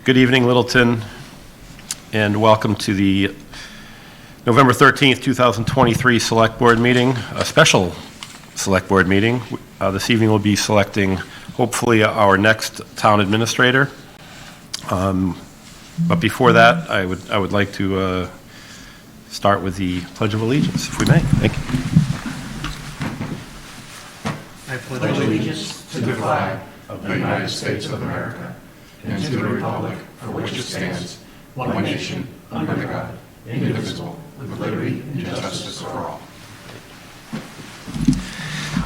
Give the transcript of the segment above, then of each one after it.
Good evening, Littleton, and welcome to the November 13th, 2023 Select Board meeting, a special Select Board meeting. This evening we'll be selecting, hopefully, our next town administrator. But before that, I would like to start with the Pledge of Allegiance, if we may. Thank you. I pledge allegiance to the flag of the United States of America and to the republic for which it stands, one nation, under God, indivisible, with liberty and justice for all.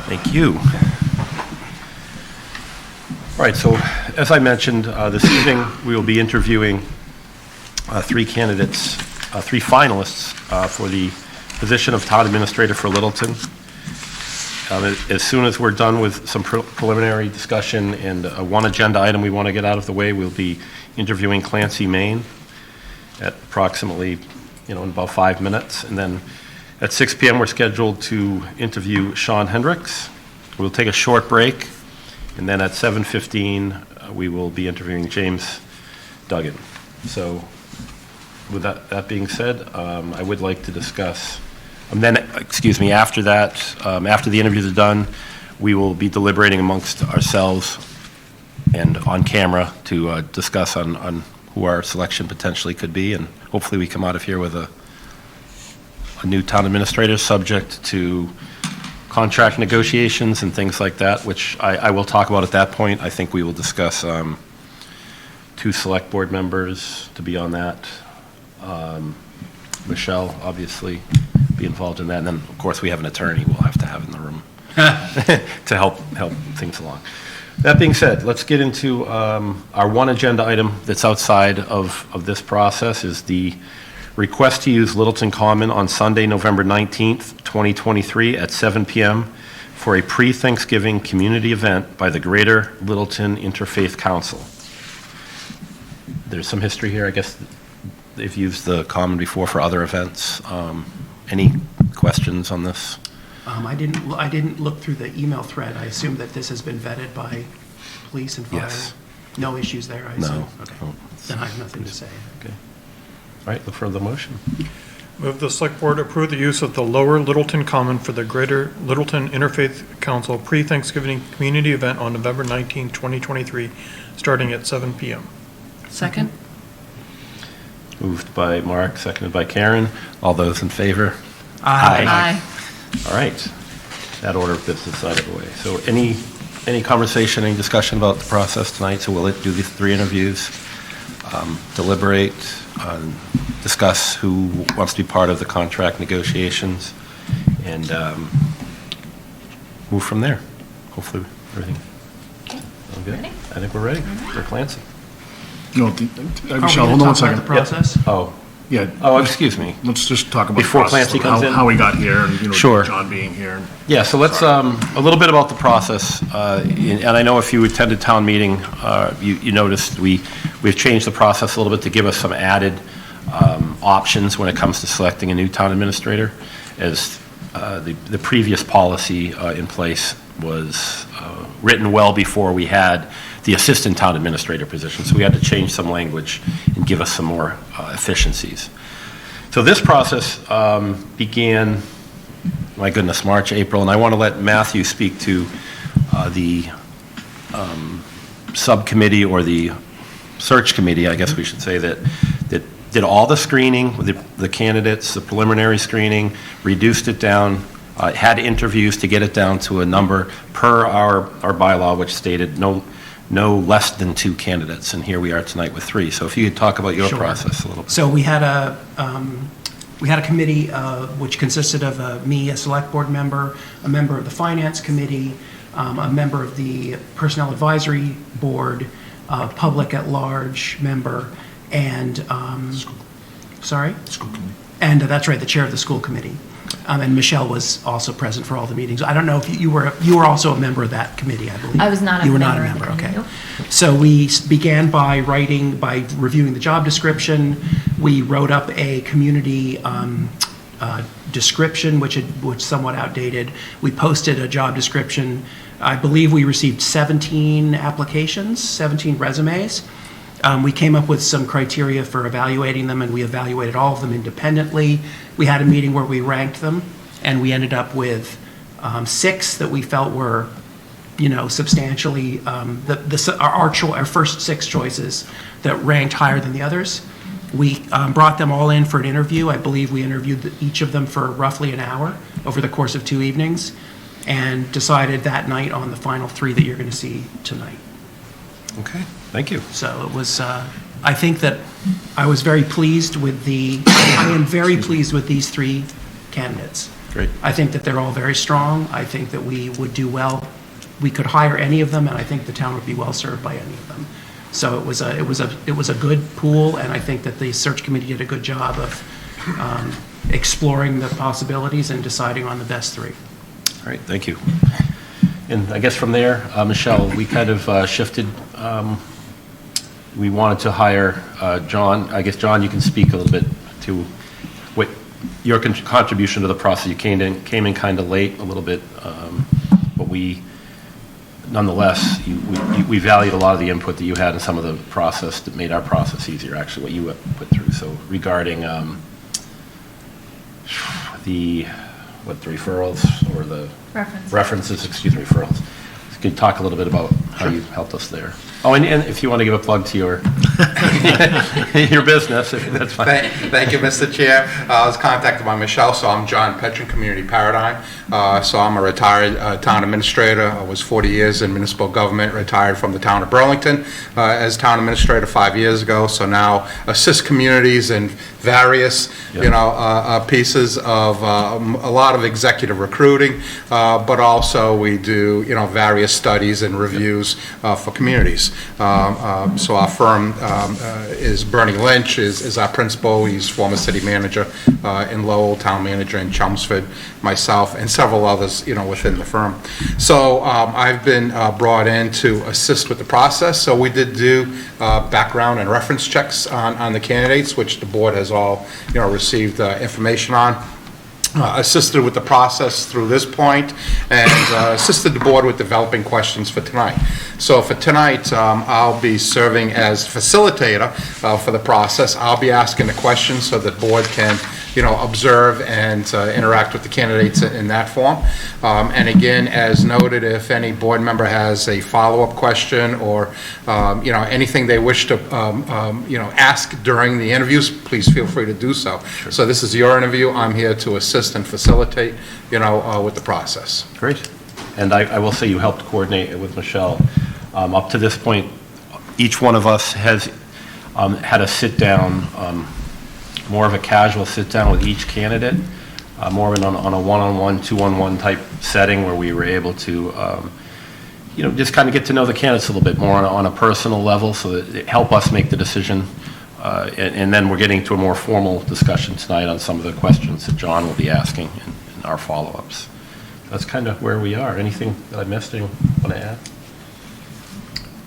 Thank you. All right, so as I mentioned, this evening we will be interviewing three finalists for the position of town administrator for Littleton. As soon as we're done with some preliminary discussion and one agenda item we want to get out of the way, we'll be interviewing Clancy Main at approximately, in about 5 minutes. And then at 6 p.m. we're scheduled to interview Sean Hendricks. We'll take a short break. And then at 7:15 we will be interviewing James Duggan. So with that being said, I would like to discuss. And then, after that, after the interviews are done, we will be deliberating amongst ourselves and on camera to discuss on who our selection potentially could be, and hopefully we come out of here with a new town administrator subject to contract negotiations and things like that, which I will talk about at that point. I think we will discuss 2 select board members to be on that. Michelle, obviously, be involved in that, and then of course we have an attorney we'll have to have in the room to help things along. That being said, let's get into our one agenda item that's outside of this process is the request to use Littleton Common on Sunday, November 19th, 2023 at 7 p.m. for a pre-Thanksgiving community event by the Greater Littleton Interfaith Council. There's some history here. I guess they've used the Common before for other events. Any questions on this? I didn't look through the email thread. I assume that this has been vetted by police and fire. Yes. No issues there, I assume? No. Okay. No. Then I have nothing to say. Okay. All right, look for the motion. Move the Select Board approve the use of the Lower Littleton Common for the Greater Littleton Interfaith Council pre-Thanksgiving community event on November 19, 2023, starting at 7 p.m. Second? Moved by Mark, seconded by Karen. All those in favor? Aye. All right. That order of business out of the way. So any conversation, any discussion about the process tonight? So we'll do these 3 interviews, deliberate, discuss who wants to be part of the contract negotiations, and move from there. Hopefully everything. All good? Ready? I think we're ready for Clancy. Are Michelle, we hold on gonna one talk about second. the process? Oh, Yeah. excuse me. Let's just talk about Before the process, Clancy comes in? how we got here, and Sure. John being here. Yeah, so let's, a little bit about the process, and I know if you attended town meeting, you noticed we've changed the process a little bit to give us some added options when it comes to selecting a new town administrator, as the previous policy in place was written well before we had the assistant town administrator position, so we had to change some language and give us some more efficiencies. So this process began, my goodness, March, April, and I want to let Matthew speak to the subcommittee or the search committee, I guess we should say, that did all the screening, the candidates, the preliminary screening, reduced it down, had interviews to get it down to a number per our bylaw, which stated no less than 2 candidates, and here we are tonight with 3. So if you could talk about your Sure. process a little bit. So we had a committee which consisted of me, a select board member, a member of the finance committee, a member of the personnel advisory board, a public at large member, and sorry? School committee. And that's right, the chair of the school committee. And Michelle was also present for all the meetings. I don't know if you were also a member of that committee, I believe. I was not a You were member not a of the member, okay. committee, So we began by reviewing the job description. We wrote up a community description, which was somewhat outdated. We posted a job description. I believe we received 17 applications, 17 resumes. we came up with some criteria for evaluating them, and we evaluated all of them independently. We had a meeting where we ranked them, and we ended up with 6 that we felt were, substantially, our first 6 choices that ranked higher than the others. We brought them all in for an interview. I believe we interviewed each of them for roughly an hour over the course of 2 evenings, and decided that night on the final 3 that you're going to see tonight. Okay, thank you. So it was, I think that I was very pleased with I am very pleased with these 3 candidates. Great. I think that they're all very strong. I think that we would do well. We could hire any of them, and I think the town would be well served by any of them. So it was a good pool, and I think that the search committee did a good job of exploring the possibilities and deciding on the best 3. All right, thank you. And I guess from there, Michelle, we kind of shifted. We wanted to hire John. I guess, John, you can speak a little bit to what your contribution to the process. You came in kind of late a little bit, but nonetheless, we valued a lot of the input that you had in some of the process that made our process easier, actually, what you put through. So regarding the referrals or the references, referrals. Could you talk a little bit about how you helped us there? Oh, and if you want to give a plug to your your business, that's fine. Thank you, Mr. Chair. I was contacted by Michelle, so I'm John Petrin, Community Paradigm. So I'm a retired town administrator. I was 40 years in municipal government, retired from the town of Burlington as town administrator 5 years ago. So now assist communities in various, pieces of a lot of executive recruiting, but also we do, various studies and reviews for communities. So our firm is Bernie Lynch, is our principal. He's former city manager in Lowell, town manager in Chelmsford, myself, and several others, within the firm. So I've been brought in to assist with the process. So we did do background and reference checks on the candidates, which the board has all, received information on. Assisted with the process through this point, and assisted the board with developing questions for tonight. So for tonight, I'll be serving as facilitator for the process. I'll be asking the questions so that board can, observe and interact with the candidates in that form. And again, as noted, if any board member has a follow-up question or, anything they wish to, ask during the interviews, please feel free to do so. Sure. So this is your interview. I'm here to assist and facilitate, with the process. Great. And I will say you helped coordinate with Michelle. Up to this point, each one of us has had a sit-down, more of a casual sit-down with each candidate, more of on a one-on-one, two-on-one type setting where we were able to, just kind of get to know the candidates a little bit more on a personal level so that it help us make the decision. And then we're getting to a more formal discussion tonight on some of the questions that John will be asking in our follow-ups. That's kind of where we are. Anything that I missed you want to add?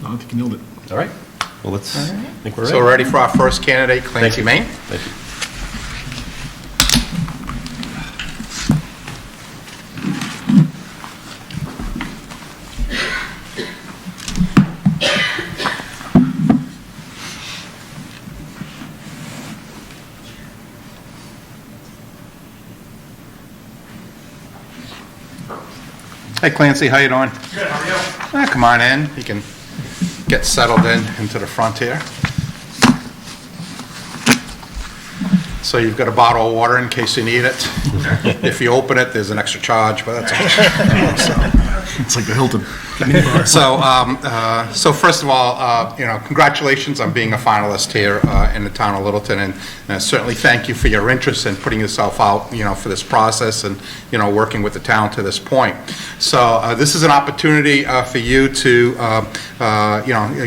No, I think you nailed it. All right. Well, I think we're ready. So ready for our first candidate, Clancy Main? Thank you. Hey Clancy, how you doing? Good, how are you? Come on in. You can get settled into the front here. So you've got a bottle of water in case you need it. If you open it, there's an extra charge, but that's okay. It's like the Hilton. So first of all, congratulations on being a finalist here in the town of Littleton, and certainly thank you for your interest in putting yourself out, for this process and, working with the town to this point. So this is an opportunity for you to,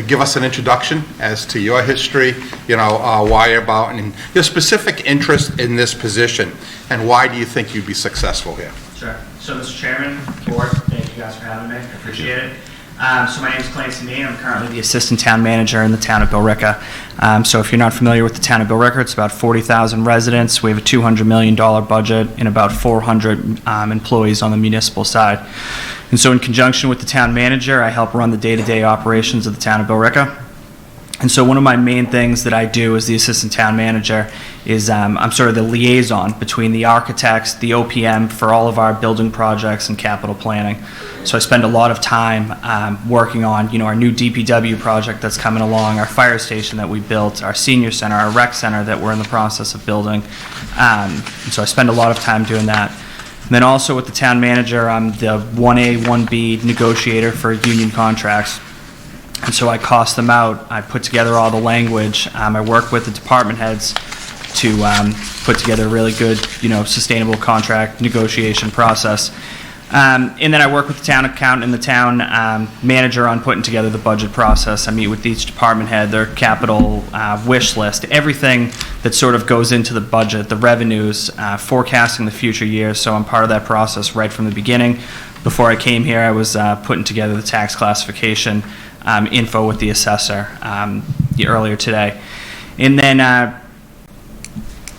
give us an introduction as to your history, why you're about, and your specific interest in this position, and why do you think you'd be successful here? Sure. So, Mr. Chairman, board, thank you guys for having me. I appreciate it. So my name is Clancy Mean. I'm currently the assistant town manager in the town of Billerica. So if you're not familiar with the town of Billerica, it's about 40,000 residents. We have a $200 million budget and about 400 employees on the municipal side. And so in conjunction with the town manager, I help run the day-to-day operations of the town of Billerica. And so one of my main things that I do as the assistant town manager is I'm sort of the liaison between the architects, the OPM for all of our building projects and capital planning. So I spend a lot of time working on, our new DPW project that's coming along, our fire station that we built, our senior center, our rec center that we're in the process of building. And so I spend a lot of time doing that. And then also with the town manager, I'm the 1A, 1B negotiator for union contracts. And so I cost them out, I put together all the language, I work with the department heads to put together a really good, sustainable contract negotiation process. And then I work with the town accountant and the town manager on putting together the budget process. I meet with each department head, their capital wish list, everything that sort of goes into the budget, the revenues, forecasting the future years. So I'm part of that process right from the beginning. Before I came here, I was putting together the tax classification info with the assessor earlier today. And then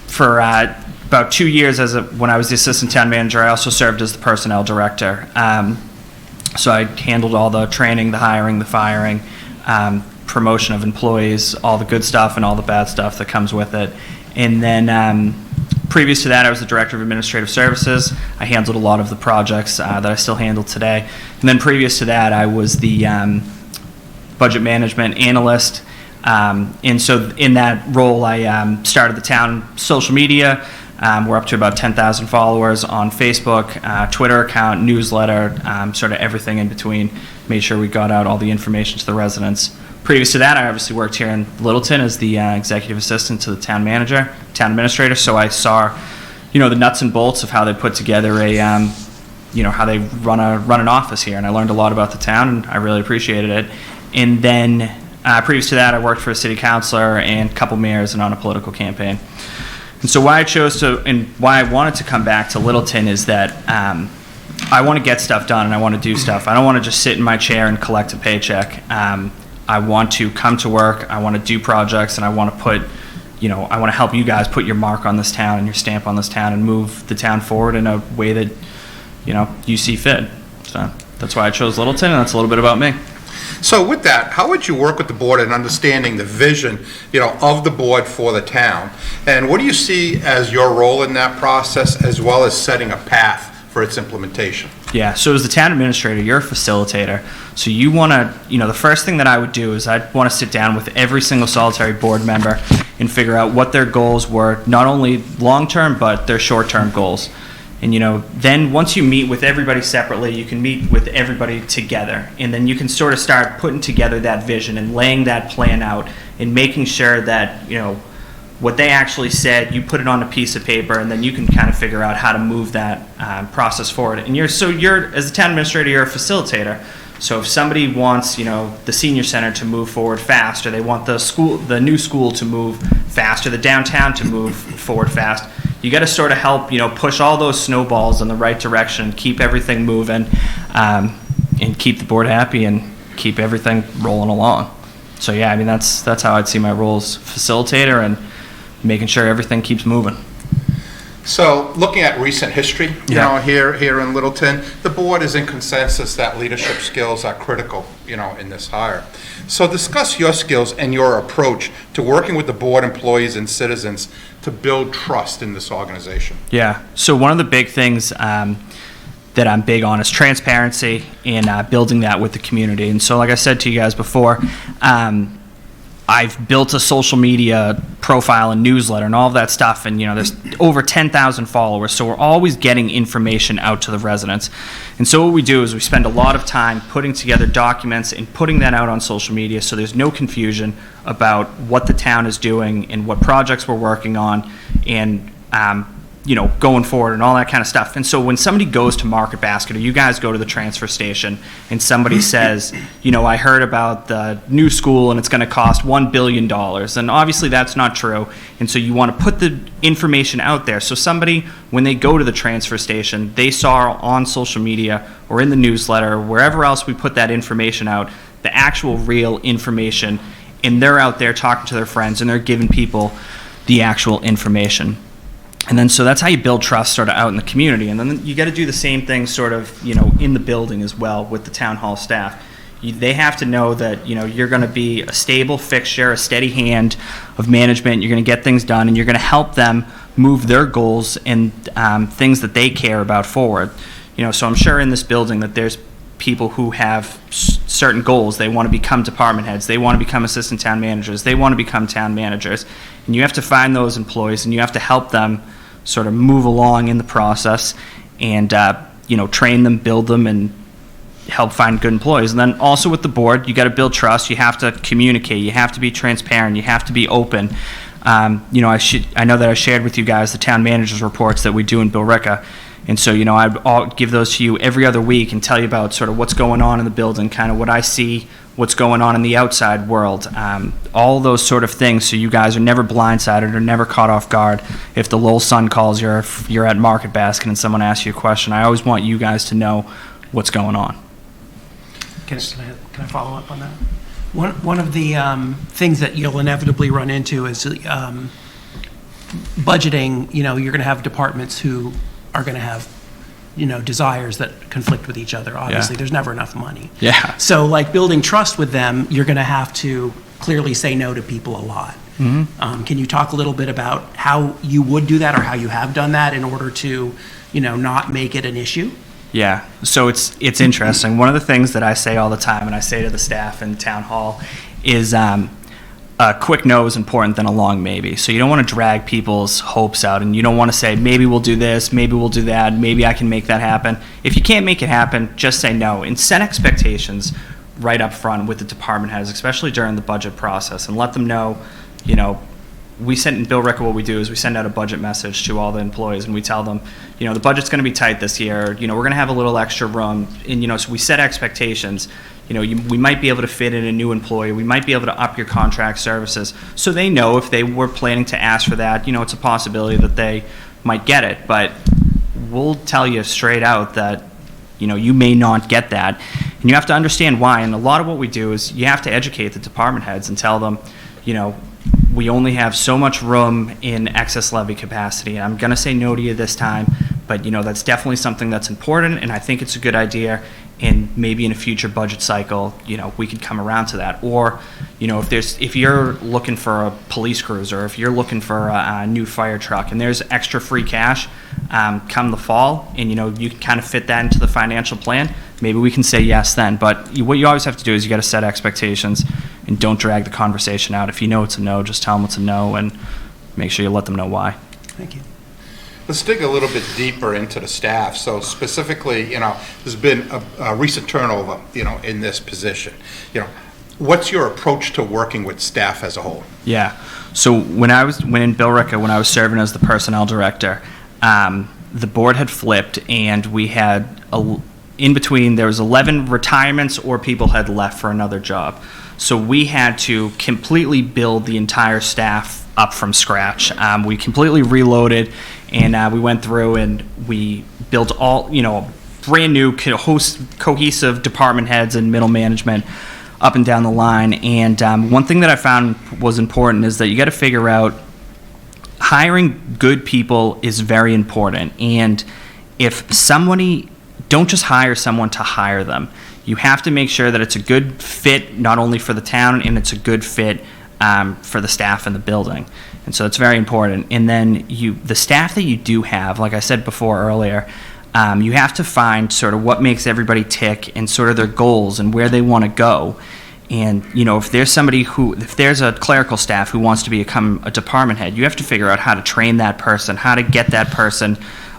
for about 2 years when I was the assistant town manager, I also served as the personnel director. So I handled all the training, the hiring, the firing, promotion of employees, all the good stuff and all the bad stuff that comes with it. And then previous to that, I was the director of administrative services. I handled a lot of the projects that I still handle today. And then previous to that, I was the budget management analyst. And so in that role, I started the town social media. We're up to about 10,000 followers on Facebook, Twitter account, newsletter, sort of everything in between. Made sure we got out all the information to the residents. Previous to that, I obviously worked here in Littleton as the executive assistant to the town manager, town administrator. So I saw, the nuts and bolts of how they put together a, how they run an office here. And I learned a lot about the town, and I really appreciated it. And then previous to that, I worked for a city councilor and a couple mayors and on a political campaign. And so why I chose to, and why I wanted to come back to Littleton is that I want to get stuff done and I want to do stuff. I don't want to just sit in my chair and collect a paycheck. I want to come to work, I want to do projects, and I want to put, I want to help you guys put your mark on this town and your stamp on this town and move the town forward in a way that, you see fit. So that's why I chose Littleton, and that's a little bit about me. So with that, how would you work with the board in understanding the vision, of the board for the town? And what do you see as your role in that process, as well as setting a path for its implementation? Yeah, so as the town administrator, you're a facilitator. So you want to, the first thing that I would do is I'd want to sit down with every single solitary board member and figure out what their goals were, not only long-term, but their short-term goals. And, then once you meet with everybody separately, you can meet with everybody together. And then you can sort of start putting together that vision and laying that plan out and making sure that, what they actually said, you put it on a piece of paper, and then you can kind of figure out how to move that process forward. And you're, as a town administrator, you're a facilitator. So if somebody wants, the senior center to move forward fast, or they want the new school to move fast, or the downtown to move forward fast, you got to sort of help, push all those snowballs in the right direction, keep everything moving, and keep the board happy and keep everything rolling along. So yeah, I mean that's how I'd see my role as facilitator and making sure everything keeps moving. So, looking at recent history, here in Littleton, the board is in consensus that leadership skills are critical, in this hire. So, discuss your skills and your approach to working with the board employees and citizens to build trust in this organization. Yeah. So, one of the big things that I'm big on is transparency and building that with the community. And so, like I said to you guys before, I've built a social media profile and newsletter and all of that stuff, and there's over 10,000 followers, so we're always getting information out to the residents. And so what we do is we spend a lot of time putting together documents and putting that out on social media so there's no confusion about what the town is doing and what projects we're working on and going forward and all that kind of stuff. And so when somebody goes to Market Basket, or you guys go to the transfer station, and somebody says, I heard about the new school and it's going to cost $1 billion, and obviously that's not true. And so you want to put the information out there. So somebody, when they go to the transfer station, they saw on social media or in the newsletter, or wherever else we put that information out, the actual real information, and they're out there talking to their friends and they're giving people the actual information. And then so that's how you build trust sort of out in the community. And then you got to do the same thing sort of, in the building as well with the town hall staff. They have to know that, you're going to be a stable fixture, a steady hand of management. You're going to get things done, and you're going to help them move their goals and things that they care about forward. So I'm sure in this building that there's people who have certain goals. They want to become department heads. They want to become assistant town managers. They want to become town managers. And you have to find those employees, and you have to help them sort of move along in the process and, train them, build them, and help find good employees. And then also with the board, you got to build trust. You have to communicate. You have to be transparent. You have to be open. I know that I shared with you guys the town managers reports that we do in Billerica. And so, I'll give those to you every other week and tell you about sort of what's going on in the building, kind of what I see, what's going on in the outside world, all those sort of things, so you guys are never blindsided or never caught off guard if the Lowell Sun calls you or if you're at Market Basket and someone asks you a question. I always want you guys to know what's going on. Can I follow up on that? One of the things that you'll inevitably run into is budgeting. You're going to have departments who are going to have, desires that conflict with each other. Obviously, Yeah. There's never enough money. Yeah. So, like building trust with them, you're going to have to clearly say no to people a lot. Mm-hmm. Can you talk a little bit about how you would do that or how you have done that in order to, not make it an issue? Yeah, so it's interesting. One of the things that I say all the time, and I say to the staff in town hall, is a quick no is important than a long maybe. So you don't want to drag people's hopes out, and you don't want to say, maybe we'll do this, maybe we'll do that, maybe I can make that happen. If you can't make it happen, just say no, and set expectations right up front with the department heads, especially during the budget process, and let them know, we send in Billerica, what we do is we send out a budget message to all the employees, and we tell them, the budget's going to be tight this year. We're going to have a little extra room, and so we set expectations. We might be able to fit in a new employee. We might be able to up your contract services, so they know if they were planning to ask for that. It's a possibility that they might get it, but we'll tell you straight out that you may not get that, and you have to understand why. And a lot of what we do is you have to educate the department heads and tell them, we only have so much room in excess levy capacity. I'm going to say no to you this time, but that's definitely something that's important, and I think it's a good idea. And maybe in a future budget cycle, we could come around to that. Or, if you're looking for a police cruiser, if you're looking for a new fire truck, and there's extra free cash come the fall, and you can kind of fit that into the financial plan, maybe we can say yes then. But what you always have to do is you got to set expectations and don't drag the conversation out. If you know it's a no, just tell them it's a no, and make sure you let them know why. Thank you. Let's dig a little bit deeper into the staff. So specifically, there's been a recent turnover, in this position. What's your approach to working with staff as a whole? Yeah. So when in Billerica, when I was serving as the personnel director, the board had flipped, and we had in between there was 11 retirements or people had left for another job. So we had to completely build the entire staff up from scratch. We completely reloaded, and we went through and we built all, brand new cohesive department heads and middle management up and down the line. And one thing that I found was important is that you got to figure out hiring good people is very important. And if somebody, don't just hire someone to hire them. You have to make sure that it's a good fit, not only for the town, and it's a good fit for the staff in the building. And so it's very important. And then the staff that you do have, like I said before earlier, you have to find sort of what makes everybody tick and sort of their goals and where they want to go. And, if there's a clerical staff who wants to become a department head, you have to figure out how to train that person, how to get that person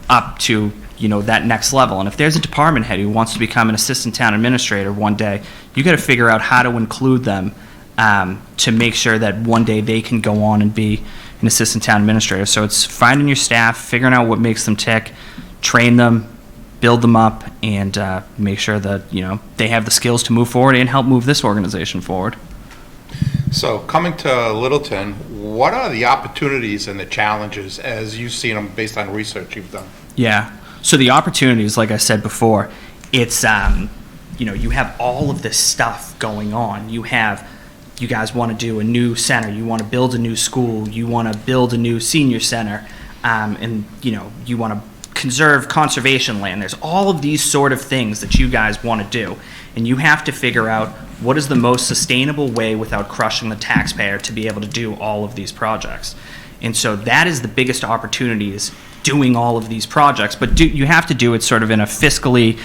up to, that next level. And if there's a department head who wants to become an assistant town administrator one day, you got to figure out how to include them to make sure that one day they can go on and be an assistant town administrator. So it's finding your staff, figuring out what makes them tick, train them, build them up, and make sure that they have the skills to move forward and help move this organization forward. So coming to Littleton, what are the opportunities and the challenges as you've seen them based on research you've done? Yeah. So the opportunities, like I said before, it's you have all of this stuff going on. You guys want to do a new center. You want to build a new school. You want to build a new senior center, and you want to conserve conservation land. There's all of these sort of things that you guys want to do. And you have to figure out what is the most sustainable way without crushing the taxpayer to be able to do all of these projects. And so that is the biggest opportunity, is doing all of these projects. But you have to do it sort of in a fiscally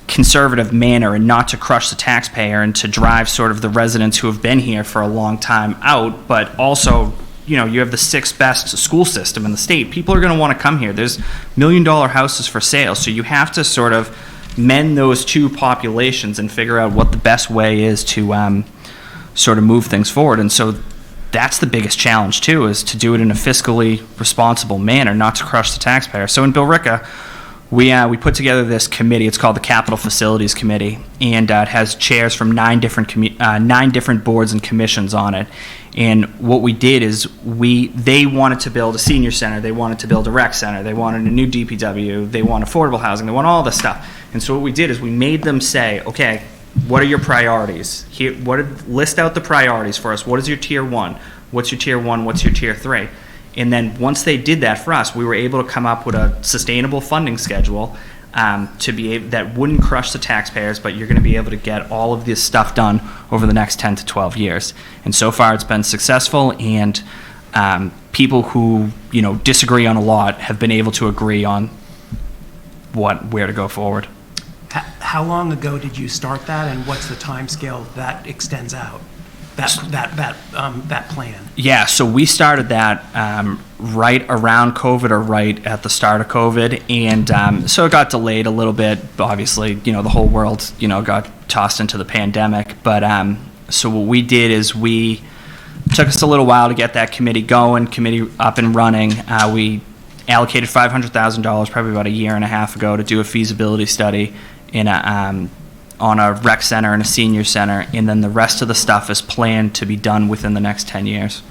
conservative manner and not to crush the taxpayer and to drive sort of the residents who have been here for a long time out, but also, you know, you have the 6th best school system in the state. People are going to want to come here. There's $1 million houses for sale, so you have to sort of mend those two populations and figure out what the best way is to sort of move things forward. And so that's the biggest challenge too, is to do it in a fiscally responsible manner, not to crush the taxpayer. So in Billerica, we put together this committee. It's called the Capital Facilities Committee, and it has chairs from 9 different boards and commissions on it. And what we did is they wanted to build a senior center, they wanted to build a rec center, they wanted a new DPW, they want affordable housing, they want all this stuff. And so what we did is we made them say, okay, what are your priorities? Here, list out the priorities for us. What is your tier 1? What's your tier 1? What's your tier 3? And then once they did that for us, we were able to come up with a sustainable funding schedule that wouldn't crush the taxpayers, but you're going to be able to get all of this stuff done over the next 10 to 12 years. And so far, it's been successful, and people who disagree on a lot have been able to agree on where to go forward. How long ago did you start that, and what's the time scale that extends out? That plan? Yeah, so we started that right around COVID, or right at the start of COVID, and so it got delayed a little bit. Obviously, the whole world, got tossed into the pandemic. But so what we did is took us a little while to get that committee up and running. We allocated $500,000 probably about a year and a half ago to do a feasibility study on a rec center and a senior center, and then the rest of the stuff is planned to be done within the next 10 years.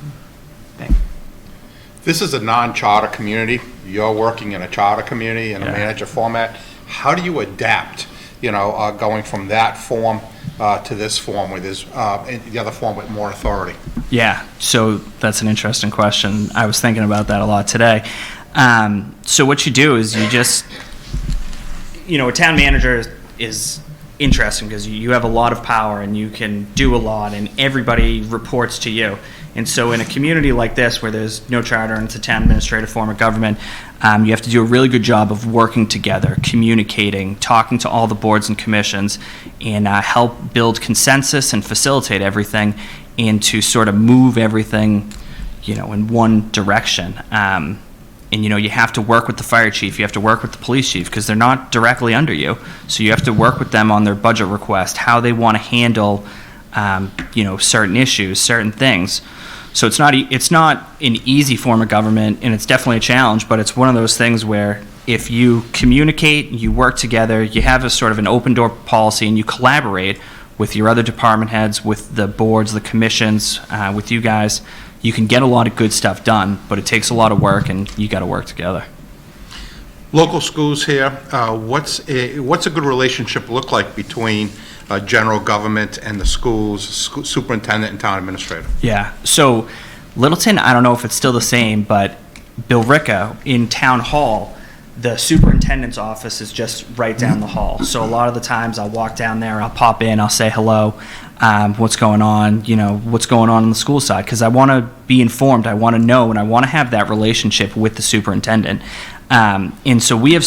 This is a non-charter community. You're working in a charter community in a manager format. How do you adapt, going from that form to this form where there's the other form with more authority? Yeah, so that's an interesting question. I was thinking about that a lot today. So what you do is you just, a town manager is interesting because you have a lot of power and you can do a lot, and everybody reports to you. And so in a community like this where there's no charter and it's a town administrative form of government, you have to do a really good job of working together, communicating, talking to all the boards and commissions, and help build consensus and facilitate everything, and to sort of move everything in one direction. And you have to work with the fire chief, you have to work with the police chief, because they're not directly under you. So you have to work with them on their budget request, how they want to handle certain issues, certain things. So it's not an easy form of government, and it's definitely a challenge, but it's one of those things where if you communicate, you work together, you have a sort of an open door policy, and you collaborate with your other department heads, with the boards, the commissions, with you guys, you can get a lot of good stuff done, but it takes a lot of work, and you got to work together. Local schools here, what's a good relationship look like between general government and the schools, superintendent and town administrator? Yeah, so Littleton, I don't know if it's still the same, but Billerica in town hall, the superintendent's office is just right down the hall. So a lot of the times I'll walk down there, I'll pop in, I'll say hello, what's going on, what's going on the school side, because I want to be informed, I want to know, and I want to have that relationship with the superintendent. And so we have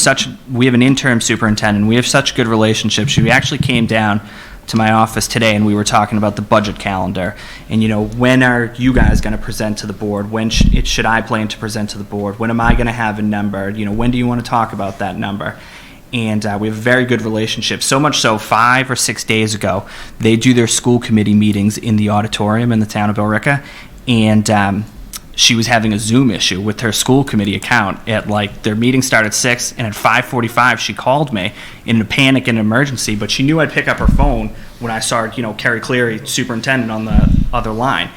an interim superintendent, we have such good relationships. She actually came down to my office today, and we were talking about the budget calendar, and when are you guys going to present to the board? When should I plan to present to the board? When am I going to have a number? When do you want to talk about that number? And we have a very good relationship, so much so 5 or 6 days ago they do their school committee meetings in the auditorium in the town of Billerica, and she was having a Zoom issue with her school committee account their meeting started at 6, and at 5:45 she called me in a panic and emergency, but she knew I'd pick up her phone when I saw, Carrie Cleary, superintendent, on the other line.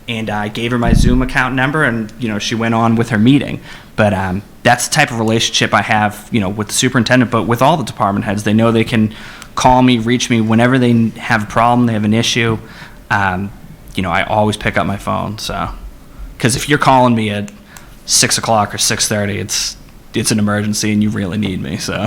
And I gave her my Zoom account number, and, she went on with her meeting. But that's the type of relationship I have, with the superintendent, but with all the department heads. They know they can call me, reach me whenever they have a problem, they have an issue. I always pick up my phone, so. Because if you're calling me at 6 o'clock or 6:30, it's an emergency and you really need me, so.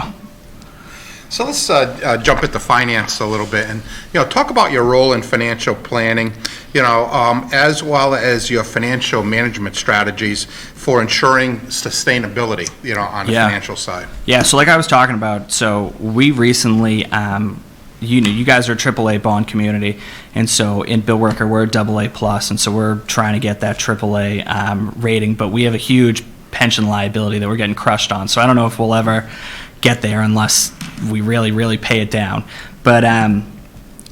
So let's jump into finance a little bit and, talk about your role in financial planning, as well as your financial management strategies for ensuring sustainability, on the financial side. Yeah, so like I was talking about, so we recently, you guys are a AAA bond community, and so in Bill Ricker, we're a AA+, and so we're trying to get that AAA rating, but we have a huge pension liability that we're getting crushed on, so I don't know if we'll ever get there unless we really, really pay it down. But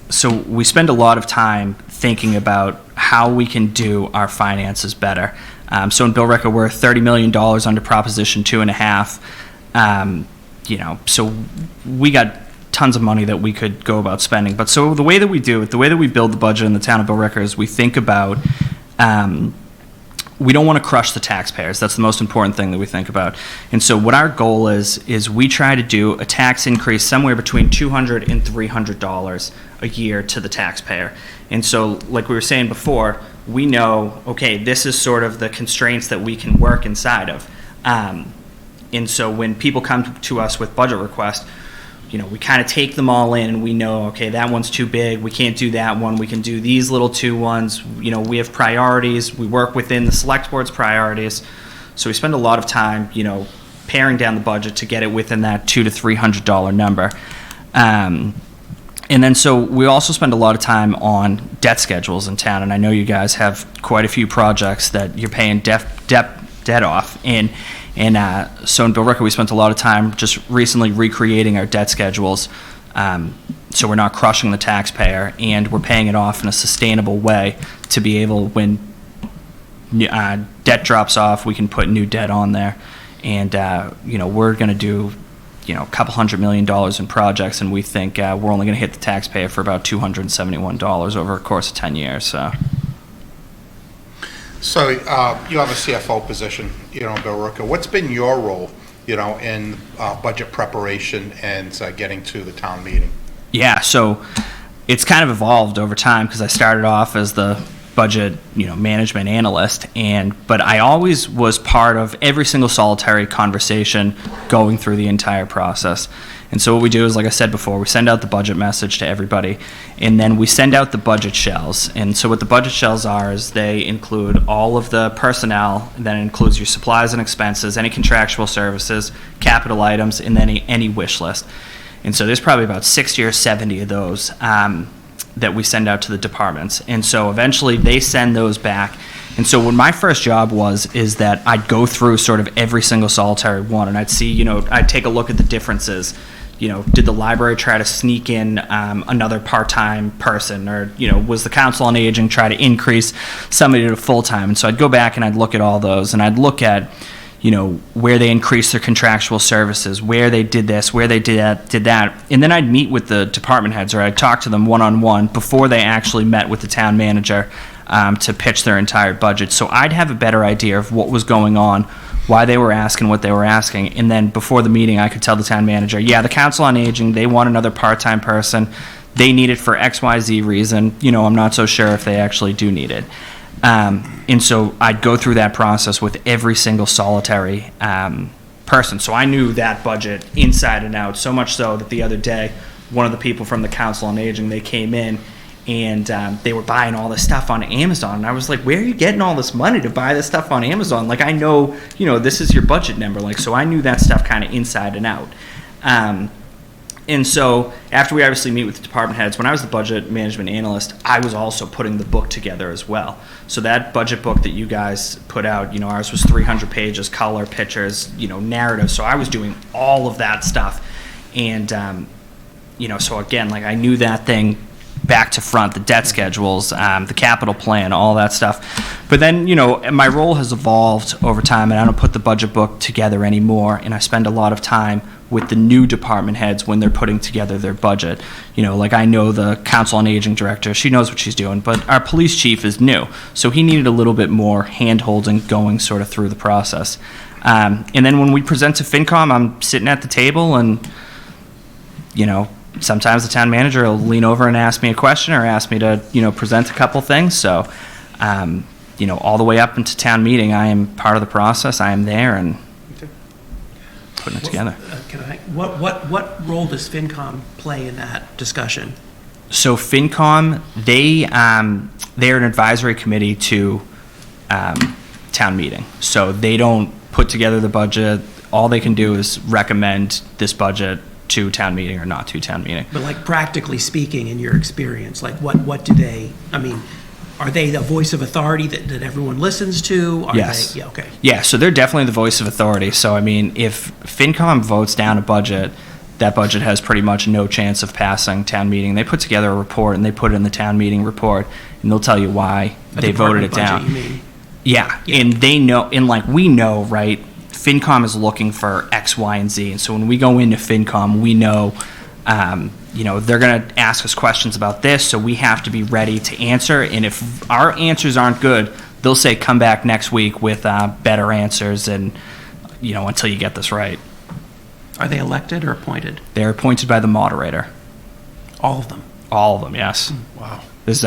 so we spend a lot of time thinking about how we can do our finances better. So in Bill Ricker, we're $30 million under Proposition 2.5. So we got tons of money that we could go about spending. But so the way that we do it, the way that we build the budget in the town of Bill Ricker is we think about we don't want to crush the taxpayers. That's the most important thing that we think about. And so what our goal is we try to do a tax increase somewhere between $200 and $300 a year to the taxpayer. And so like we were saying before, we know, okay, this is sort of the constraints that we can work inside of. And so when people come to us with budget requests, we kind of take them all in and we know, okay, that one's too big, we can't do that one, we can do these little two ones, we have priorities, we work within the select board's priorities, so we spend a lot of time, paring down the budget to get it within that $200 to $300 number. And then so we also spend a lot of time on debt schedules in town, and I know you guys have quite a few projects that you're paying debt off, and so in Bill Ricker, we spent a lot of time just recently recreating our debt schedules, so we're not crushing the taxpayer, and we're paying it off in a sustainable way to be able, when debt drops off, we can put new debt on there. And, we're going to do, a couple $100 million in projects, and we think we're only going to hit the taxpayer for about $271 over a course of 10 years, so. So you have a CFO position, Bill Ricker. What's been your role, in budget preparation and getting to the town meeting? Yeah, so it's kind of evolved over time because I started off as the budget, management analyst, but I always was part of every single solitary conversation going through the entire process. And so what we do is, like I said before, we send out the budget message to everybody, and then we send out the budget shells. And so what the budget shells are is they include all of the personnel, and then it includes your supplies and expenses, any contractual services, capital items, and then any wish list. And so there's probably about 60 or 70 of those that we send out to the departments. And so eventually they send those back. And so what my first job is that I'd go through sort of every single solitary one, and I'd see, I'd take a look at the differences. Did the library try to sneak in another part-time person, or, was the Council on Aging try to increase somebody to full-time? And so I'd go back and I'd look at all those, and I'd look at, where they increased their contractual services, where they did this, where they did that. And then I'd meet with the department heads, or I'd talk to them one-on-one before they actually met with the town manager to pitch their entire budget. So I'd have a better idea of what was going on, why they were asking what they were asking, and then before the meeting I could tell the town manager, yeah, the Council on Aging, they want another part-time person, they need it for XYZ reason, I'm not so sure if they actually do need it. And so I'd go through that process with every single solitary person. So I knew that budget inside and out, so much so that the other day, one of the people from the Council on Aging, they came in, and they were buying all this stuff on Amazon. And I was like, where are you getting all this money to buy this stuff on Amazon? Like, I know, this is your budget number. Like, so I knew that stuff kind of inside and out. And so after we obviously meet with the department heads, when I was the budget management analyst, I was also putting the book together as well. So that budget book that you guys put out, ours was 300 pages, color, pictures, narrative. So I was doing all of that stuff. And, so again, like, I knew that thing back to front, the debt schedules, the capital plan, all that stuff. But then, my role has evolved over time, and I don't put the budget book together anymore, and I spend a lot of time with the new department heads when they're putting together their budget. Like, I know the Council on Aging director, she knows what she's doing, but our police chief is new, so he needed a little bit more hand-holding going sort of through the process. And then when we present to FinCom, I'm sitting at the table, and, sometimes the town manager will lean over and ask me a question or ask me to, present a couple things. So, all the way up into town meeting, I am part of the process. I am there. And putting it together. What role does FinCom play in that discussion? So FinCom, they're an advisory committee to town meeting. So they don't put together the budget. All they can do is recommend this budget to town meeting or not to town meeting. But like practically speaking, in your experience, like what do they, I mean, are they the voice of authority that everyone listens to? Are Yes. They, yeah, okay. Yeah, so they're definitely the voice of authority. So, I mean, if FinCom votes down a budget, that budget has pretty much no chance of passing town meeting. They put together a report and they put it in the town meeting report, and they'll tell you why A they voted it department down. budget, you mean? Yeah, Yeah. and they know, and like we know, right? FinCom is looking for X, Y, and Z, and so when we go into FinCom, we know, they're going to ask us questions about this, so we have to be ready to answer. And if our answers aren't good, they'll say, "Come back next week with better answers," and until you get this right. Are they elected or appointed? They're appointed by the moderator. All of them? All of them, yes. Wow. There's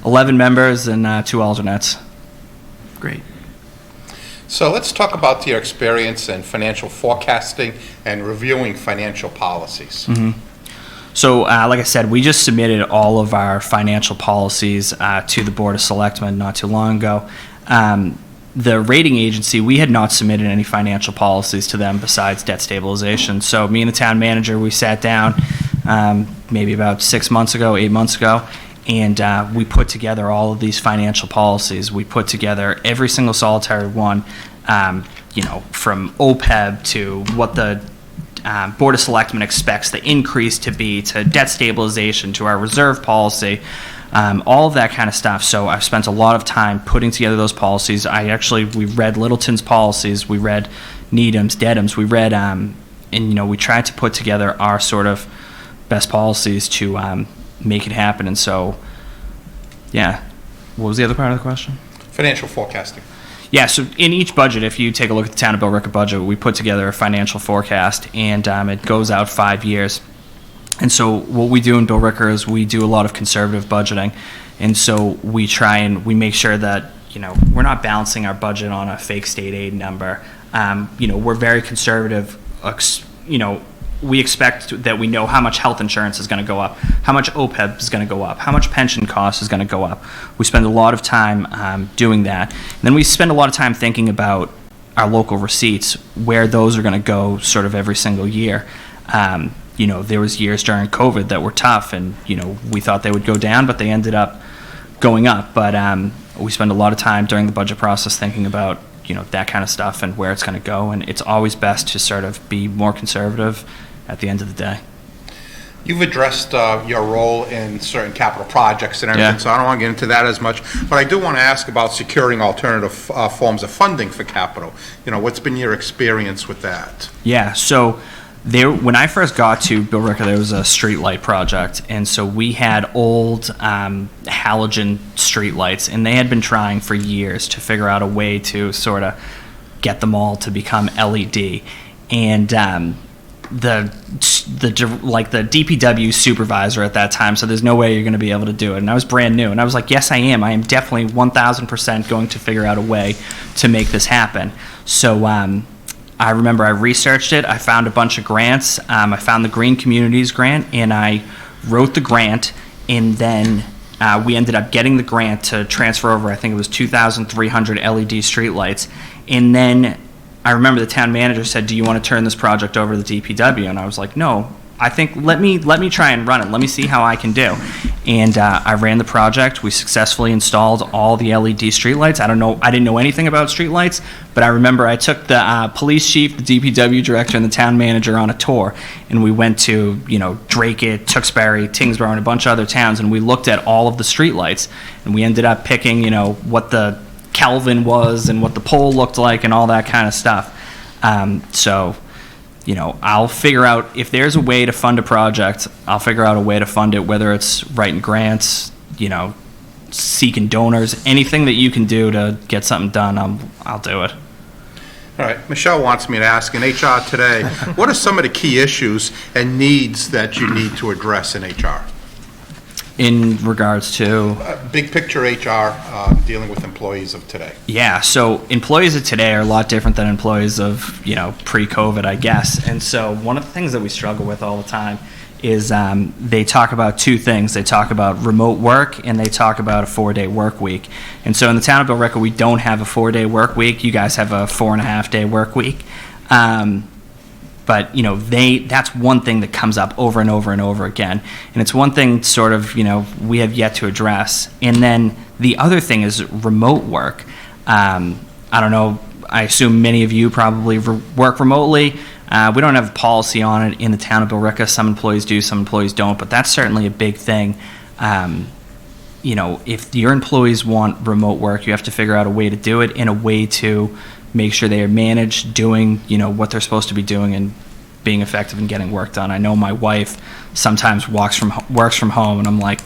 11 members and 2 alternates. Great. So let's talk about your experience in financial forecasting and reviewing financial policies. So, like I said, we just submitted all of our financial policies to the Board of Selectmen not too long ago. The rating agency, we had not submitted any financial policies to them besides debt stabilization. So me and the town manager, we sat down maybe about 8 months ago, and we put together all of these financial policies. We put together every single solitary one, from OPEB to what the Board of Selectmen expects the increase to be, to debt stabilization, to our reserve policy, all of that kind of stuff. So I've spent a lot of time putting together those policies. We read Littleton's policies, we read Needham's, Dedham's, we read, we tried to put together our sort of best policies to make it happen. And so, yeah. What was the other part of the question? Financial forecasting. Yeah, so in each budget, if you take a look at the Town of Billerica budget, we put together a financial forecast, and it goes out 5 years. And so what we do in Billerica is we do a lot of conservative budgeting, and so we try and we make sure that, we're not balancing our budget on a fake state aid number. We're very conservative. We expect that we know how much health insurance is going to go up, how much OPEB is going to go up, how much pension cost is going to go up. We spend a lot of time doing that. And then we spend a lot of time thinking about our local receipts, where those are going to go sort of every single year. There was years during COVID that were tough, and, we thought they would go down, but they ended up going up. But we spend a lot of time during the budget process thinking about, that kind of stuff and where it's going to go. And it's always best to sort of be more conservative at the end of the day. You've addressed your role in certain capital projects and everything, Yeah. so I don't want to get into that as much. But I do want to ask about securing alternative forms of funding for capital. What's been your experience with that? Yeah, so when I first got to Billerica, there was a street light project, and so we had old halogen street lights, and they had been trying for years to figure out a way to sort of get them all to become LED. And the DPW supervisor at that time, so there's no way you're going to be able to do it. And I was brand new, and I was like, yes, I am. I am definitely 1,000% going to figure out a way to make this happen. So I remember I researched it. I found a bunch of grants. I found the Green Communities grant, and I wrote the grant, and then we ended up getting the grant to transfer over, I think it was 2,300 LED streetlights. And then I remember the town manager said, "Do you want to turn this project over to the DPW?" And I was like, "No, I think let me try and run it. Let me see how I can do." And I ran the project. We successfully installed all the LED streetlights. I didn't know anything about streetlights, but I remember I took the police chief, the DPW director, and the town manager on a tour, and we went to Dracut, Tewksbury, Tingsboro, and a bunch of other towns, and we looked at all of the streetlights, and we ended up picking what the Kelvin was and what the pole looked like and all that kind of stuff. I'll figure out if there's a way to fund a project. I'll figure out a way to fund it, whether it's writing grants, seeking donors, anything that you can do to get something done. I'll do it. All right, Michelle wants me to ask, in HR today, what are some of the key issues and needs that you need to address in HR? In regards to? Big picture HR, dealing with employees of today. Yeah, so employees of today are a lot different than employees of, pre-COVID, I guess. And so one of the things that we struggle with all the time is they talk about two things. They talk about remote work and they talk about a 4-day work week. And so in the town of Billerica, we don't have a 4-day work week. You guys have a 4.5-day work week. But, that's one thing that comes up over and over and over again. And it's one thing sort of, we have yet to address. And then the other thing is remote work. I don't know, I assume many of you probably work remotely. We don't have a policy on it in the town of Billerica. Some employees do, some employees don't, but that's certainly a big thing. If your employees want remote work, you have to figure out a way to do it in a way to make sure they are managed doing, what they're supposed to be doing and being effective and getting work done. I know my wife sometimes works from home, and I'm like,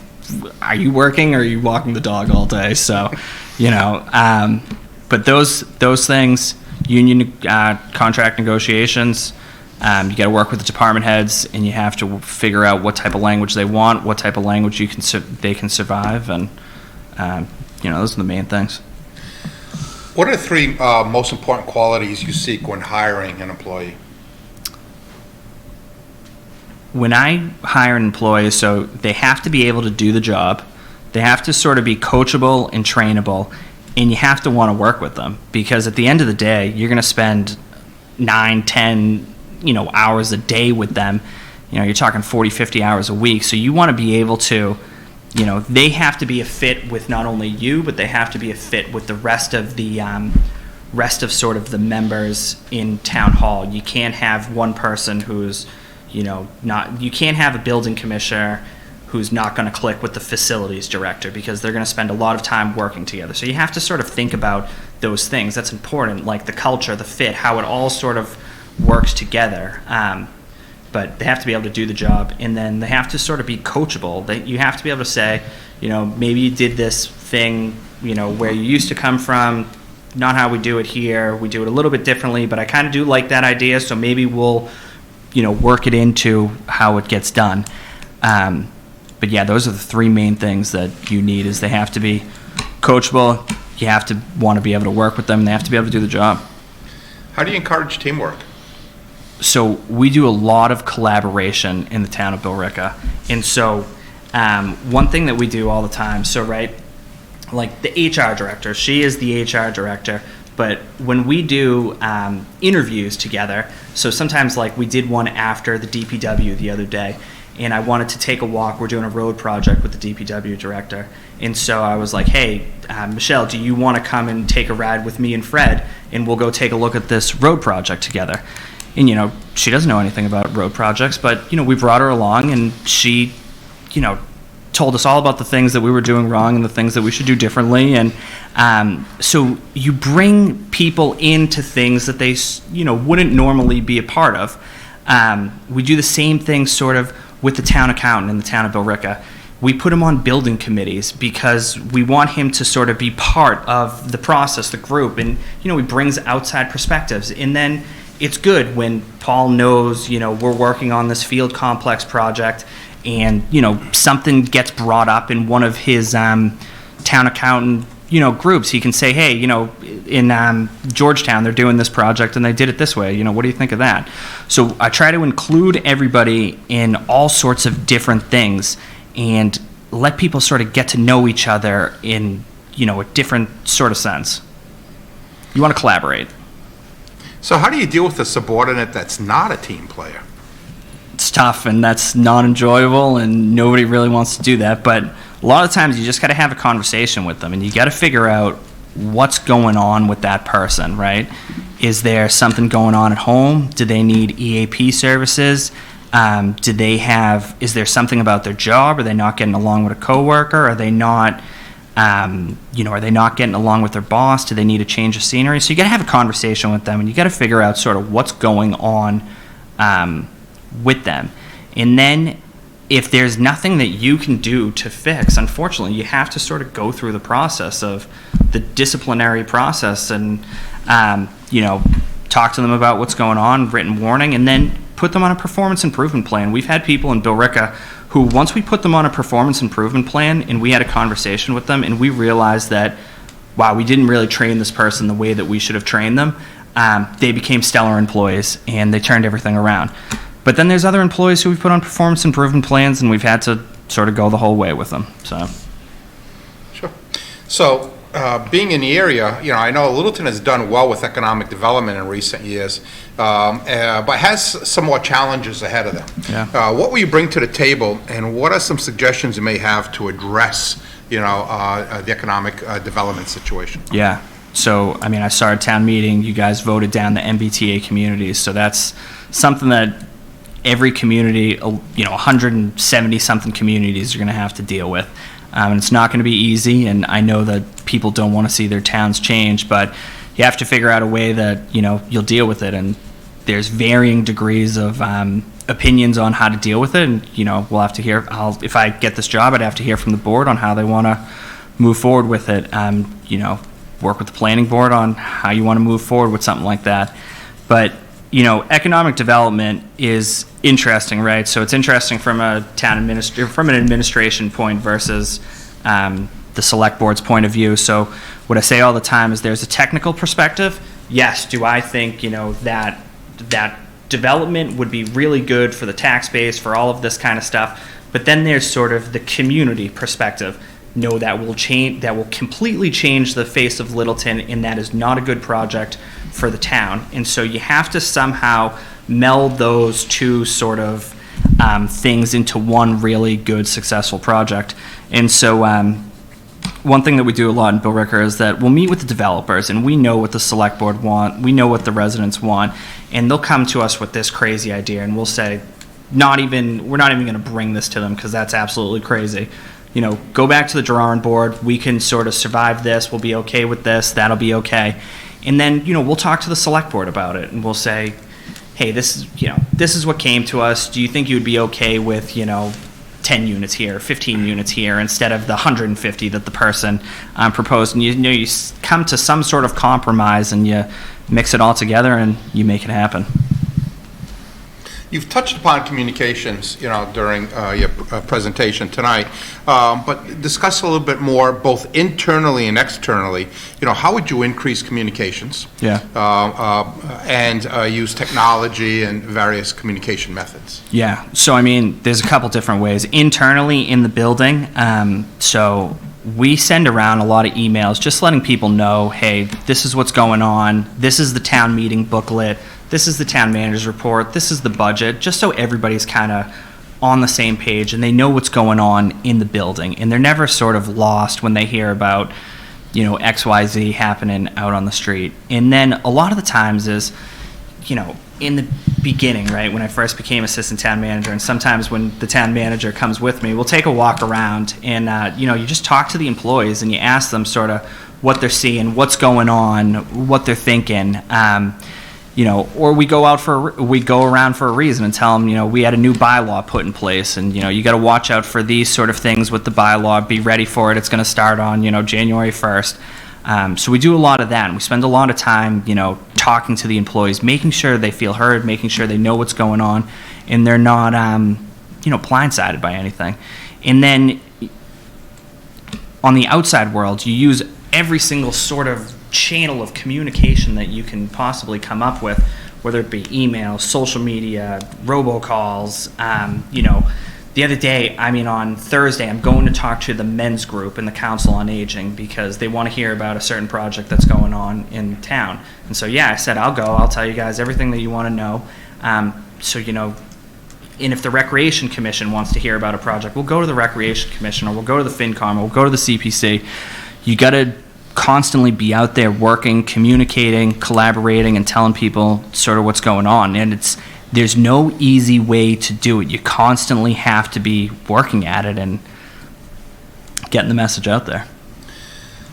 are you working or are you walking the dog all day? So, but those things, union contract negotiations, you got to work with the department heads, and you have to figure out what type of language they want, what type of language they can survive, and those are the main things. What are the three most important qualities you seek when hiring an employee? When I hire an employee, so they have to be able to do the job, they have to sort of be coachable and trainable, and you have to want to work with them, because at the end of the day, you're going to spend 9, 10, hours a day with them. You're talking 40, 50 hours a week, so you want to be able to, they have to be a fit with not only you, but they have to be a fit with the rest of the sort of the members in town hall. You can't have one person who's you can't have a building commissioner who's not going to click with the facilities director, because they're going to spend a lot of time working together. So you have to sort of think about those things. That's important, like the culture, the fit, how it all sort of works together. But they have to be able to do the job, and then they have to sort of be coachable. You have to be able to say, maybe you did this thing, where you used to come from, not how we do it here. We do it a little bit differently, but I kind of do like that idea, so maybe we'll work it into how it gets done. But yeah, those are the three main things that you need. Is they have to be coachable, you have to want to be able to work with them, and they have to be able to do the job. How do you encourage teamwork? So we do a lot of collaboration in the town of Billerica. And so one thing that we do all the time, so like the HR director, she is the HR director, but when we do interviews together, so sometimes like we did one after the DPW the other day, and I wanted to take a walk. We're doing a road project with the DPW director. And so I was like, hey, Michelle, do you want to come and take a ride with me and Fred, and we'll go take a look at this road project together? And, she doesn't know anything about road projects, but, we brought her along, and she, told us all about the things that we were doing wrong and the things that we should do differently. And so you bring people into things that they, wouldn't normally be a part of. We do the same thing sort of with the town accountant in the town of Billerica. We put him on building committees because we want him to sort of be part of the process, the group, and, he brings outside perspectives. And then it's good when Paul knows, we're working on this field complex project, and, something gets brought up in one of his town accountant, groups. He can say, hey, in Georgetown, they're doing this project and they did it this way. What do you think of that? So I try to include everybody in all sorts of different things and let people sort of get to know each other in, a different sort of sense. You want to collaborate. So how do you deal with a subordinate that's not a team player? It's tough, and that's not enjoyable, and nobody really wants to do that. But a lot of times you just got to have a conversation with them, and you got to figure out what's going on with that person, right? Is there something going on at home? Do they need EAP services? Is there something about their job? Are they not getting along with a coworker? Are they not, are they not getting along with their boss? Do they need a change of scenery? So you got to have a conversation with them, and you got to figure out sort of what's going on with them. And then if there's nothing that you can do to fix, unfortunately, you have to sort of go through the process of the disciplinary process and, talk to them about what's going on, written warning, and then put them on a performance improvement plan. We've had people in Billerica who, once we put them on a performance improvement plan and we had a conversation with them and we realized that, wow, we didn't really train this person the way that we should have trained them, they became stellar employees and they turned everything around. But then there's other employees who we've put on performance improvement plans and we've had to sort of go the whole way with them, so. Sure. So, being in the area, I know Littleton has done well with economic development in recent years, but has some more challenges ahead of them. Yeah. What will you bring to the table, and what are some suggestions you may have to address, the economic development situation? Yeah. So, I mean, I saw at town meeting, you guys voted down the MBTA communities, so that's something that every community, 170-something communities are going to have to deal with. And it's not going to be easy, and I know that people don't want to see their towns change, but you have to figure out a way that, you'll deal with it, and there's varying degrees of opinions on how to deal with it, and, we'll have to hear, if I get this job, I'd have to hear from the board on how they want to move forward with it, work with the planning board on how you want to move forward with something like that. But economic development is interesting, right? So it's interesting from a from an administration point versus the select board's point of view. So what I say all the time is there's a technical perspective. Yes, do I think that development would be really good for the tax base, for all of this kind of stuff? But then there's sort of the community perspective. No, that will change. That will completely change the face of Littleton, and that is not a good project for the town. And so you have to somehow meld those two sort of things into one really good, successful project. And so one thing that we do a lot in Billerica is that we'll meet with the developers, and we know what the select board want, we know what the residents want, and they'll come to us with this crazy idea, and we'll say, we're not even going to bring this to them because that's absolutely crazy. Go back to the drawing board. We can sort of survive this. We'll be okay with this. That'll be okay. And then, we'll talk to the select board about it, and we'll say, hey, this is what came to us. Do you think you would be okay with, 10 units here, 15 units here, instead of the 150 that the person proposed? And you come to some sort of compromise, and you mix it all together, and you make it happen. You've touched upon communications, during your presentation tonight, but discuss a little bit more, both internally and externally. How would you increase communications? Yeah. And use technology and various communication methods? Yeah. So, I mean, there's a couple different ways. Internally in the building, so we send around a lot of emails just letting people know, hey, this is what's going on. This is the town meeting booklet. This is the town manager's report, this is the budget, just so everybody's kind of on the same page and they know what's going on in the building. And they're never sort of lost when they hear about, XYZ happening out on the street. And then a lot of the times is, in the beginning, right, when I first became assistant town manager, and sometimes when the town manager comes with me, we'll take a walk around and, you just talk to the employees and you ask them sort of what they're seeing, what's going on, what they're thinking. Or we go around for a reason and tell them, we had a new bylaw put in place, and you got to watch out for these sort of things with the bylaw. Be ready for it. It's going to start on January 1st. So we do a lot of that, and we spend a lot of time talking to the employees, making sure they feel heard, making sure they know what's going on, and they're not blindsided by anything. And then on the outside world, you use every single sort of channel of communication that you can possibly come up with, whether it be email, social media, robocalls. The other day, on Thursday, I'm going to talk to the men's group in the Council on Aging because they want to hear about a certain project that's going on in town. And so, I said, I'll go. I'll tell you guys everything that you want to know. And if the Recreation Commission wants to hear about a project, we'll go to the Recreation Commission, or we'll go to the FinCom, or we'll go to the CPC. You got to constantly be out there working, communicating, collaborating, and telling people sort of what's going on. And there's no easy way to do it. You constantly have to be working at it and getting the message out there.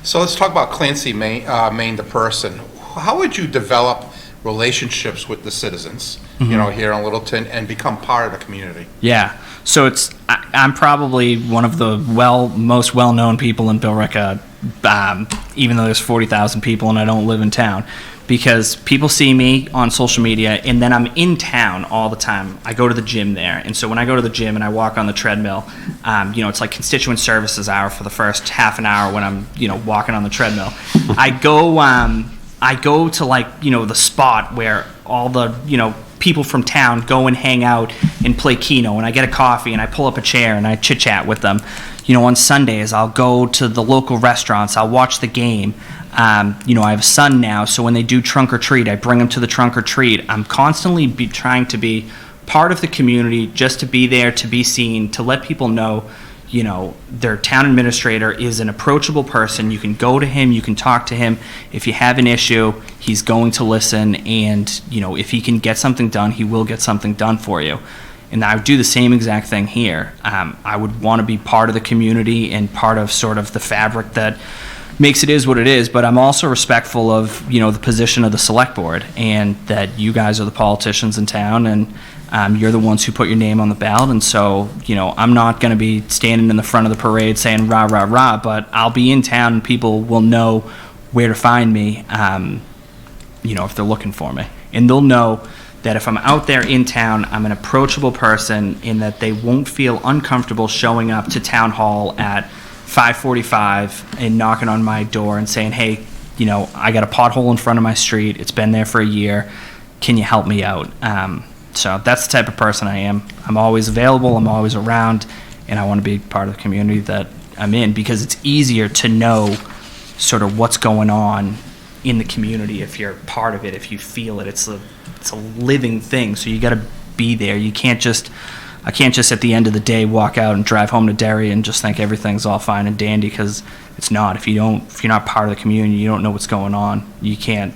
So let's talk about Clancy, Maine, the person. How would you develop relationships with the citizens, here in Littleton, and become part of the community? Yeah. So I'm probably one of the most well-known people in Billerica, even though there's 40,000 people and I don't live in town, because people see me on social media, and then I'm in town all the time. I go to the gym there, and so when I go to the gym and I walk on the treadmill, it's like constituent services hour for the first half an hour when I'm, walking on the treadmill. I go to the spot where all the, people from town go and hang out and play Keno, and I get a coffee and I pull up a chair and I chit chat with them. On Sundays I'll go to the local restaurants, I'll watch the game. I have a son now, so when they do trunk or treat, I bring them to the trunk or treat. I'm constantly trying to be part of the community, just to be there, to be seen, to let people know, their town administrator is an approachable person. You can go to him, you can talk to him. If you have an issue, he's going to listen, and, if he can get something done, he will get something done for you. And I would do the same exact thing here. I would want to be part of the community and part of sort of the fabric that makes it is what it is, but I'm also respectful of, the position of the select board, and that you guys are the politicians in town, and you're the ones who put your name on the ballot. And so, I'm not going to be standing in the front of the parade saying rah, rah, rah, but I'll be in town and people will know where to find me, if they're looking for me. And they'll know that if I'm out there in town, I'm an approachable person, and that they won't feel uncomfortable showing up to town hall at 5:45 and knocking on my door and saying, hey, I got a pothole in front of my street. It's been there for a year. Can you help me out? So that's the type of person I am. I'm always available. I'm always around, and I want to be part of the community that I'm in, because it's easier to know sort of what's going on in the community if you're part of it, if you feel it. It's a living thing, so you got to be there. I can't just at the end of the day walk out and drive home to Derry and just think everything's all fine and dandy, because it's not. If you're not part of the community, you don't know what's going on, you can't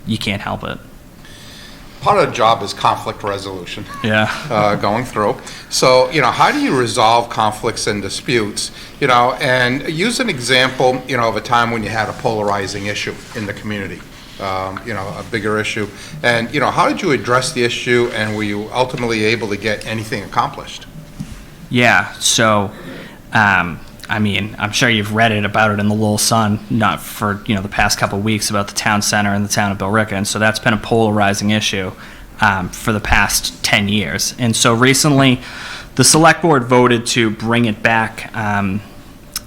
help it. Part of the job is conflict resolution. Yeah. Going through. So, how do you resolve conflicts and disputes? And use an example, of a time when you had a polarizing issue in the community. A bigger issue. And, how did you address the issue, and were you ultimately able to get anything accomplished? Yeah, so, I'm sure you've read about it in the Lowell Sun, not for, the past couple of weeks, about the town center in the town of Billerica. And so that's been a polarizing issue for the past 10 years. And so recently, the select board voted to bring it back.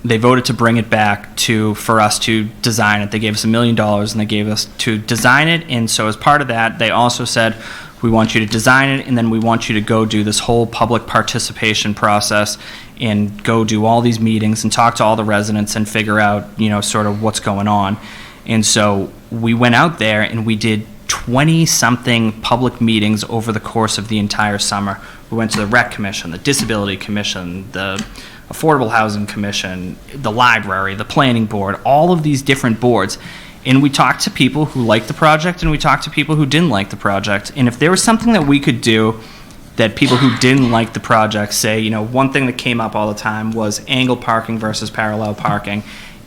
They voted to bring it back for us to design it. They gave us $1 million, and they gave us to design it. And so as part of that, they also said, we want you to design it, and then we want you to go do this whole public participation process and go do all these meetings and talk to all the residents and figure out, sort of what's going on. And so we went out there and we did 20-something public meetings over the course of the entire summer. We went to the Rec Commission, the Disability Commission, the Affordable Housing Commission, the library, the planning board, all of these different boards. And we talked to people who liked the project, and we talked to people who didn't like the project. And if there was something that we could do that people who didn't like the project say, one thing that came up all the time was angled parking versus parallel parking.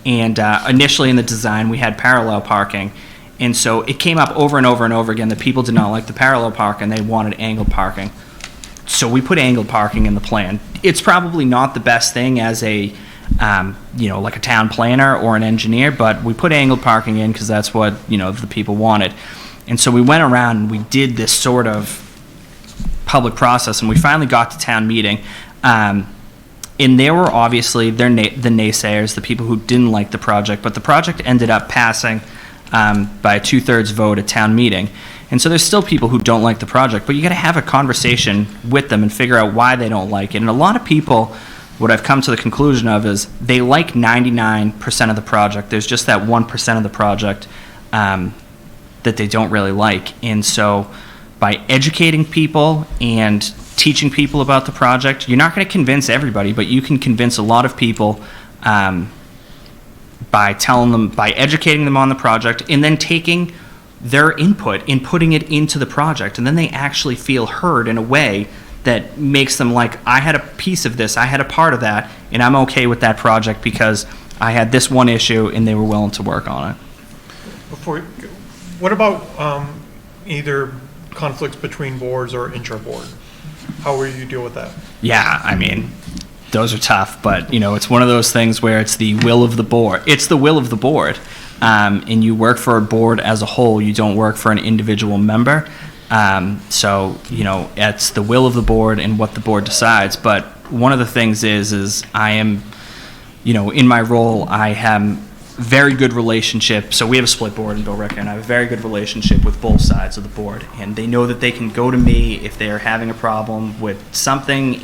And initially in the design, we had parallel parking. And so it came up over and over and over again that people did not like the parallel parking, they wanted angled parking. So we put angled parking in the plan. It's probably not the best thing as a like a town planner or an engineer, but we put angled parking in because that's what, the people wanted. And so we went around and we did this sort of public process, and we finally got to town meeting. And there were obviously the naysayers, the people who didn't like the project, but the project ended up passing by a 2/3 vote at town meeting. And so there's still people who don't like the project, but you got to have a conversation with them and figure out why they don't like it. And a lot of people, what I've come to the conclusion of is they like 99% of the project. There's just that 1% of the project that they don't really like. And so by educating people and teaching people about the project, you're not going to convince everybody, but you can convince a lot of people by educating them on the project and then taking their input and putting it into the project. And then they actually feel heard in a way that makes them like, I had a piece of this, I had a part of that, and I'm okay with that project because I had this one issue and they were willing to work on it. What about either conflicts between boards or intra-board? How will you deal with that? Yeah, those are tough, but it's one of those things where it's the will of the board. It's the will of the board. and you work for a board as a whole. You don't work for an individual member. So, it's the will of the board and what the board decides. But one of the things is I am, in my role, I have very good relationship. So we have a split board in Billerica, and I have a very good relationship with both sides of the board. And they know that they can go to me if they're having a problem with something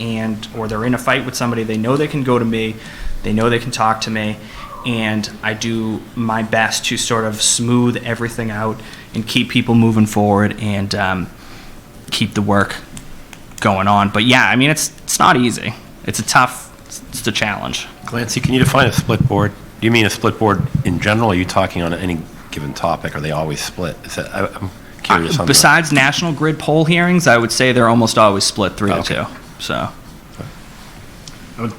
or they're in a fight with somebody. They know they can go to me. They know they can talk to me. And I do my best to sort of smooth everything out and keep people moving forward and keep the work going on. But yeah, I mean, it's not easy. It's a challenge. Clancy, can you define a split board? Do you mean a split board in general? Are you talking on any given topic? Are they always split? I'm curious on Besides National Grid poll hearings, I would say they're almost always split 3-2. So,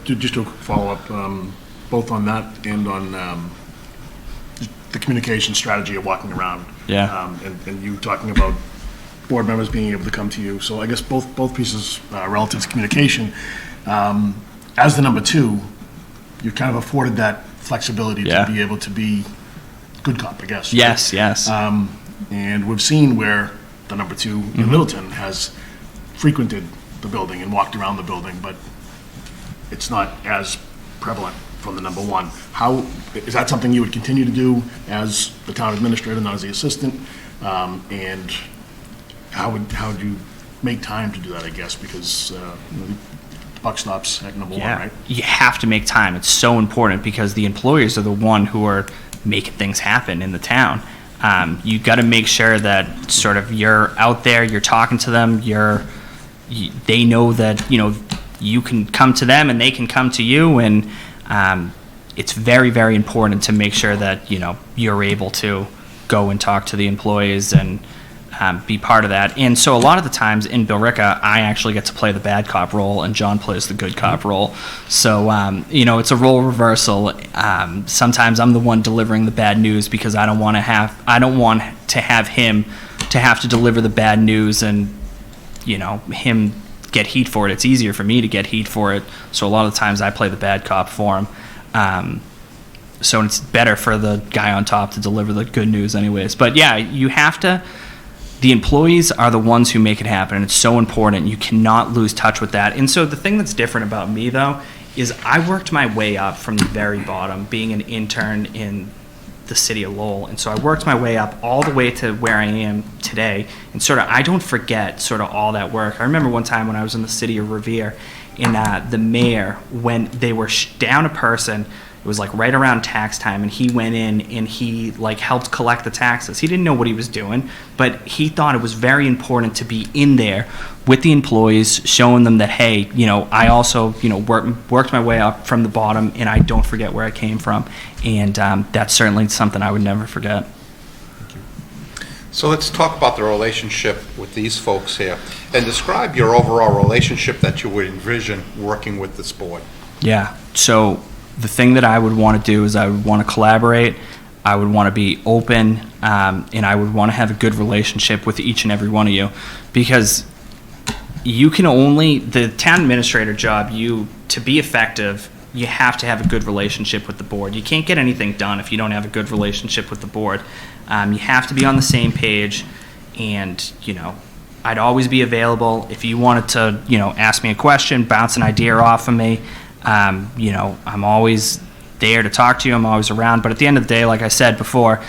Just to follow up, both on that and on the communication strategy of walking around. Yeah. And you talking about board members being able to come to you. So I guess both pieces relative to communication. As the number two, you're kind of afforded that flexibility to be able to be good cop, I guess. Yes, right? yes. And we've seen where the number two in Littleton has frequented the building and walked around the building, but it's not as prevalent from the number one. How is that something you would continue to do as the town administrator, not as the assistant? And how would you make time to do that, I guess, because the buck stops at number one, right? You have to make time. It's so important because the employees are the one who are making things happen in the town. You got to make sure that sort of you're out there, you're talking to them, they know that you can come to them and they can come to you, and it's very, very important to make sure that you're able to go and talk to the employees and be part of that. And so a lot of the times in Billerica, I actually get to play the bad cop role and John plays the good cop role. So, it's a role reversal. Sometimes I'm the one delivering the bad news because I don't want to have him to have to deliver the bad news and, him get heat for it. It's easier for me to get heat for it. So a lot of the times I play the bad cop for him. So it's better for the guy on top to deliver the good news anyways. But yeah, you have to. The employees are the ones who make it happen, and it's so important. You cannot lose touch with that. And so the thing that's different about me, though, is I worked my way up from the very bottom, being an intern in the city of Lowell. And so I worked my way up all the way to where I am today. And sort of, I don't forget sort of all that work. I remember one time when I was in the city of Revere, and the mayor, when they were down a person, it was like right around tax time, and he went in and he helped collect the taxes. He didn't know what he was doing, but he thought it was very important to be in there with the employees, showing them that, hey, I also, worked my way up from the bottom, and I don't forget where I came from. And that's certainly something I would never forget. So let's talk about the relationship with these folks here, and describe your overall relationship that you would envision working with this board. Yeah, so the thing that I would want to do is I would want to collaborate, I would want to be open, and I would want to have a good relationship with each and every one of you, because the town administrator job, to be effective, you have to have a good relationship with the board. You can't get anything done if you don't have a good relationship with the board. You have to be on the same page, and, I'd always be available. If you wanted to, ask me a question, bounce an idea off of me, I'm always there to talk to you. I'm always around. But at the end of the day, like I said before,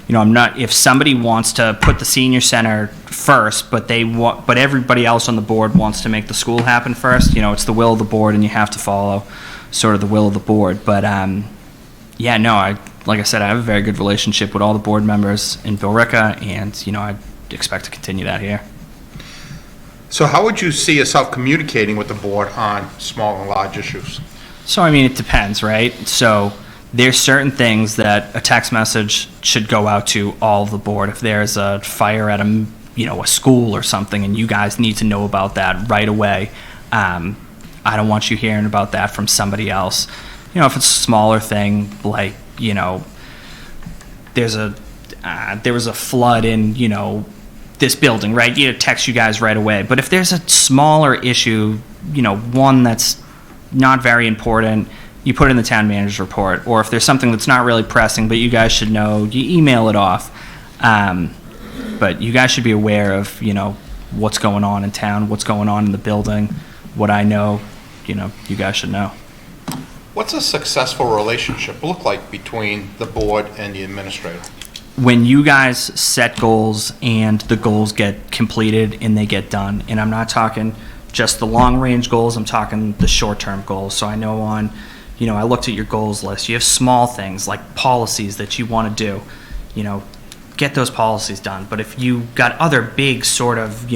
I'm not. If somebody wants to put the senior center first, but everybody else on the board wants to make the school happen first, it's the will of the board, and you have to follow sort of the will of the board. But like I said, I have a very good relationship with all the board members in Billerica, and I expect to continue that here. So how would you see yourself communicating with the board on small and large issues? So, it depends, right? So there's certain things that a text message should go out to all of the board. If there's a fire at a school or something, and you guys need to know about that right away, I don't want you hearing about that from somebody else. If it's a smaller thing, like, there was a flood in, this building, right? Text you guys right away. But if there's a smaller issue, one that's not very important, you put it in the town manager's report. Or if there's something that's not really pressing, but you guys should know, you email it off. But you guys should be aware of, what's going on in town, what's going on in the building, what I know, you guys should know. What's a successful relationship look like between the board and the administrator? When you guys set goals and the goals get completed and they get done, and I'm not talking just the long-range goals, I'm talking the short-term goals. So I know I looked at your goals list. You have small things like policies that you want to do, get those policies done. But if you got other big sort of,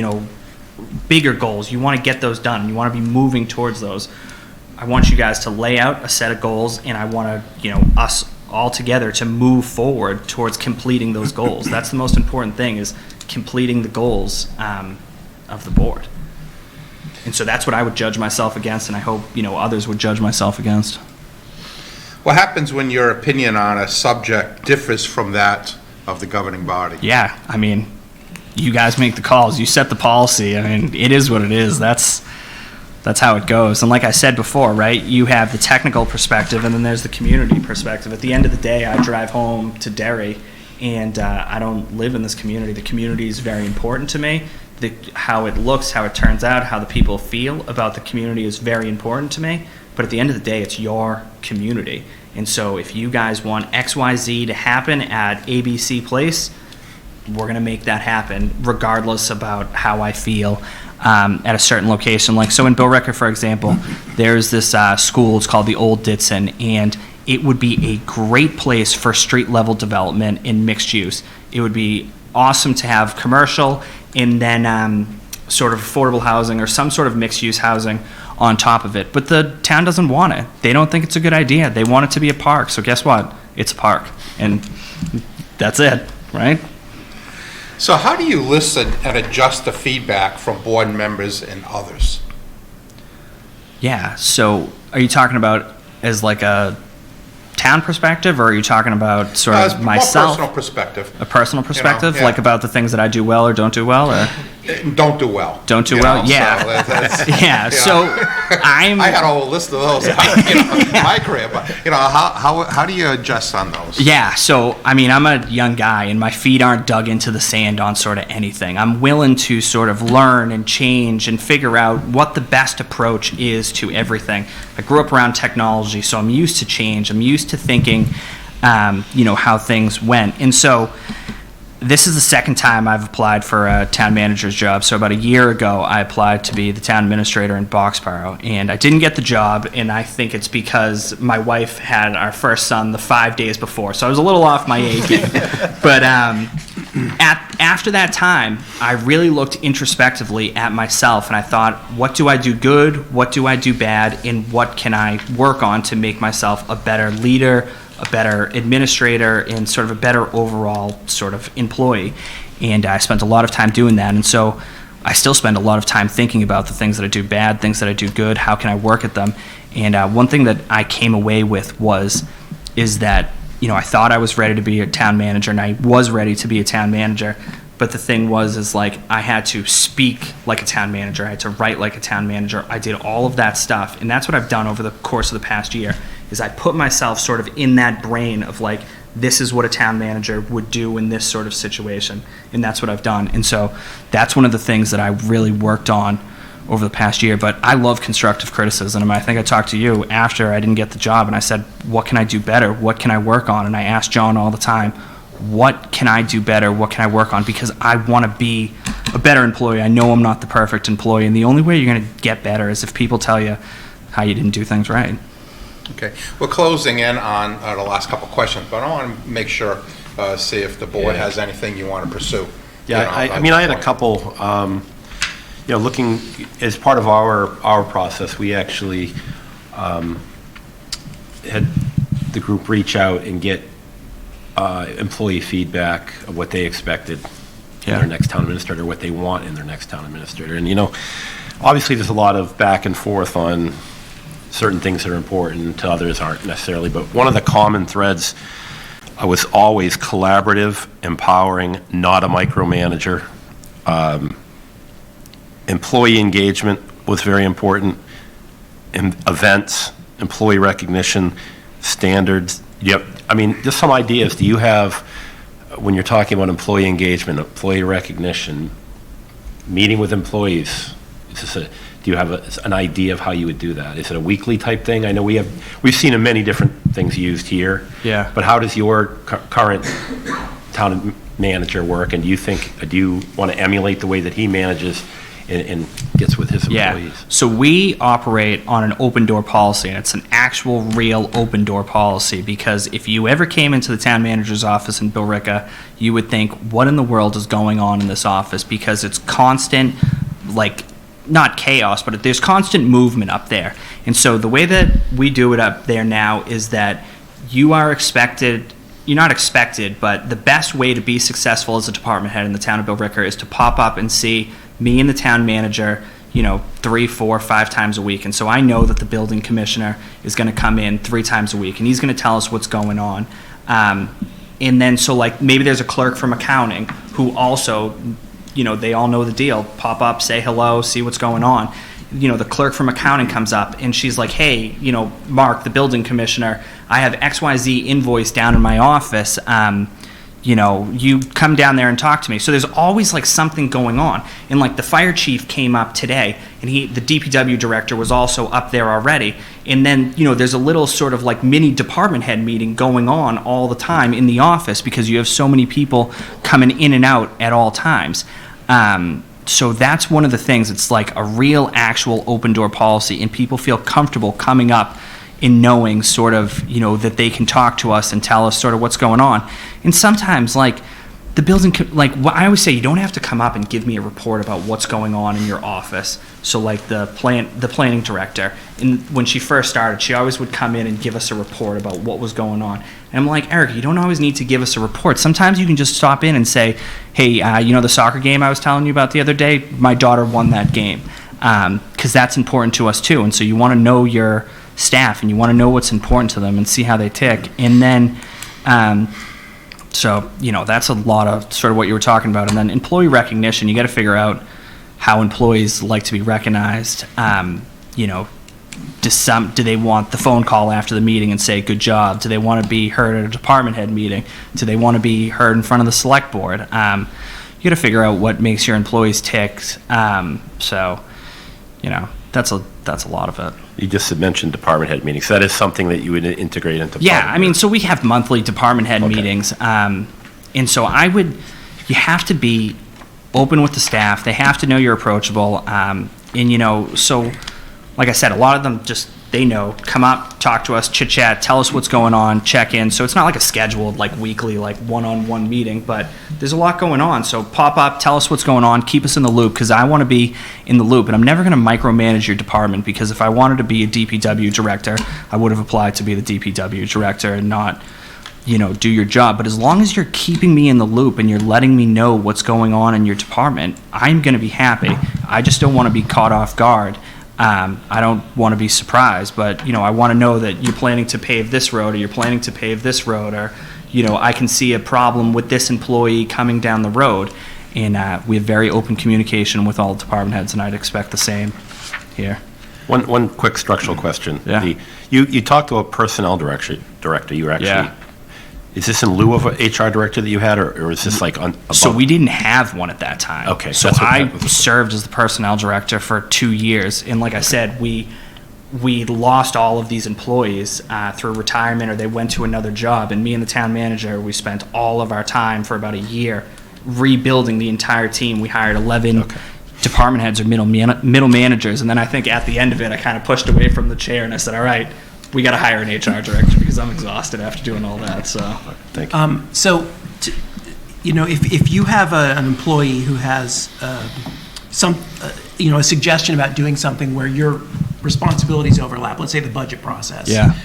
bigger goals, you want to get those done, you want to be moving towards those. I want you guys to lay out a set of goals, and I want to, us all together to move forward towards completing those goals. That's the most important thing, is completing the goals of the board. And so that's what I would judge myself against, and I hope, others would judge myself against. What happens when your opinion on a subject differs from that of the governing body? Yeah, you guys make the calls, you set the policy. It is what it is. That's how it goes. And like I said before, right, you have the technical perspective and then there's the community perspective. At the end of the day, I drive home to Derry, and I don't live in this community. The community is very important to me. How it looks, how it turns out, how the people feel about the community is very important to me. But at the end of the day, it's your community. And so if you guys want XYZ to happen at ABC Place, we're going to make that happen regardless about how I feel at a certain location. Like, so in Billerica, for example, there's this school, it's called the Old Ditson, and it would be a great place for street level development in mixed use. It would be awesome to have commercial and then sort of affordable housing or some sort of mixed use housing on top of it. But the town doesn't want it. They don't think it's a good idea. They want it to be a park. So guess what? It's a park. And that's it, right? So how do you listen and adjust the feedback from board members and others? Yeah, so are you talking about as like a town perspective, or are you talking about sort of myself? More personal perspective. A personal perspective, yeah. like about the things that I do well or don't do well, or Don't do well. don't do well? Yeah. So that's, Yeah, so I had a whole list of those in my career, but how do you adjust on those? Yeah, so I'm a young guy and my feet aren't dug into the sand on sort of anything. I'm willing to sort of learn and change and figure out what the best approach is to everything. I grew up around technology, so I'm used to change. I'm used to thinking, how things went. And so this is the second time I've applied for a town manager's job. So about a year ago, I applied to be the town administrator in Boxborough, and I didn't get the job, and I think it's because my wife had our first son the 5 days before, so I was a little off my A game. But after that time, I really looked introspectively at myself, and I thought, what do I do good, what do I do bad, and what can I work on to make myself a better leader, a better administrator, and sort of a better overall sort of employee. And I spent a lot of time doing that, and so I still spend a lot of time thinking about the things that I do bad, things that I do good, how can I work at them. And one thing that I came away with is that I thought I was ready to be a town manager, and I was ready to be a town manager, but the thing is like I had to speak like a town manager, I had to write like a town manager, I did all of that stuff, and that's what I've done over the course of the past year, is I put myself sort of in that brain of like, this is what a town manager would do in this sort of situation, and that's what I've done. And so that's one of the things that I really worked on over the past year. But I love constructive criticism. I think I talked to you after I didn't get the job, and I said, what can I do better? What can I work on? And I asked John all the time, what can I do better? What can I work on? Because I want to be a better employee. I know I'm not the perfect employee, and the only way you're going to get better is if people tell you how you didn't do things right. Okay, we're closing in on the last couple of questions, but I want to make sure, see if the board has anything you want to pursue. Yeah, I had a couple, looking, as part of our process, we actually had the group reach out and get employee feedback of what they expected in their next town administrator, what they want in their next town administrator. And, obviously there's a lot of back and forth on certain things that are important to others aren't necessarily, but one of the common threads was always collaborative, empowering, not a micromanager. Employee engagement was very important, and events, employee recognition standards? Yep. I mean, just some ideas. Do you have, when you're talking about employee engagement, employee recognition, meeting with employees, do you have an idea of how you would do that? Is it a weekly type thing? I know we've seen many different things used here. Yeah. But how does your current town manager work? And do you want to emulate the way that he manages and gets with his employees? Yeah. So we operate on an open door policy, and it's an actual real open door policy, because if you ever came into the town manager's office in Billerica, you would think, what in the world is going on in this office? Because it's constant, like, not chaos, but there's constant movement up there. And so the way that we do it up there now is that you're not expected, but the best way to be successful as a department head in the town of Billerica is to pop up and see me and the town manager, 3, 4, 5 times a week. And so I know that the building commissioner is going to come in 3 times a week, and he's going to tell us what's going on. And then, so like, maybe there's a clerk from accounting who also, they all know the deal. Pop up, say hello, see what's going on. The clerk from accounting comes up and she's like, hey, Mark, the building commissioner, I have XYZ invoice down in my office. You come down there and talk to me. So there's always like something going on. And like the fire chief came up today, and the DPW director was also up there already. And then, there's a little sort of like mini department head meeting going on all the time in the office, because you have so many people coming in and out at all times. So that's one of the things. It's like a real actual open door policy, and people feel comfortable coming up in knowing sort of, that they can talk to us and tell us sort of what's going on. And sometimes, like, the building, I always say, you don't have to come up and give me a report about what's going on in your office. So like the planning director, and when she first started, she always would come in and give us a report about what was going on. And I'm like, Eric, you don't always need to give us a report. Sometimes you can just stop in and say, hey, the soccer game I was telling you about the other day, my daughter won that game. Because that's important to us too. And so you want to know your staff, and you want to know what's important to them and see how they tick. And then, so, that's a lot of sort of what you were talking about. And then employee recognition, you got to figure out how employees like to be recognized. Do they want the phone call after the meeting and say, good job? Do they want to be heard at a department head meeting? Do they want to be heard in front of the select board? You got to figure out what makes your employees tick. So, that's a lot of it. You just mentioned department head meetings. That is something that you would integrate into. Yeah, I mean, so we have monthly department head meetings, and so you have to be open with the staff. They have to know you're approachable, and so like I said, a lot of them just, they know, come up, talk to us, chit chat, tell us what's going on, check in. So it's not like a scheduled, like weekly, like one-on-one meeting, but there's a lot going on. So pop up, tell us what's going on, keep us in the loop, because I want to be in the loop. And I'm never going to micromanage your department, because if I wanted to be a DPW director, I would have applied to be the DPW director and not, do your job. But as long as you're keeping me in the loop and you're letting me know what's going on in your department, I'm going to be happy. I just don't want to be caught off guard. I don't want to be surprised, but, I want to know that you're planning to pave this road, or you're planning to pave this road, or, I can see a problem with this employee coming down the road. And we have very open communication with all the department heads, and I'd expect the same here. One quick structural question. Yeah. You talked to a personnel director. You were actually. Yeah. Is this in lieu of an HR director that you had, or is this like above? So we didn't have one at that time. Okay, So that's what I that was. served as the personnel director for 2 years, and like I said, we lost all of these employees through retirement, or they went to another job. And me and the town manager, we spent all of our time for about a year rebuilding the entire team. We hired 11 department heads or middle managers, and then I think at the end of it, I kind of pushed away from the chair and I said, all right, we got to hire an HR director, because I'm exhausted after doing all that. So, Thank you. If you have an employee who has a suggestion about doing something where your responsibilities overlap, let's say the budget process. yeah.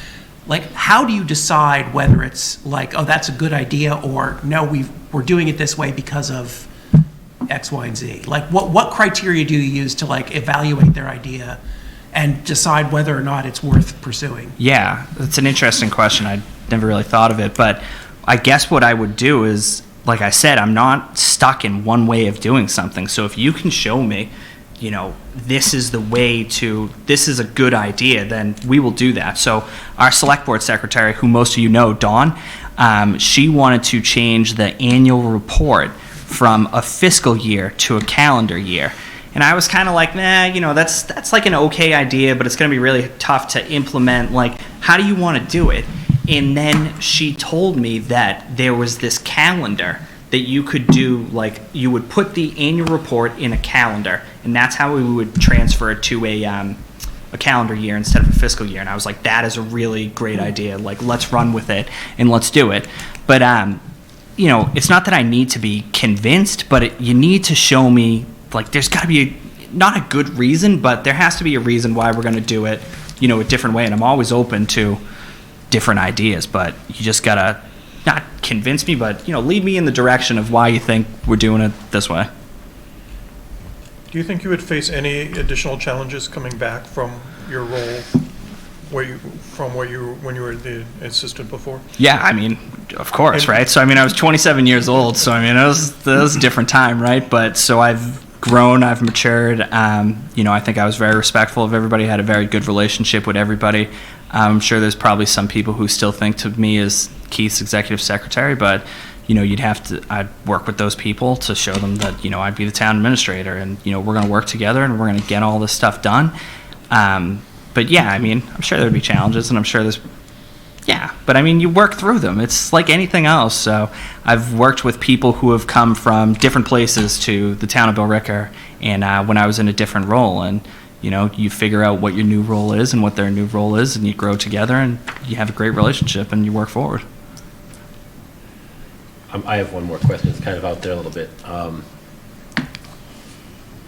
Like, how do you decide whether it's like, oh, that's a good idea, or no, we're doing it this way because of X, Y, and Z? Like, what criteria do you use to like evaluate their idea and decide whether or not it's worth pursuing? Yeah, it's an interesting question. I never really thought of it, but I guess what I would do is, like I said, I'm not stuck in one way of doing something. So if you can show me, this is this is a good idea, then we will do that. So our select board secretary, who most of you know, Dawn, she wanted to change the annual report from a fiscal year to a calendar year. And I was kind of like, nah, that's like an okay idea, but it's going to be really tough to implement. Like, how do you want to do it? And then she told me that there was this calendar that you could do, like, you would put the annual report in a calendar, and that's how we would transfer it to a calendar year instead of a fiscal year. And I was like, that is a really great idea. Like, let's run with it and let's do it. But, it's not that I need to be convinced, but you need to show me, like, there's got to be not a good reason, but there has to be a reason why we're going to do it, a different way. And I'm always open to different ideas, but you just got to not convince me, but, lead me in the direction of why you think we're doing it this way. Do you think you would face any additional challenges coming back from your role when you were the assistant before? Yeah, I mean, of course, right? So, I was 27 years old, so, it was a different time, right? But, so I've grown, I've matured. I think I was very respectful of everybody, had a very good relationship with everybody. I'm sure there's probably some people who still think of me as Keith's executive secretary, but, I'd work with those people to show them that, I'd be the town administrator, and, we're going to work together and we're going to get all this stuff done. But yeah, I'm sure there'd be challenges, and I'm sure but you work through them. It's like anything else. So I've worked with people who have come from different places to the town of Billerica, and when I was in a different role, and you figure out what your new role is and what their new role is, and you grow together, and you have a great relationship, and you work forward. I have one more question. It's kind of out there a little bit.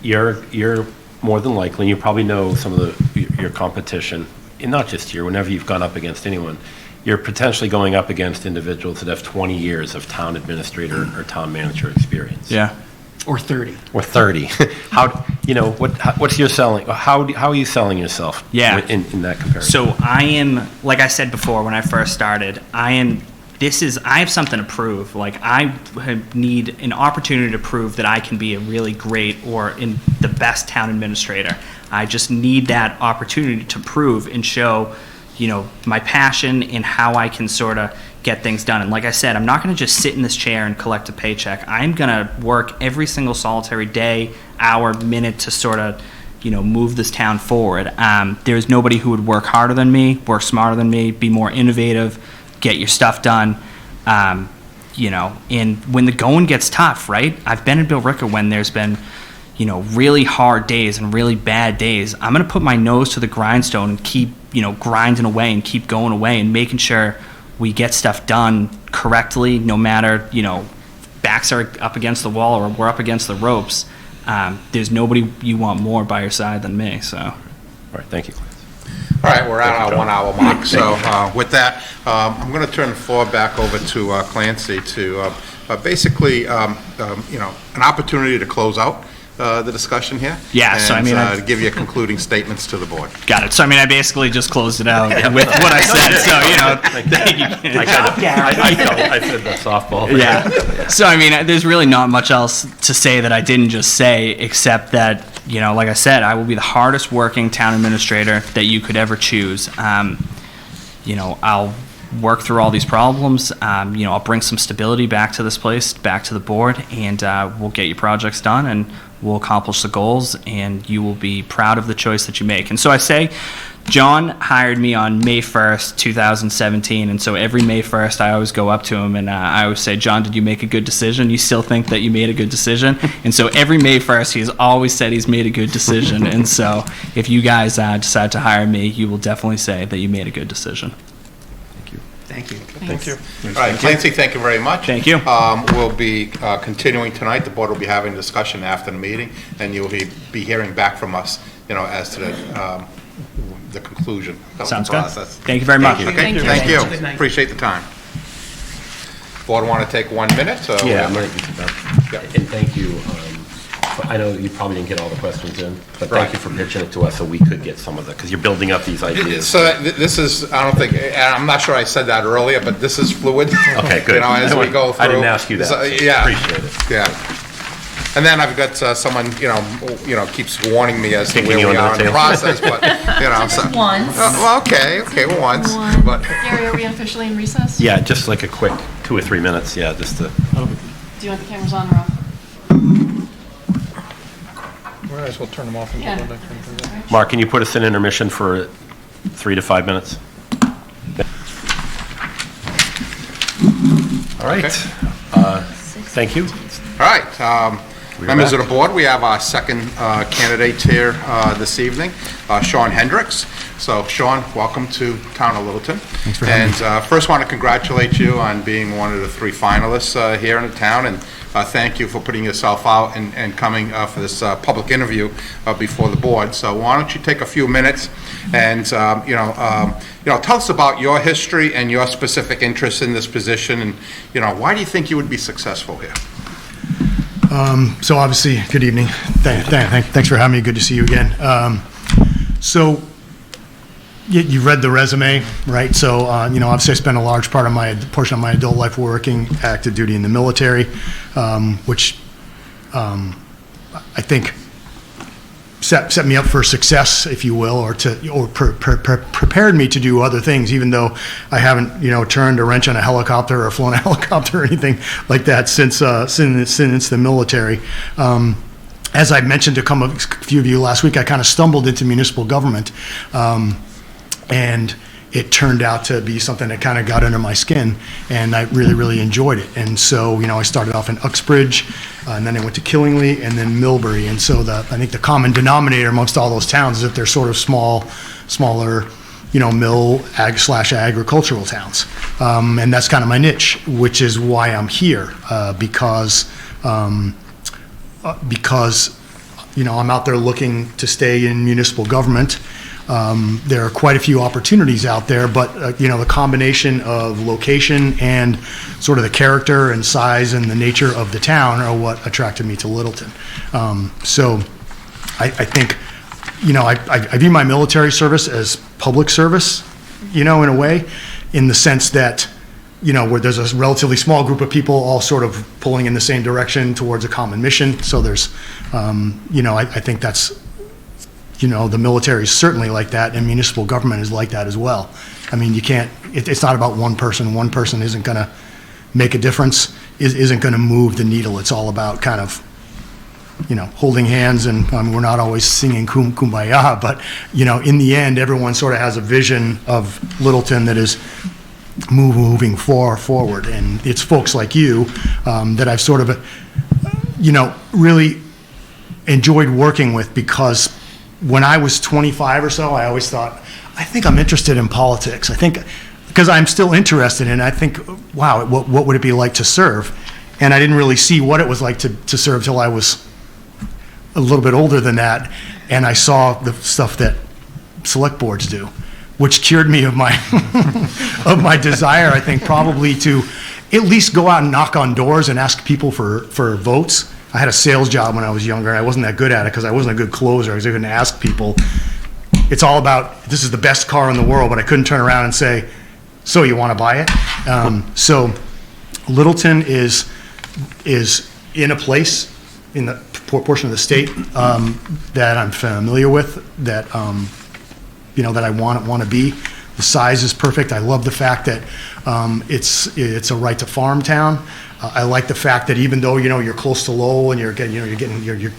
You're more than likely, you probably know some of your competition, and not just here, whenever you've gone up against anyone, you're potentially going up against individuals that have 20 years of town administrator or town manager experience. Yeah. Or 30. Or 30. What's your selling? How are you selling yourself? Yeah. In that comparison? So I am, like I said before when I first started, I have something to prove. Like, I need an opportunity to prove that I can be a really great or in the best town administrator. I just need that opportunity to prove and show, my passion and how I can sort of get things done. And like I said, I'm not going to just sit in this chair and collect a paycheck. I'm going to work every single solitary day, hour, minute to sort of, move this town forward. There's nobody who would work harder than me, work smarter than me, be more innovative, get your stuff done. And when the going gets tough, right? I've been in Billerica when there's been, really hard days and really bad days. I'm going to put my nose to the grindstone and keep, grinding away and keep going away and making sure we get stuff done correctly, no matter, backs are up against the wall or we're up against the ropes. There's nobody you want more by your side than me, so. All right, thank you. All right, we're at our 1 hour mark, so with that, I'm going to turn the floor back over to Clancy to basically, an opportunity to close out the discussion here. Yeah, so and, to give you concluding statements to the board. Got it. So I basically just closed it out with what I said. So thank you. I said the softball. Yeah. So there's really not much else to say that I didn't just say, except that like I said, I will be the hardest working town administrator that you could ever choose. I'll work through all these problems. I'll bring some stability back to this place, back to the board, and we'll get your projects done, and we'll accomplish the goals, and you will be proud of the choice that you make. And so I say, John hired me on May 1st, 2017, and so every May 1st I always go up to him and I always say, John, did you make a good decision? You still think that you made a good decision? And so every May 1st he's always said he's made a good decision. And so if you guys decide to hire me, you will definitely say that you made a good decision. Thank you. Thank you. All right, Clancy, thank you very much. Thank you. We'll be continuing tonight. The board will be having a discussion after the meeting, and you'll be hearing back from us, as to the conclusion of Sounds the good. process. Thank you very much. Okay, Thank you. thank Good you. night. Appreciate the time. Board want to take 1 minute? Or Yeah, I'm going to use it Yeah. And thank you. I know you probably didn't get all the questions in, but Right. thank you for pitching it to us so we could get some of it, because you're building up these ideas. So this is, I don't think, and I'm not sure I said that earlier, but this is fluid. Okay, good. As we go through. I didn't ask you that. So, so yeah. Appreciate it. Yeah. And then I've got someone, keeps warning me as to Kicking where you we under are the in the table. process, but, so. Once. Well, okay, once, One. but. Gary, are we officially in recess? Yeah, just like a quick 2 or 3 minutes, yeah, just to, Do you want the cameras on or off? We might as well turn them off until Yeah. the next one. Mark, can you put us in intermission for 3 to 5 minutes? All right. Thank you. All right, members of the board, we have our second candidate here this evening, Sean Hendricks. So Sean, welcome to Town of Littleton. Thanks for having me. And first want to congratulate you on being one of the 3 finalists here in the town, and thank you for putting yourself out and coming for this public interview before the board. So why don't you take a few minutes and, tell us about your history and your specific interest in this position, and, why do you think you would be successful here? So obviously, good evening. Thanks for having me. Good to see you again. So you read the resume, right? So, obviously I spent a large portion of my adult life working active duty in the military, which I think set me up for success, if you will, or prepared me to do other things, even though I haven't, turned a wrench on a helicopter or flown a helicopter or anything like that since the military. As I mentioned to a few of you last week, I kind of stumbled into municipal government, and it turned out to be something that kind of got under my skin, and I really, really enjoyed it. And so, I started off in Uxbridge, and then I went to Killingly, and then Millbury. And so I think the common denominator amongst all those towns is that they're sort of smaller, mill agricultural towns. And that's kind of my niche, which is why I'm here, because I'm out there looking to stay in municipal government. There are quite a few opportunities out there, but the combination of location and sort of the character and size and the nature of the town are what attracted me to Littleton. So I think, I view my military service as public service, in a way, in the sense that, where there's a relatively small group of people all sort of pulling in the same direction towards a common mission. So there's, I think that's, the military is certainly like that, and municipal government is like that as well. I mean, it's not about one person. One person isn't going to make a difference, isn't going to move the needle. It's all about kind of, holding hands, and we're not always singing kumbaya, but, in the end, everyone sort of has a vision of Littleton that is moving forward. And it's folks like you that I've sort of, really enjoyed working with, because when I was 25 or so, I always thought, I think I'm interested in politics. Because I'm still interested in it, I think, wow, what would it be like to serve? And I didn't really see what it was like to serve till I was a little bit older than that, and I saw the stuff that select boards do, which cured me of my of my desire, I think, probably to at least go out and knock on doors and ask people for votes. I had a sales job when I was younger. I wasn't that good at it because I wasn't a good closer. I was going to ask people. It's all about, this is the best car in the world, but I couldn't turn around and say, so you want to buy it? So Littleton is in a place in the portion of the state that I'm familiar with, that that I want to be. The size is perfect. I love the fact that it's a right to farm town. I like the fact that even though you're close to Lowell and you're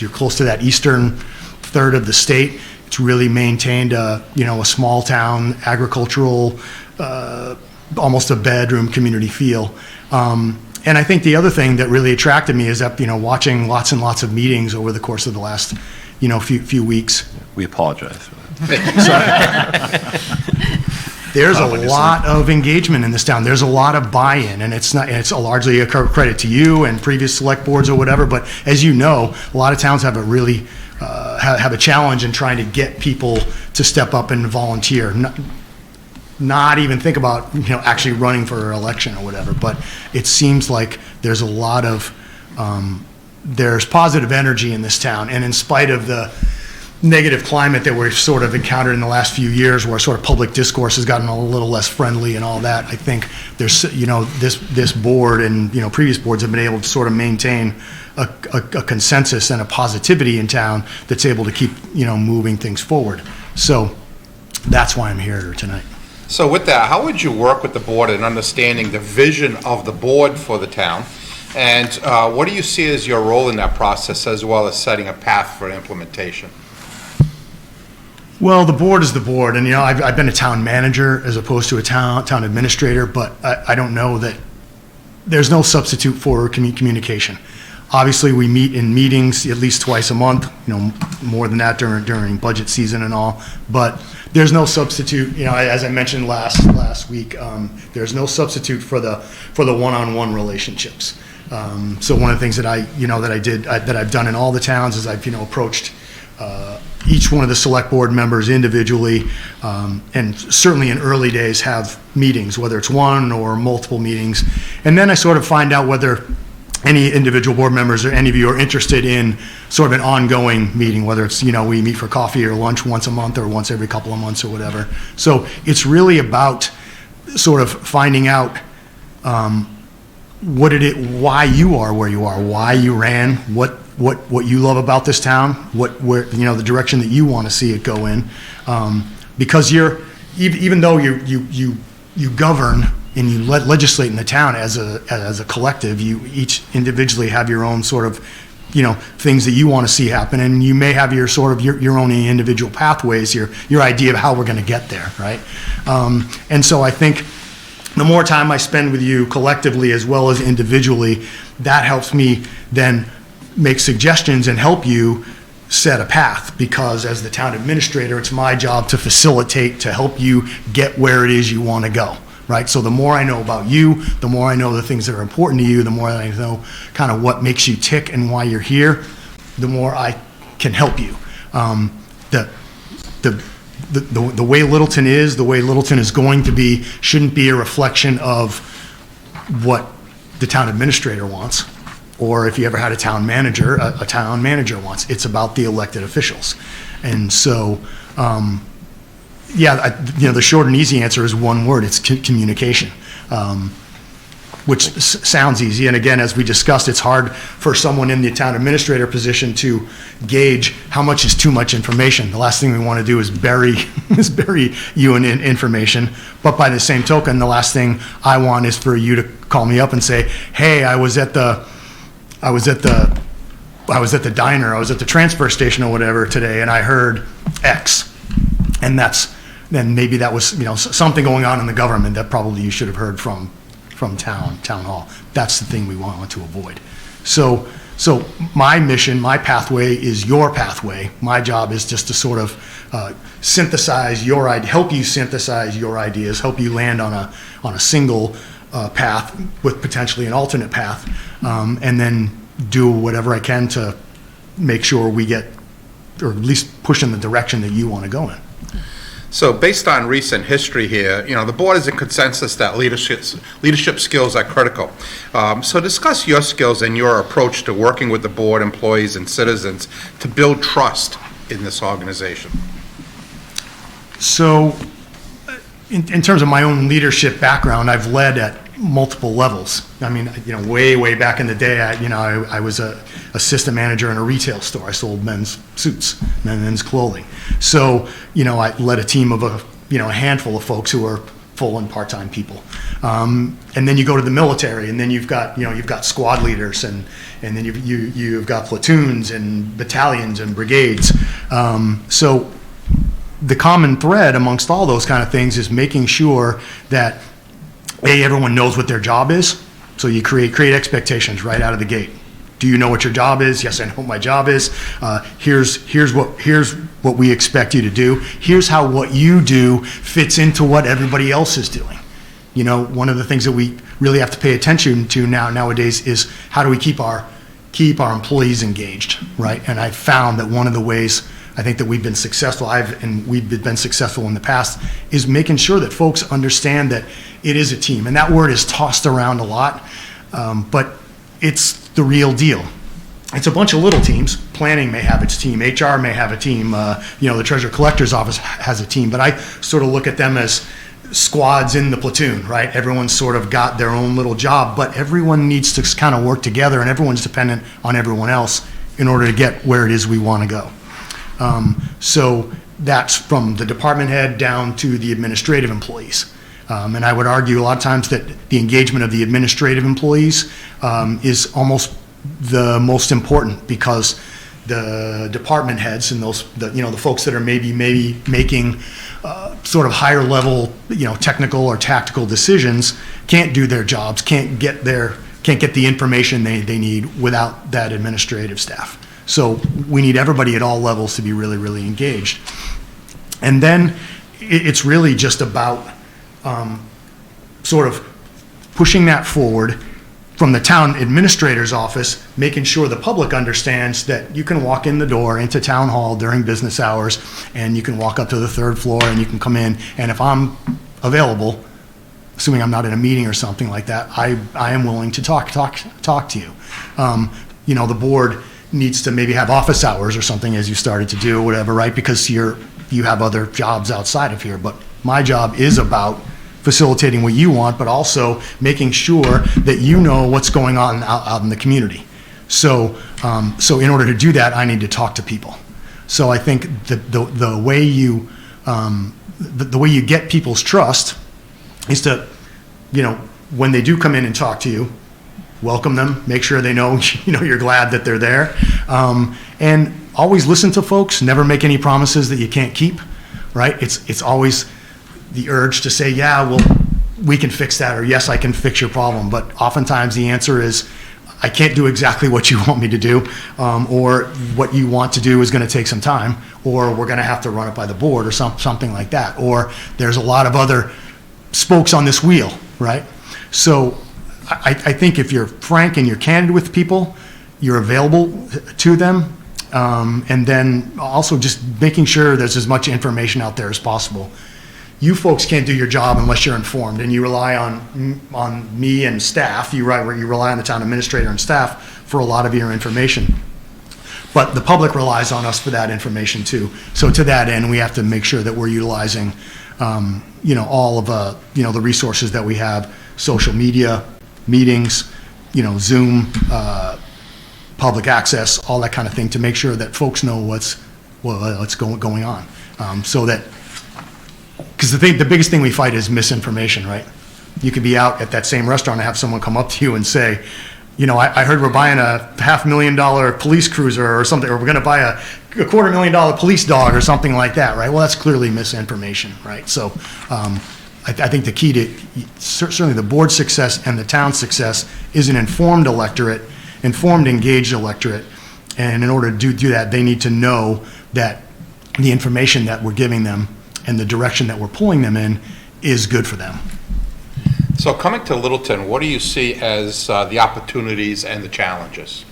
close to that eastern third of the state, it's really maintained a small town agricultural, almost a bedroom community feel. And I think the other thing that really attracted me is that watching lots and lots of meetings over the course of the last few weeks. We apologize for that. There's a lot of engagement in this town. There's a lot of buy-in, and it's largely a credit to you and previous select boards or whatever. But as you know, a lot of towns have a really have a challenge in trying to get people to step up and volunteer. Not even think about actually running for election or whatever. But it seems like there's a lot of there's positive energy in this town, and in spite of the negative climate that we've sort of encountered in the last few years, where sort of public discourse has gotten a little less friendly and all that, I think there's, you know, this board and, you know, previous boards have been able to sort of maintain a consensus and a positivity in town that's able to keep, you know, moving things forward. So that's why I'm here tonight. So with that, how would you work with the board in understanding the vision of the board for the town? And what do you see as your role in that process, as well as setting a path for implementation? Well, the board is the board, and, you know, I've been a town manager as opposed to a town administrator, but I don't know that there's no substitute for communication. Obviously, we meet in meetings at least twice a month, you know, more than that during budget season and all, but there's no substitute, you know, as I mentioned last week, there's no substitute for the one-on-one relationships. So one of the things that I've done in all the towns is I've, you know, approached each one of the select board members individually, and certainly in early days have meetings, whether it's one or multiple meetings. And then I sort of find out whether any individual board members or any of you are interested in sort of an ongoing meeting, whether it's, you know, we meet for coffee or lunch once a month or once every couple of months or whatever. So it's really about sort of finding out why you are where you are, why you ran, what you love about this town, where you know, the direction that you want to see it go in, because you're, even though you govern and you legislate in the town as a collective, you each individually have your own sort of, you know, things that you want to see happen, and you may have your sort of your own individual pathways, your idea of how we're going to get there, right? And so I think the more time I spend with you collectively as well as individually, that helps me then make suggestions and help you set a path, because as the town administrator, it's my job to facilitate, to help you get where it is you want to go, right? So the more I know about you, the more I know the things that are important to you, the more I know kind of what makes you tick and why you're here, the more I can help you. The way Littleton is, the way Littleton is going to be, shouldn't be a reflection of what the town administrator wants, or if you ever had a town manager wants. It's about the elected officials. And so, you know, the short and easy answer is one word: it's communication. Which sounds easy, and again, as we discussed, it's hard for someone in the town administrator position to gauge how much is too much information. The last thing we want to do is bury you in information. But by the same token, the last thing I want is for you to call me up and say, "Hey, I was at the diner, I was at the transfer station or whatever today, and I heard X," and then maybe that was, you know, something going on in the government that probably you should have heard from town hall. That's the thing we want to avoid. So my mission, my pathway is your pathway. My job is just to sort of help you synthesize your ideas, help you land on a single path with potentially an alternate path, and then do whatever I can to make sure we get, or at least push in the direction that you want to go in. So based on recent history here, you know, the board is in consensus that leadership skills are critical. So discuss your skills and your approach to working with the board, employees, and citizens to build trust in this organization. So in terms of my own leadership background, I've led at multiple levels. I mean, you know, way back in the day, I was a assistant manager in a retail store. I sold men's suits, men's clothing. So, you know, I led a team of a handful of folks who are full and part-time people. And then you go to the military, and then you've got squad leaders, and then you've got platoons and battalions and brigades. So the common thread amongst all those kind of things is making sure that everyone knows what their job is. So you create expectations right out of the gate. Do you know what your job is? Yes, I know what my job is. Here's what we expect you to do. Here's how what you do fits into what everybody else is doing. You know, one of the things that we really have to pay attention to nowadays is how do we keep our employees engaged, right? And I found that one of the ways I think that we've been successful, we've been successful in the past, is making sure that folks understand that it is a team. And that word is tossed around a lot, but it's the real deal. it's a bunch of little teams. Planning may have its team, HR may have a team, the treasurer collector's office has a team, but I sort of look at them as squads in the platoon, right? Everyone's sort of got their own little job, but everyone needs to kind of work together, and everyone's dependent on everyone else in order to get where it is we want to go. So that's from the department head down to the administrative employees. And I would argue a lot of times that the engagement of the administrative employees is almost the most important, because the department heads and the folks that are maybe making sort of higher level, technical or tactical decisions can't do their jobs, can't get the information they need without that administrative staff. So we need everybody at all levels to be really, really engaged. And then it's really just about sort of pushing that forward from the town administrator's office, making sure the public understands that you can walk in the door into town hall during business hours, and you can walk up to the third floor and you can come in, and if I'm available, assuming I'm not in a meeting or something like that, I am willing to talk to you. The board needs to maybe have office hours or something, as you started to do, whatever, right? Because you have other jobs outside of here, but my job is about facilitating what you want, but also making sure that you know what's going on out in the community. So in order to do that, I need to talk to people. So I think the way you get people's trust is to, when they do come in and talk to you, welcome them, make sure they know, you're glad that they're there, and always listen to folks. Never make any promises that you can't keep, right? It's always the urge to say, yeah, well, we can fix that, or yes, I can fix your problem. But oftentimes the answer is, I can't do exactly what you want me to do, or what you want to do is going to take some time, or we're going to have to run it by the board, or something like that. Or there's a lot of other spokes on this wheel, right? So I think if you're frank and you're candid with people, you're available to them, and then also just making sure there's as much information out there as possible. You folks can't do your job unless you're informed, and you rely on me and staff. You rely on the town administrator and staff for a lot of your information. But the public relies on us for that information too. So to that end, we have to make sure that we're utilizing, all of the resources that we have: social media, meetings, Zoom, public access, all that kind of thing, to make sure that folks know what's going on, so that. Because the biggest thing we fight is misinformation, right? You could be out at that same restaurant and have someone come up to you and say, I heard we're buying a $500,000 police cruiser or something, or we're going to buy a $250,000 police dog or something like that, right? Well, that's clearly misinformation, right? So I think the key to certainly the board's success and the town's success is an informed electorate, informed, engaged electorate. And in order to do that, they need to know that the information that we're giving them and the direction that we're pulling them in is good for them. So coming to Littleton, what do you see as the opportunities and the challenges?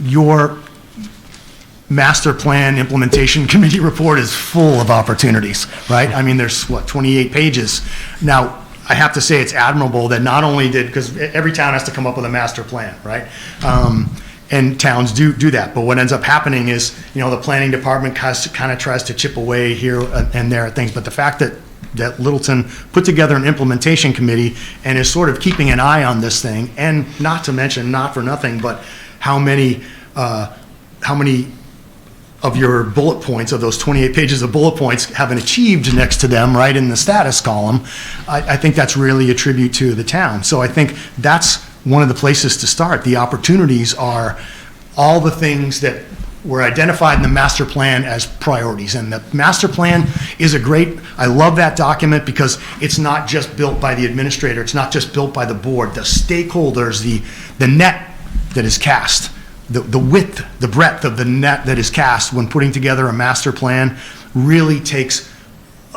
Your master plan implementation committee report is full of opportunities, right? I mean, there's 28 pages. Now, I have to say it's admirable that not only because every town has to come up with a master plan, right? And towns do that, but what ends up happening is, the planning department kind of tries to chip away here and there at things, but the fact that Littleton put together an implementation committee and is sort of keeping an eye on this thing, and not to mention, not for nothing, but how many of your bullet points, of those 28 pages of bullet points, have been achieved next to them, right, in the status column, I think that's really a tribute to the town. So I think that's one of the places to start. The opportunities are all the things that were identified in the master plan as priorities. And the master plan is I love that document, because it's not just built by the administrator, it's not just built by the board. The stakeholders, the net that is cast, the width, the breadth of the net that is cast when putting together a master plan really takes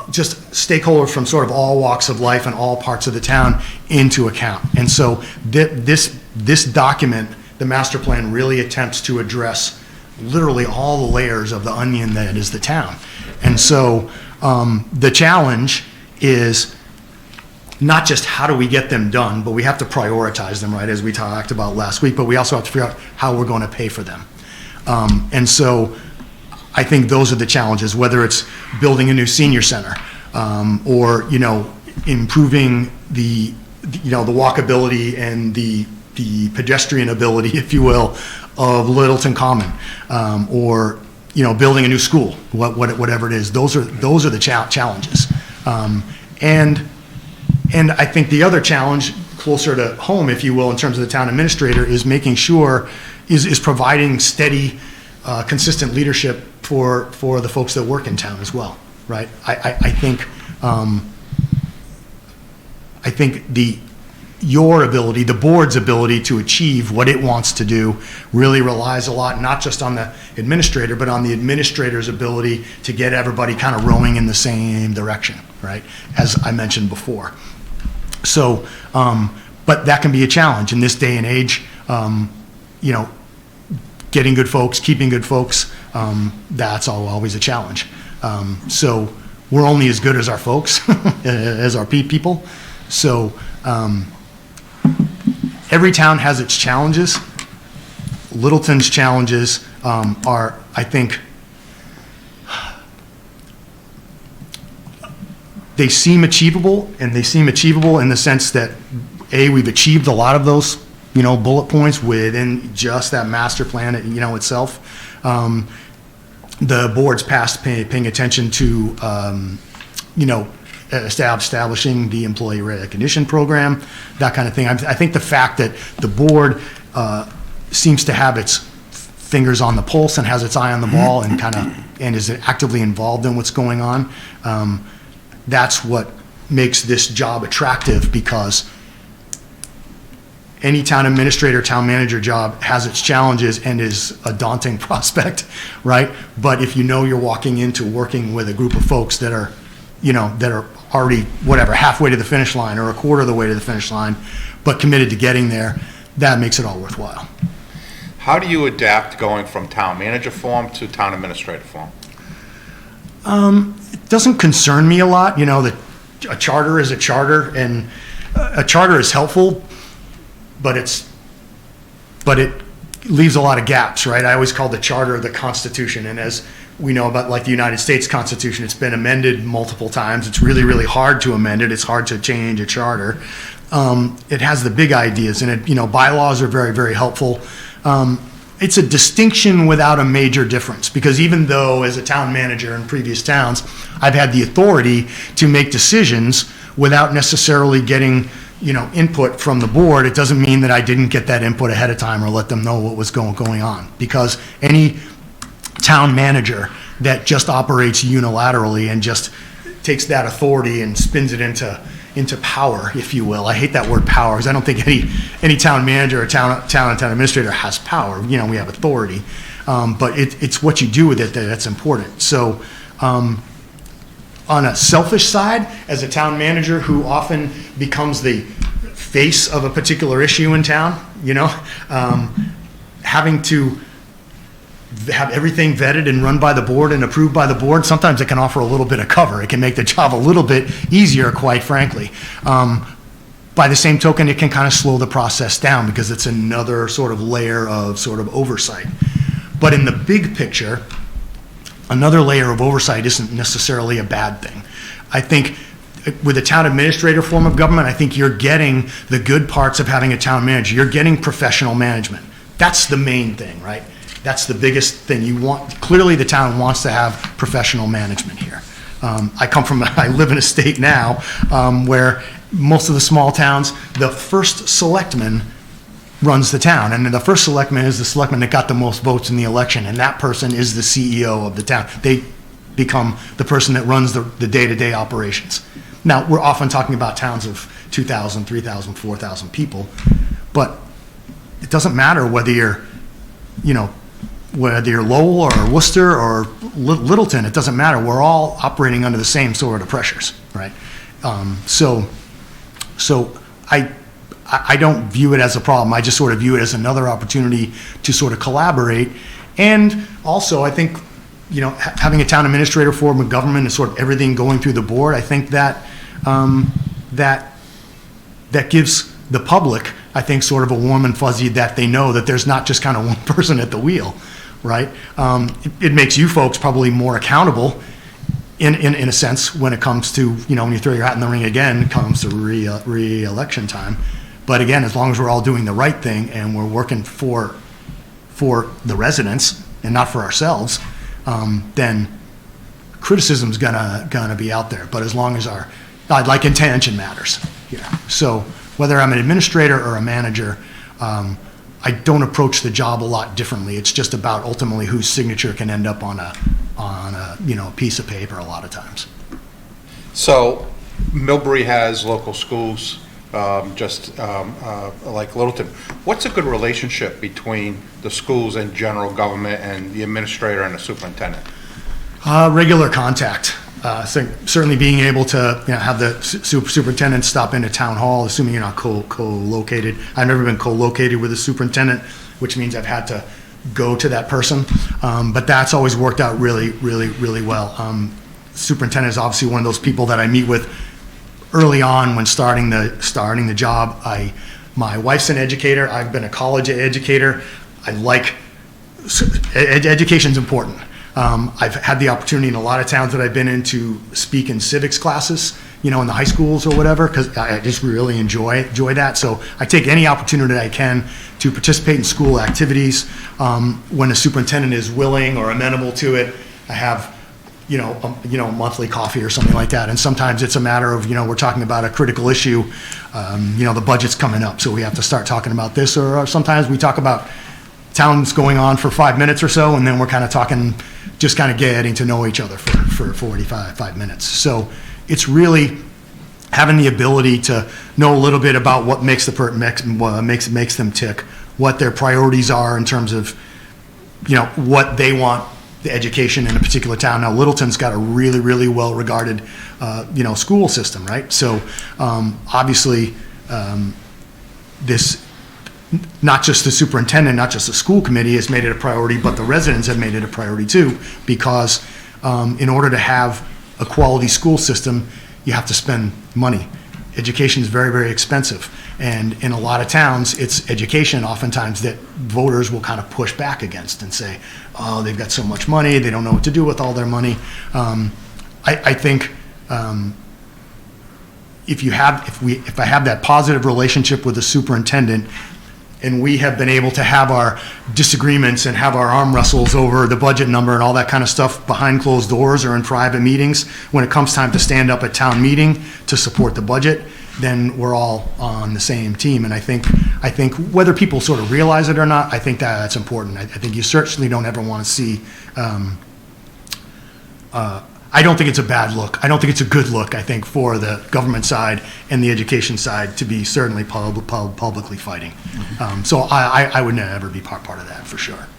just stakeholders from sort of all walks of life and all parts of the town into account. And so this document, the master plan, really attempts to address literally all the layers of the onion that is the town. And so the challenge is not just how do we get them done, but we have to prioritize them, right, as we talked about last week, but we also have to figure out how we're going to pay for them. And so I think those are the challenges, whether it's building a new senior center, or, improving the walkability and the pedestrian ability, if you will, of Littleton Common, or, building a new school, whatever it is. Those are the challenges. And I think the other challenge, closer to home, if you will, in terms of the town administrator, is making sure, is providing steady, consistent leadership for the folks that work in town as well, right? I think your ability, the board's ability to achieve what it wants to do really relies a lot, not just on the administrator, but on the administrator's ability to get everybody kind of rowing in the same direction, right? As I mentioned before. So, but that can be a challenge in this day and age, getting good folks, keeping good folks, that's always a challenge. So we're only as good as our folks, as our people. So every town has its challenges. Littleton's challenges are, I think, they seem achievable, and they seem achievable in the sense that, A, we've achieved a lot of those, bullet points within just that master plan, itself. The board's past paying attention to, establishing the employee recognition program, that kind of thing. I think the fact that the board seems to have its fingers on the pulse and has its eye on the ball and is actively involved in what's going on, that's what makes this job attractive, because any town administrator, town manager job has its challenges and is a daunting prospect, right? But if you're walking into working with a group of folks that are, that are already, halfway to the finish line or a quarter of the way to the finish line, but committed to getting there, that makes it all worthwhile. How do you adapt going from town manager form to town administrator form? It doesn't concern me a lot. That a charter is a charter, and a charter is helpful, but it leaves a lot of gaps, right? I always call the charter the Constitution, and as we know about, like, the United States Constitution, it's been amended multiple times. It's really, really hard to amend it. It's hard to change a charter. It has the big ideas in it. Bylaws are very, very helpful. It's a distinction without a major difference, because even though as a town manager in previous towns, I've had the authority to make decisions without necessarily getting, input from the board, it doesn't mean that I didn't get that input ahead of time or let them know what was going on. Because any town manager that just operates unilaterally and just takes that authority and spins it into power, if you will. I hate that word power, because I don't think any town manager or town administrator has power. We have authority, but it's what you do with it that's important. So on a selfish side, as a town manager who often becomes the face of a particular issue in town, having to have everything vetted and run by the board and approved by the board, sometimes it can offer a little bit of cover. It can make the job a little bit easier, quite frankly. By the same token, it can kind of slow the process down, because it's another sort of layer of sort of oversight. But in the big picture, another layer of oversight isn't necessarily a bad thing. I think with a town administrator form of government, I think you're getting the good parts of having a town manager. You're getting professional management. That's the main thing, right? That's the biggest thing you want. Clearly, the town wants to have professional management here. I live in a state now where most of the small towns, the first selectman runs the town, and the first selectman is the selectman that got the most votes in the election, and that person is the CEO of the town. They become the person that runs the day-to-day operations. Now, we're often talking about towns of 2,000, 3,000, 4,000 people, but it doesn't matter whether you're Lowell or Worcester or Littleton, it doesn't matter. We're all operating under the same sort of pressures, right? So I don't view it as a problem. I just sort of view it as another opportunity to sort of collaborate. And also, I think, having a town administrator form of government and sort of everything going through the board, I think that that that gives the public, I think, sort of a warm and fuzzy that they know that there's not just kind of one person at the wheel, right? It makes you folks probably more accountable in a sense when it comes to, when you throw your hat in the ring again, it comes to re-election time. But again, as long as we're all doing the right thing and we're working for the residents and not for ourselves, then criticism's gonna be out there. But as long as like intention matters here. So whether I'm an administrator or a manager, I don't approach the job a lot differently. It's just about ultimately whose signature can end up on a piece of paper a lot of times. So Millbury has local schools, like Littleton. What's a good relationship between the schools and general government and the administrator and the superintendent? Regular contact. So certainly being able to have the superintendent stop into town hall, assuming you're not co-located. I've never been co-located with a superintendent, which means I've had to go to that person. But that's always worked out really, really, really well. Superintendent is obviously one of those people that I meet with early on when starting the job. My wife's an educator. I've been a college educator. Education's important. I've had the opportunity in a lot of towns that I've been in to speak in civics classes, in the high schools or whatever, because I just really enjoy that. So I take any opportunity I can to participate in school activities. When a superintendent is willing or amenable to it, I have a monthly coffee or something like that. And sometimes it's a matter of, we're talking about a critical issue, the budget's coming up, so we have to start talking about this. Or sometimes we talk about town's going on for 5 minutes or so, and then we're kind of talking, just kind of getting to know each other for 45 minutes. So it's really having the ability to know a little bit about what makes makes them tick, what their priorities are in terms of, what they want the education in a particular town. Now, Littleton's got a really, really well-regarded, school system, right? So obviously, this, not just the superintendent, not just the school committee has made it a priority, but the residents have made it a priority too, because in order to have a quality school system, you have to spend money. Education is very, very expensive. And in a lot of towns, it's education oftentimes that voters will kind of push back against and say, oh, they've got so much money, they don't know what to do with all their money. I think if I have that positive relationship with the superintendent, and we have been able to have our disagreements and have our arm wrestles over the budget number and all that kind of stuff behind closed doors or in private meetings, when it comes time to stand up at town meeting to support the budget, then we're all on the same team. And I think whether people sort of realize it or not, I think that's important. I think you certainly don't ever want to see, I don't think it's a bad look. I don't think it's a good look, I think, for the government side and the education side to be certainly publicly fighting. So I would never be part of that, for sure.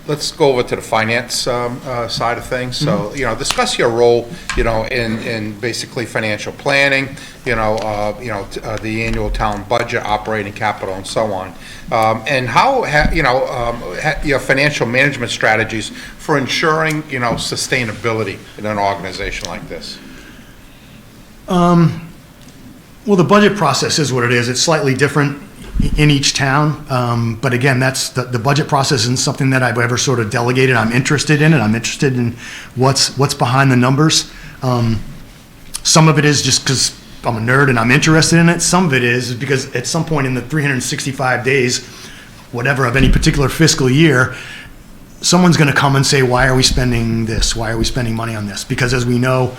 Let's go over to the finance side of things. So, discuss your role, in basically financial planning, the annual town budget, operating capital, and so on. And how, your financial management strategies for ensuring, sustainability in an organization like this. Well, the budget process is what it is. It's slightly different in each town, but again, that's the budget process isn't something that I've ever sort of delegated. I'm interested in it. I'm interested in what's behind the numbers. Some of it is just because I'm a nerd and I'm interested in it. Some of it is because at some point in the 365 days, whatever, of any particular fiscal year, someone's going to come and say, why are we spending this? Why are we spending money on this? Because as we know,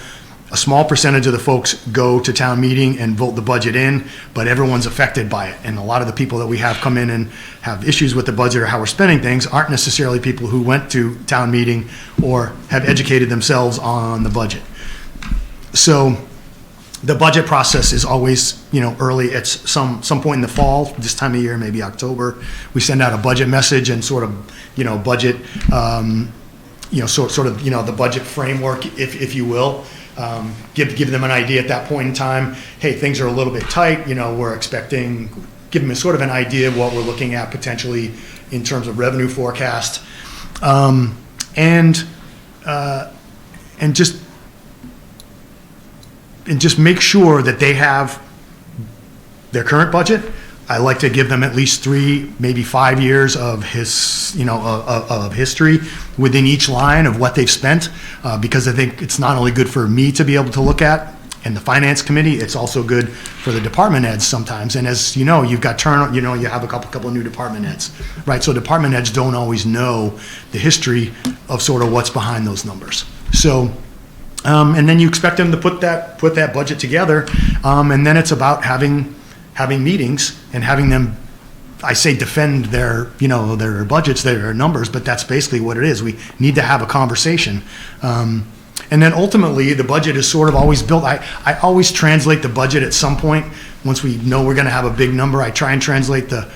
a small percentage of the folks go to town meeting and vote the budget in, but everyone's affected by it. And a lot of the people that we have come in and have issues with the budget or how we're spending things aren't necessarily people who went to town meeting or have educated themselves on the budget. So the budget process is always, early. It's some point in the fall, this time of year, maybe October. We send out a budget message and sort of, budget, sort of, the budget framework, if you will. Give them an idea at that point in time. Hey, things are a little bit tight. We're expecting, give them a sort of an idea of what we're looking at potentially in terms of revenue forecast, and just make sure that they have their current budget. I like to give them at least 3, maybe 5 years of of history within each line of what they've spent, because I think it's not only good for me to be able to look at and the finance committee, it's also good for the department heads sometimes. And as you know, you've got you have a couple of new department heads, right? So department heads don't always know the history of sort of what's behind those numbers. So, and then you expect them to put that budget together, and then it's about having meetings and having them, I say, defend their budgets, their numbers, but that's basically what it is. We need to have a conversation. And then ultimately, the budget is sort of always built. I always translate the budget at some point. Once we know we're going to have a big number, I try and translate the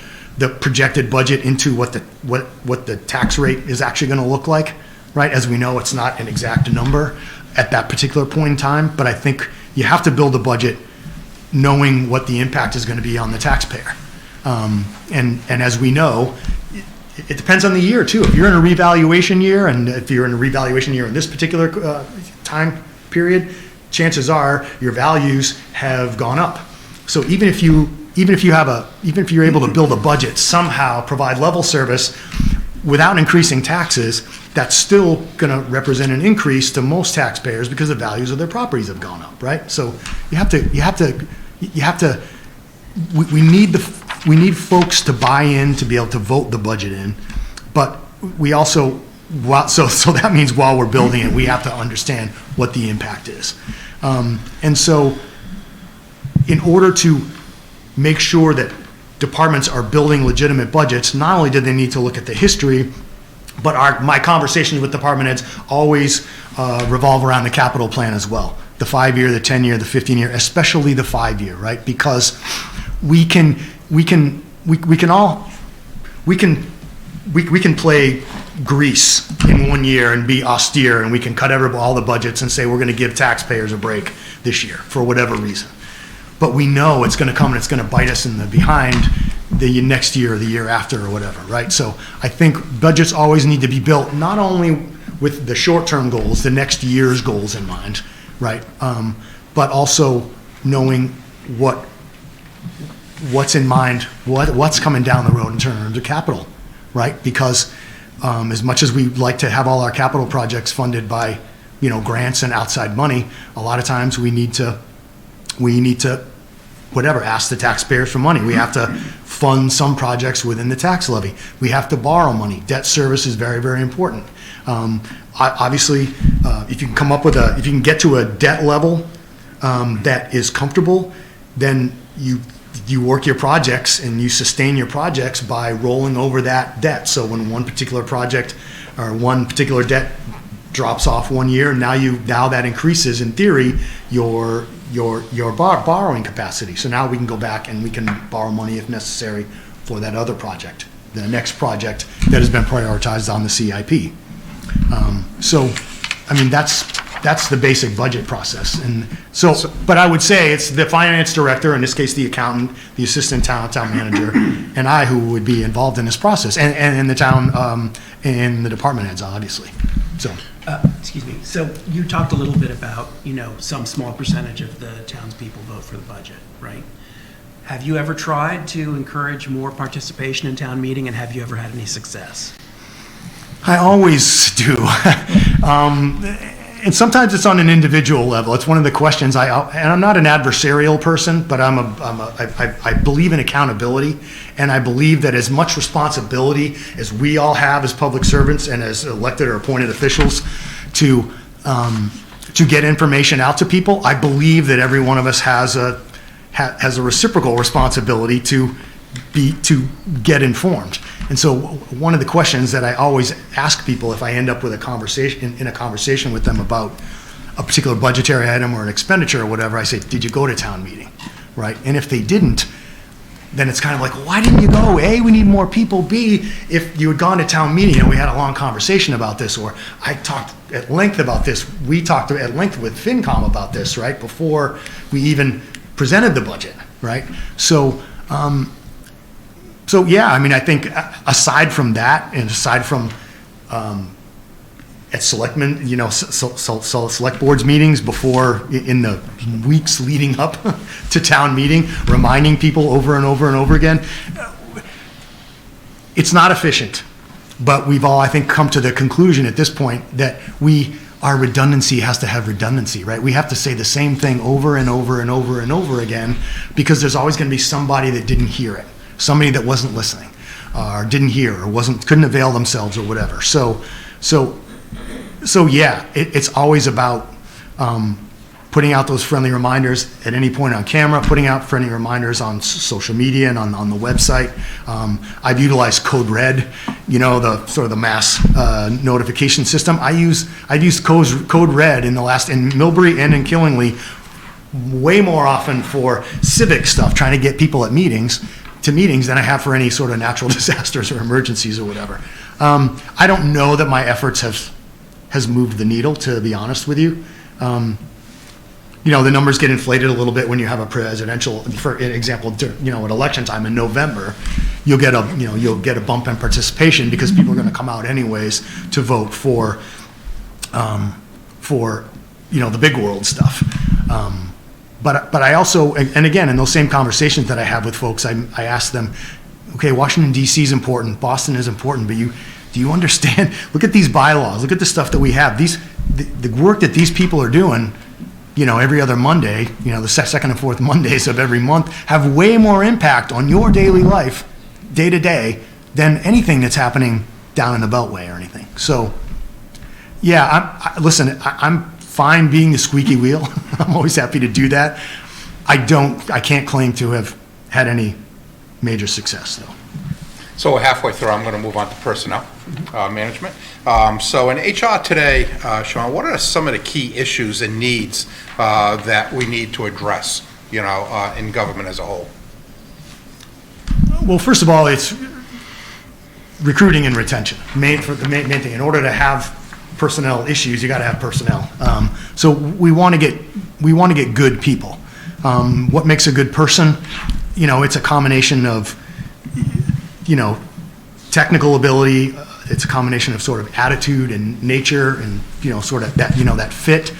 projected budget into what the tax rate is actually going to look like, right? As we know, it's not an exact number at that particular point in time, but I think you have to build a budget knowing what the impact is going to be on the taxpayer. And as we know, it depends on the year too. If you're in a revaluation year, and if you're in a revaluation year in this particular time period, chances are your values have gone up. So even if you're able to build a budget, somehow provide level service without increasing taxes, that's still going to represent an increase to most taxpayers because the values of their properties have gone up, right? So we need folks to buy in to be able to vote the budget in, but we also, so that means while we're building it, we have to understand what the impact is. And so in order to make sure that departments are building legitimate budgets, not only do they need to look at the history, but my conversations with department heads always revolve around the capital plan as well. The 5-year, the 10-year, the 15-year, especially the 5-year, right? Because we can play Grease in 1 year and be austere, and we can cut all the budgets and say we're going to give taxpayers a break this year for whatever reason. But we know it's going to come and it's going to bite us in the behind the next year or the year after or whatever, right? So I think budgets always need to be built not only with the short-term goals, the next year's goals in mind, right? But also knowing what's in mind, what's coming down the road in terms of capital, right? Because as much as we like to have all our capital projects funded by, grants and outside money, a lot of times we need to ask the taxpayers for money. We have to fund some projects within the tax levy. We have to borrow money. Debt service is very, very important. Obviously, if you can get to a debt level that is comfortable, then you work your projects and you sustain your projects by rolling over that debt. So when one particular project or one particular debt drops off 1 year, now that increases, in theory, your borrowing capacity. So now we can go back and we can borrow money if necessary for that other project, the next project that has been prioritized on the CIP. So, I mean, that's the basic budget process. And so, but I would say it's the finance director, in this case, the accountant, the assistant town manager, and I who would be involved in this process, and the town, and the department heads, obviously. So. Excuse me. So you talked a little bit about, some small percentage of the townspeople vote for the budget, right? Have you ever tried to encourage more participation in town meeting, and have you ever had any success? I always do. And sometimes it's on an individual level. It's one of the questions and I'm not an adversarial person, but I believe in accountability, and I believe that as much responsibility as we all have as public servants and as elected or appointed officials to get information out to people, I believe that every one of us has a reciprocal responsibility to get informed. And so one of the questions that I always ask people if I end up with a conversation with them about a particular budgetary item or an expenditure or whatever, I say, did you go to town meeting, right? And if they didn't, then it's kind of like, well, why didn't you go? A, we need more people. B, if you had gone to town meeting and we had a long conversation about this, or I talked at length about this, we talked at length with FinCom about this, right, before we even presented the budget, right? So yeah, I mean, I think aside from that, and aside from at selectmen, select boards meetings before, in the weeks leading up to town meeting, reminding people over and over and over again. It's not efficient, but we've all, I think, come to the conclusion at this point that our redundancy has to have redundancy, right? We have to say the same thing over and over and over and over again, because there's always going to be somebody that didn't hear it, somebody that wasn't listening, or didn't hear, or couldn't avail themselves, or whatever. So yeah, it's always about putting out those friendly reminders at any point on camera, putting out friendly reminders on social media and on the website. I've utilized Code Red, the sort of the mass notification system. I've used Code Red in Millbury and in Killingly way more often for civic stuff, trying to get people at meetings than I have for any sort of natural disasters or emergencies or whatever. I don't know that my efforts has moved the needle, to be honest with you. The numbers get inflated a little bit when you have a presidential, for example, at election time in November, you'll get a bump in participation because people are going to come out anyways to vote for the big world stuff. But I also, and again, in those same conversations that I have with folks, I ask them, okay, Washington D.C. is important, Boston is important, but do you understand? Look at these bylaws. Look at the stuff that we have. The work that these people are doing, every other Monday, the second and fourth Mondays of every month, have way more impact on your daily life, day to day, than anything that's happening down in the Beltway or anything. So, yeah, I'm fine being the squeaky wheel. I'm always happy to do that. I can't claim to have had any major success, though. So we're halfway through. I'm going to move on to personnel management. So in HR today, Sean, what are some of the key issues and needs that we need to address, in government as a whole? Well, first of all, it's recruiting and retention. Main thing. In order to have personnel issues, you got to have personnel. So we want to get good people. What makes a good person? It's a combination of technical ability. It's a combination of sort of attitude and nature, and sort of that fit.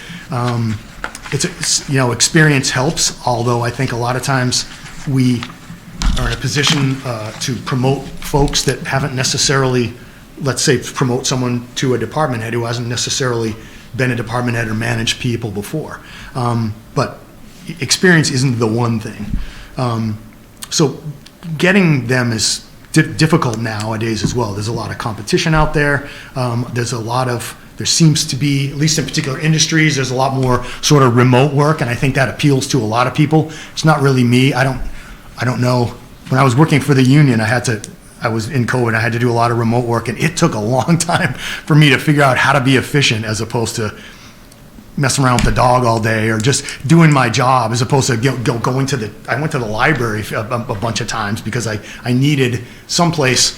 Experience helps. Although I think a lot of times we are in a position to promote folks that haven't necessarily, let's say, promote someone to a department head who hasn't necessarily been a department head or managed people before. But experience isn't the one thing. So getting them is difficult nowadays as well. There's a lot of competition out there. There seems to be, at least in particular industries, there's a lot more sort of remote work, and I think that appeals to a lot of people. It's not really me. I don't know. When I was working for the union, I was in COVID, I had to do a lot of remote work, and it took a long time for me to figure out how to be efficient as opposed to messing around with the dog all day or just doing my job, as opposed to going to I went to the library a bunch of times because I needed someplace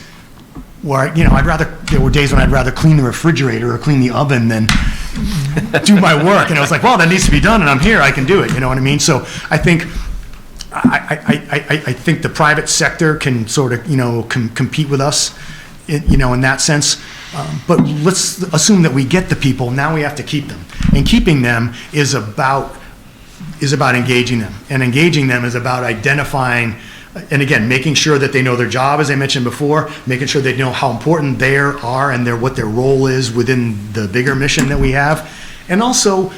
where, there were days when I'd rather clean the refrigerator or clean the oven than do my work. And I was like, well, that needs to be done, and I'm here, I can do it, you know what I mean? So I think I think the private sector can sort of, compete with us, in that sense. But let's assume that we get the people. Now we have to keep them, and keeping them is about engaging them, and engaging them is about identifying, and again, making sure that they know their job, as I mentioned before, making sure they know how important they are and what their role is within the bigger mission that we have, and also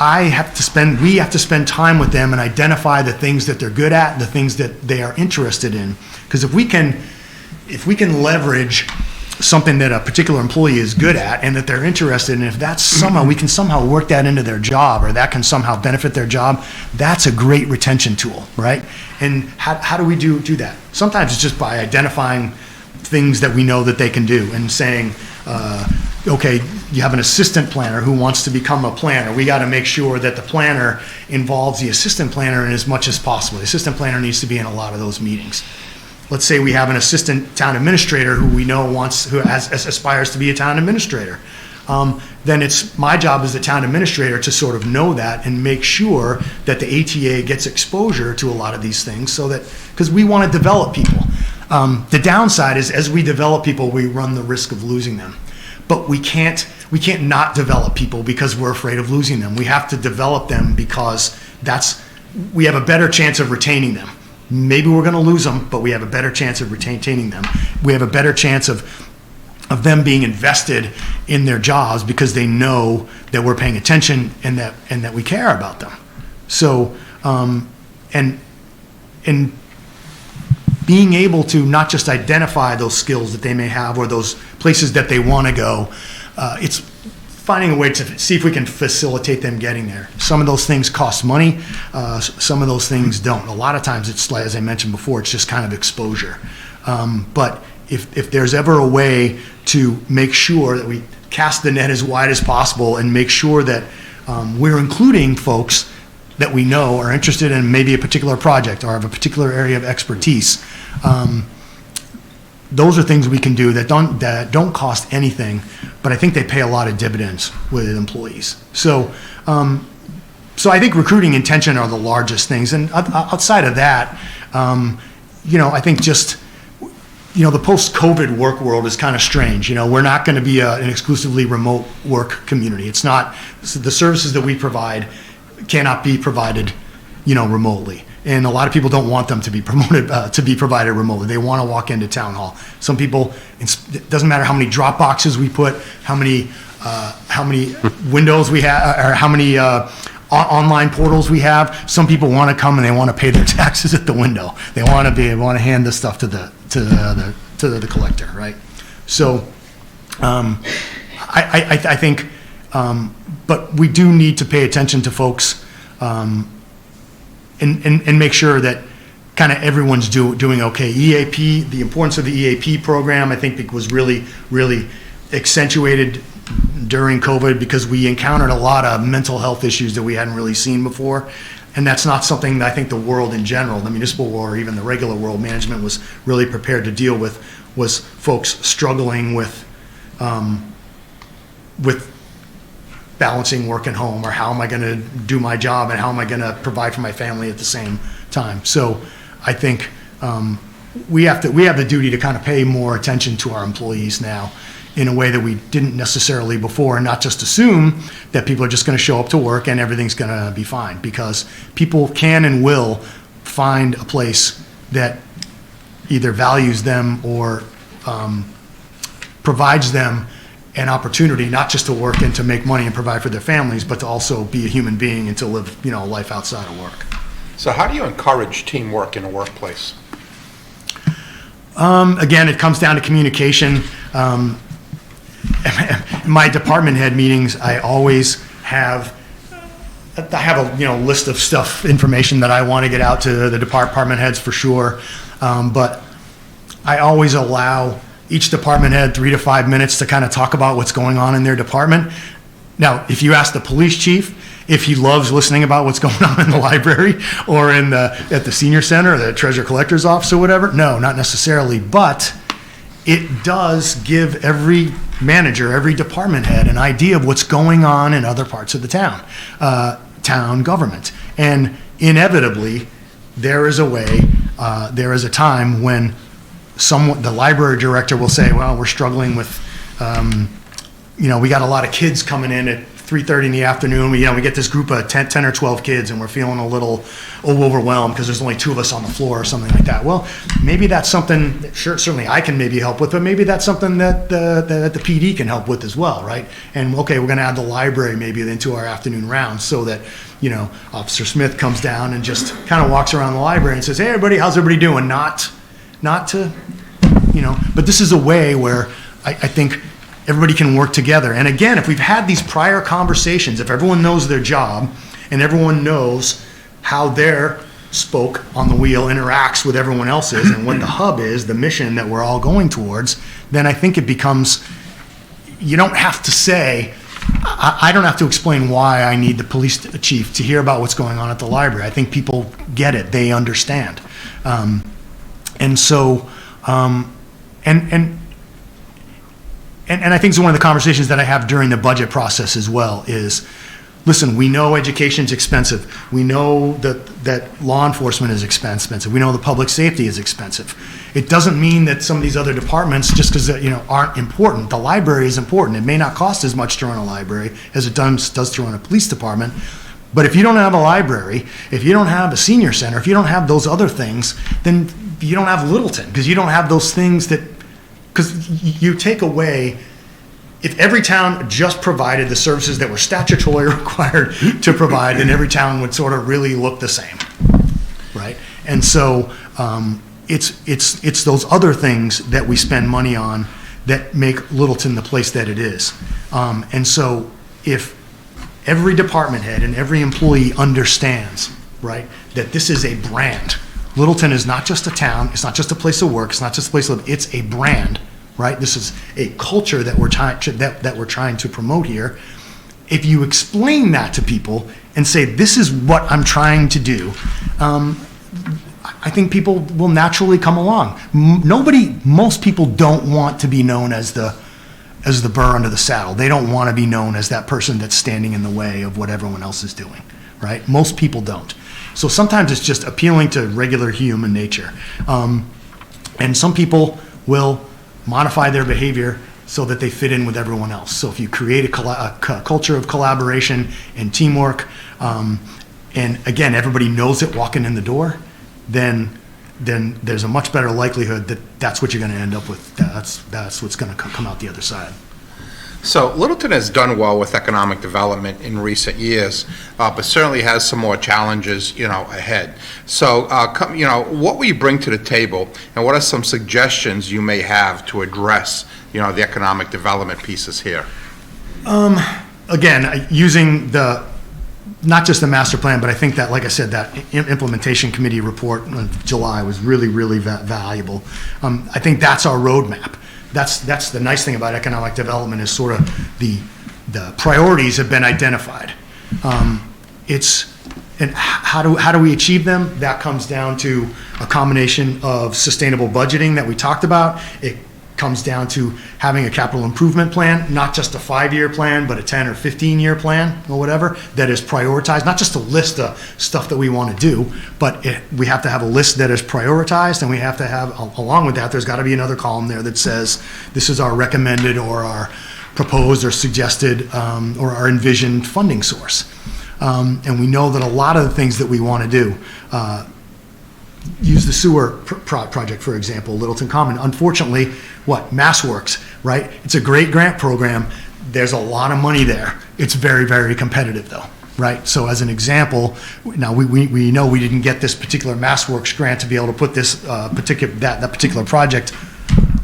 we have to spend time with them and identify the things that they're good at, the things that they are interested in. Because if we can leverage something that a particular employee is good at and that they're interested in, if that's somehow, we can somehow work that into their job, or that can somehow benefit their job, that's a great retention tool, right? And how do we do that? Sometimes it's just by identifying things that we know that they can do and saying, okay, you have an assistant planner who wants to become a planner. We got to make sure that the planner involves the assistant planner in as much as possible. The assistant planner needs to be in a lot of those meetings. Let's say we have an assistant town administrator who we know aspires to be a town administrator. Then it's my job as the town administrator to sort of know that and make sure that the ATA gets exposure to a lot of these things, so that, because we want to develop people. The downside is, as we develop people, we run the risk of losing them. but we can't not develop people because we're afraid of losing them. We have to develop them because we have a better chance of retaining them. Maybe we're going to lose them, but we have a better chance of retaining them. We have a better chance of them being invested in their jobs because they know that we're paying attention and that we care about them. So, and being able to not just identify those skills that they may have or those places that they want to go, it's finding a way to see if we can facilitate them getting there. Some of those things cost money, some of those things don't. A lot of times it's, as I mentioned before, it's just kind of exposure. But if there's ever a way to make sure that we cast the net as wide as possible and make sure that we're including folks that we know are interested in maybe a particular project or have a particular area of expertise, those are things we can do that don't cost anything, but I think they pay a lot of dividends with employees. So I think recruiting and tension are the largest things. And outside of that, I think just, the post-COVID work world is kind of strange. We're not going to be an exclusively remote work community. It's not, the services that we provide cannot be provided, remotely. And a lot of people don't want them to be provided remotely. They want to walk into town hall. Some people, it doesn't matter how many drop boxes we put, how many windows we have, or how many online portals we have. Some people want to come and they want to pay their taxes at the window. They want to hand the stuff to the collector, right? So, I think, but we do need to pay attention to folks. And make sure that kind of everyone's doing okay. EAP, the importance of the EAP program, I think was really, really accentuated during COVID because we encountered a lot of mental health issues that we hadn't really seen before. And that's not something that I think the world in general, the municipal world or even the regular world, management was really prepared to deal with, was folks struggling with balancing work and home, or how am I going to do my job and how am I going to provide for my family at the same time. So I think we have the duty to kind of pay more attention to our employees now in a way that we didn't necessarily before, and not just assume that people are just going to show up to work and everything's going to be fine, because people can and will find a place that either values them or provides them an opportunity not just to work and to make money and provide for their families, but to also be a human being and to live, a life outside of work. So how do you encourage teamwork in a workplace? Again, it comes down to communication. My department head meetings, I always have a list of information that I want to get out to the department heads for sure, but I always allow each department head 3 to 5 minutes to kind of talk about what's going on in their department. Now, if you ask the police chief if he loves listening about what's going on in the library or at the senior center or the treasurer collector's office or whatever, no, not necessarily, but it does give every manager, every department head an idea of what's going on in other parts of the town government. And inevitably, there is a time when the library director will say, well, we're struggling with, we got a lot of kids coming in at 3:30 in the afternoon. We get this group of 10 or 12 kids and we're feeling a little overwhelmed because there's only 2 of us on the floor or something like that. Well, maybe that's something that certainly I can maybe help with, but maybe that's something that the PD can help with as well, right? And okay, we're going to add the library maybe into our afternoon rounds so that, Officer Smith comes down and just kind of walks around the library and says, hey, everybody, how's everybody doing? Not to, but this is a way where I think everybody can work together. And again, if we've had these prior conversations, if everyone knows their job and everyone knows how their spoke on the wheel interacts with everyone else's and what the hub is, the mission that we're all going towards, then I think it becomes, you don't have to say, I don't have to explain why I need the police chief to hear about what's going on at the library. I think people get it, they understand. And so, and I think it's one of the conversations that I have during the budget process as well is, listen, we know education's expensive. We know that law enforcement is expensive. We know the public safety is expensive. It doesn't mean that some of these other departments, just because, aren't important. The library is important. It may not cost as much to run a library as it does to run a police department. But if you don't have a library, if you don't have a senior center, if you don't have those other things, then you don't have Littleton, because you don't have those things because you take away. If every town just provided the services that were statutorily required to provide, then every town would sort of really look the same, right? And so it's those other things that we spend money on that make Littleton the place that it is. And so if every department head and every employee understands, right, that this is a brand. Littleton is not just a town, it's not just a place of work, it's not just a place to live, it's a brand, right? This is a culture that we're trying to promote here. If you explain that to people and say, this is what I'm trying to do, I think people will naturally come along. Most people don't want to be known as the burr under the saddle. They don't want to be known as that person that's standing in the way of what everyone else is doing, right? Most people don't. So sometimes it's just appealing to regular human nature. And some people will modify their behavior so that they fit in with everyone else. So if you create a culture of collaboration and teamwork, and again, everybody knows it walking in the door, then there's a much better likelihood that that's what you're going to end up with. That's what's going to come out the other side. So Littleton has done well with economic development in recent years, but certainly has some more challenges, ahead. So, what will you bring to the table, and what are some suggestions you may have to address, the economic development pieces here? Again, using not just the master plan, but I think that, like I said, that implementation committee report in July was really, really valuable. I think that's our roadmap. That's the nice thing about economic development is sort of the priorities have been identified. And how do we achieve them? That comes down to a combination of sustainable budgeting that we talked about. It comes down to having a capital improvement plan, not just a 5-year plan, but a 10 or 15-year plan or whatever that is prioritized, not just a list of stuff that we want to do, but we have to have a list that is prioritized, and we have to have, along with that, there's got to be another column there that says this is our recommended or our proposed or suggested or our envisioned funding source. And we know that a lot of the things that we want to do, use the sewer project, for example, Littleton Common. Unfortunately, MassWorks, right? It's a great grant program. There's a lot of money there. It's very, very competitive, though, right? So as an example, now we know we didn't get this particular MassWorks grant to be able to put this that particular project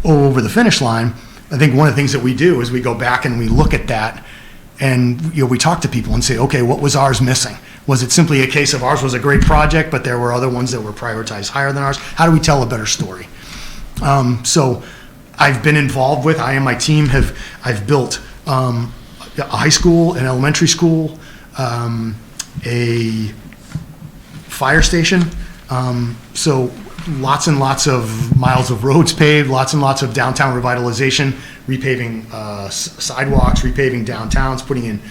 over the finish line. I think one of the things that we do is we go back and we look at that, and we talk to people and say, okay, what was ours missing? Was it simply a case of ours was a great project, but there were other ones that were prioritized higher than ours? How do we tell a better story? So I've been involved with, I and my team I've built a high school, an elementary school, a fire station. So lots and lots of miles of roads paved, lots and lots of downtown revitalization, repaving sidewalks, repaving downtowns, putting in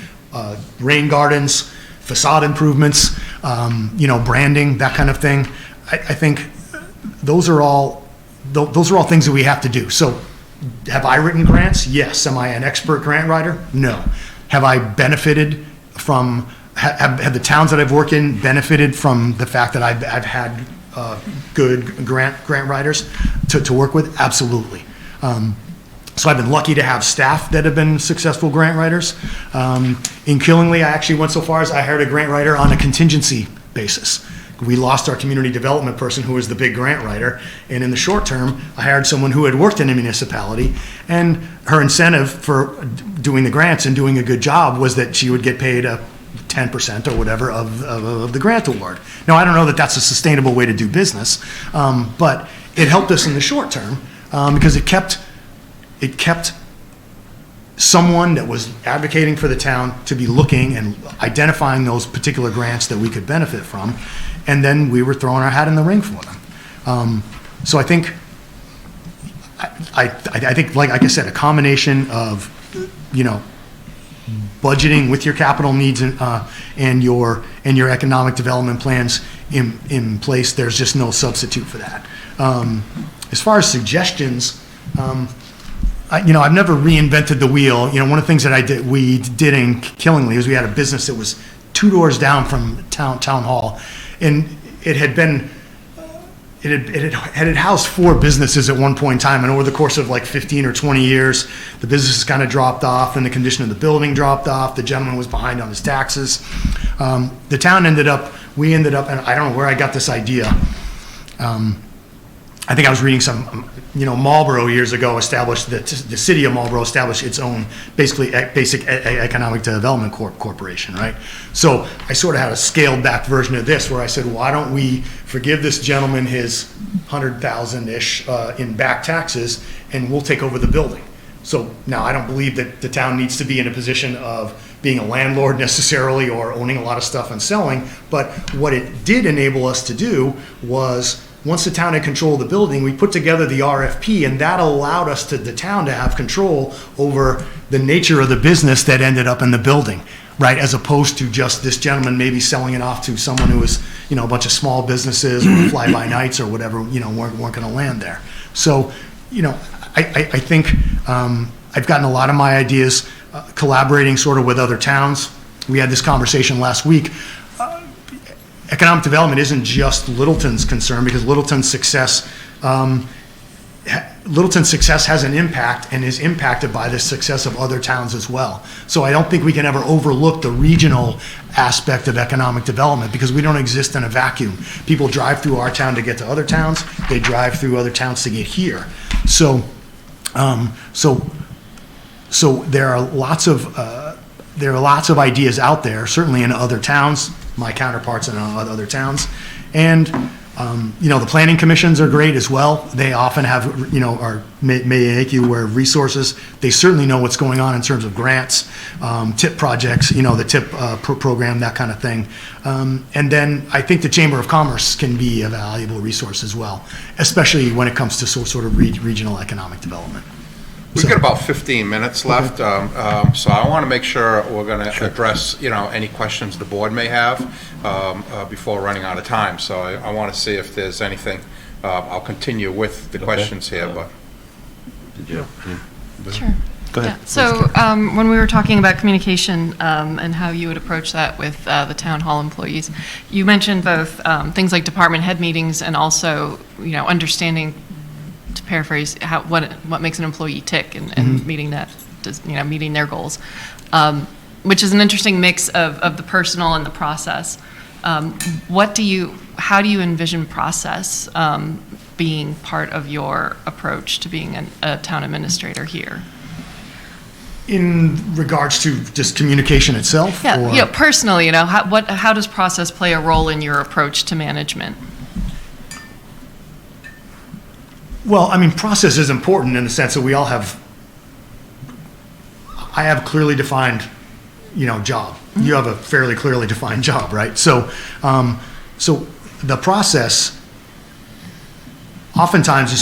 rain gardens, facade improvements, branding, that kind of thing. I think those are all things that we have to do. So have I written grants? Yes. Am I an expert grant writer? No. Have I benefited from, have the towns that I've worked in benefited from the fact that I've had good grant writers to work with? Absolutely. So I've been lucky to have staff that have been successful grant writers. In Killingly, I actually went so far as I hired a grant writer on a contingency basis. We lost our community development person who was the big grant writer, and in the short term, I hired someone who had worked in a municipality, and her incentive for doing the grants and doing a good job was that she would get paid a 10% or whatever of the grant award. Now, I don't know that that's a sustainable way to do business, but it helped us in the short term because it kept someone that was advocating for the town to be looking and identifying those particular grants that we could benefit from, and then we were throwing our hat in the ring for them. So I think, like I said, a combination of, budgeting with your capital needs and your economic development plans in place, there's just no substitute for that. As far as suggestions, I've never reinvented the wheel. One of the things that we did in Killingly is we had a business that was 2 doors down from town hall, and it had housed 4 businesses at one point in time, and over the course of like 15 or 20 years, the businesses kind of dropped off, and the condition of the building dropped off. The gentleman was behind on his taxes. The town we ended up, and I don't know where I got this idea. I think I was reading some, Marlboro years ago established, the city of Marlboro established its own basic economic development corporation, right? So I sort of had a scaled back version of this where I said, why don't we forgive this gentleman his 100,000-ish in back taxes, and we'll take over the building. So now I don't believe that the town needs to be in a position of being a landlord necessarily or owning a lot of stuff and selling, but what it did enable us to do was, once the town had control of the building, we put together the RFP, and that allowed the town to have control over the nature of the business that ended up in the building, right? As opposed to just this gentleman maybe selling it off to someone who was, a bunch of small businesses or fly-by-nights or whatever, weren't going to land there. So, I think I've gotten a lot of my ideas collaborating sort of with other towns. We had this conversation last week. Economic development isn't just Littleton's concern, because Littleton's success has an impact and is impacted by the success of other towns as well. So I don't think we can ever overlook the regional aspect of economic development, because we don't exist in a vacuum. People drive through our town to get to other towns. They drive through other towns to get here. So there are lots of ideas out there, certainly in other towns, my counterparts in other towns. And, the planning commissions are great as well. They often have, may make you aware of resources. They certainly know what's going on in terms of grants, TIP projects, the TIP program, that kind of thing. And then I think the Chamber of Commerce can be a valuable resource as well, especially when it comes to sort of regional economic development. We've got about 15 minutes left, so I want to make sure we're going to address, any questions the board may have before running out of time. So I want to see if there's anything. I'll continue with the questions here, but. Did you? Sure. Go ahead. Yeah. So when we were talking about communication and how you would approach that with the town hall employees, you mentioned both things like department head meetings and also, understanding, to paraphrase, what makes an employee tick and meeting that, meeting their goals, which is an interesting mix of the personal and the process. How do you envision process being part of your approach to being a town administrator here? In regards to just communication itself? Yeah, personally, how does process play a role in your approach to management? Well, process is important in the sense that I have a clearly defined, job. Mm-hmm. You have a fairly clearly defined job, right? So the process oftentimes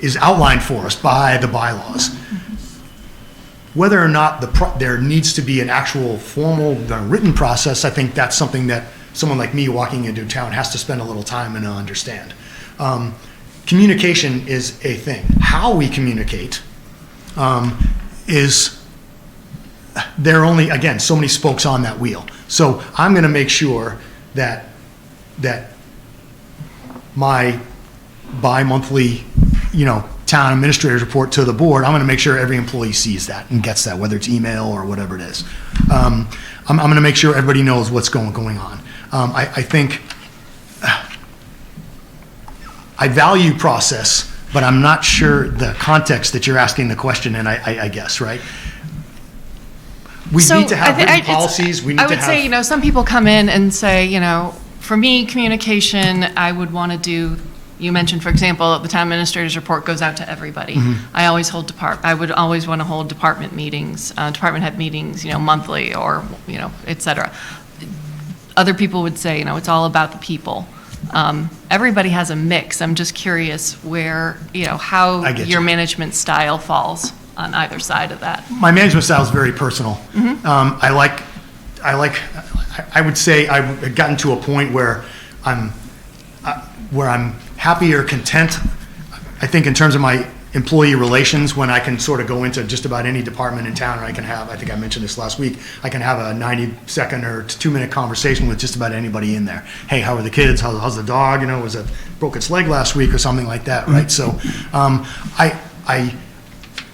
is outlined for us by the bylaws. Mm-hmm. Whether or not there needs to be an actual formal written process, I think that's something that someone like me walking into town has to spend a little time and understand. Communication is a thing. How we communicate there are only, again, so many spokes on that wheel. So I'm going to make sure that my bi-monthly, town administrator's report to the board, I'm going to make sure every employee sees that and gets that, whether it's email or whatever it is. I'm going to make sure everybody knows what's going on. I think I value process, but I'm not sure the context that you're asking the question in, I guess, right? We need to have written policies. I would say, some people come in and say, for me, communication, I would want to do, you mentioned, for example, the town administrator's report goes out to everybody. Mm-hmm. I would always want to hold department meetings, department head meetings, monthly or, et cetera. Other people would say, it's all about the people. Everybody has a mix. I'm just curious where, how your management style falls. on either side of that? My management style is very personal. I would say I've gotten to a point where I'm happy or content, I think, in terms of my employee relations, when I can sort of go into just about any department in town, and I can have, I think I mentioned this last week, I can have a 90-second or 2-minute conversation with just about anybody in there. Hey, how are the kids? How's the dog? You know, was it broke its leg last week or something like that, right? So I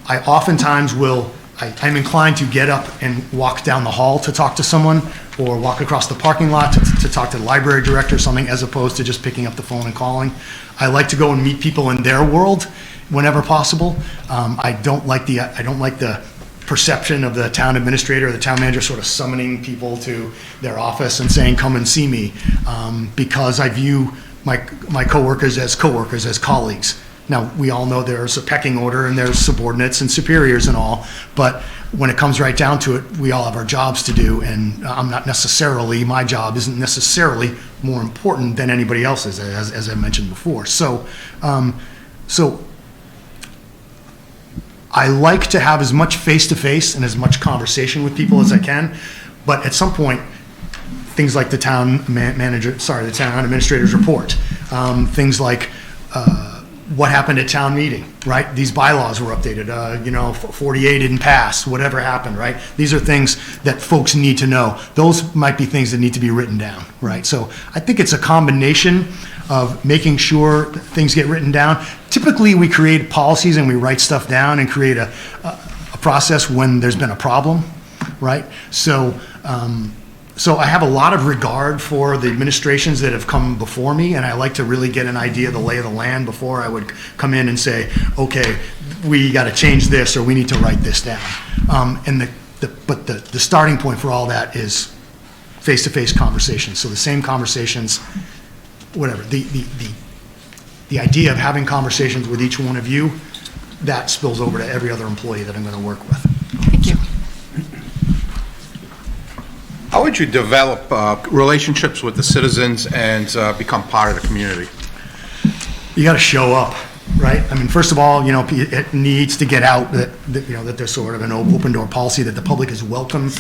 oftentimes will, I'm inclined to get up and walk down the hall to talk to someone, or walk across the parking lot to talk to the library director or something, as opposed to just picking up the phone and calling. I like to go and meet people in their world whenever possible. I don't like the perception of the town administrator or the town manager sort of summoning people to their office and saying, come and see me, because I view my coworkers, as colleagues. Now, we all know there's a pecking order and there's subordinates and superiors and all, but when it comes right down to it, we all have our jobs to do, and my job isn't necessarily more important than anybody else's, as I mentioned before. So I like to have as much face-to-face and as much conversation with people as I can, but at some point, things like the town administrator's report, things like what happened at town meeting, right? These bylaws were updated, 48 didn't pass, whatever happened, right? These are things that folks need to know. Those might be things that need to be written down, right? So I think it's a combination of making sure that things get written down. Typically, we create policies and we write stuff down and create a process when there's been a problem, right? So I have a lot of regard for the administrations that have come before me, and I like to really get an idea of the lay of the land before I would come in and say, okay, we got to change this, or we need to write this down. But the starting point for all that is face-to-face conversations. So the same conversations, whatever. The idea of having conversations with each one of you, that spills over to every other employee that I'm going to work with. Thank you. How would you develop relationships with the citizens and become part of the community? You got to show up, right? I mean, first of all, it needs to get out that there's sort of an open door policy, that the public is welcome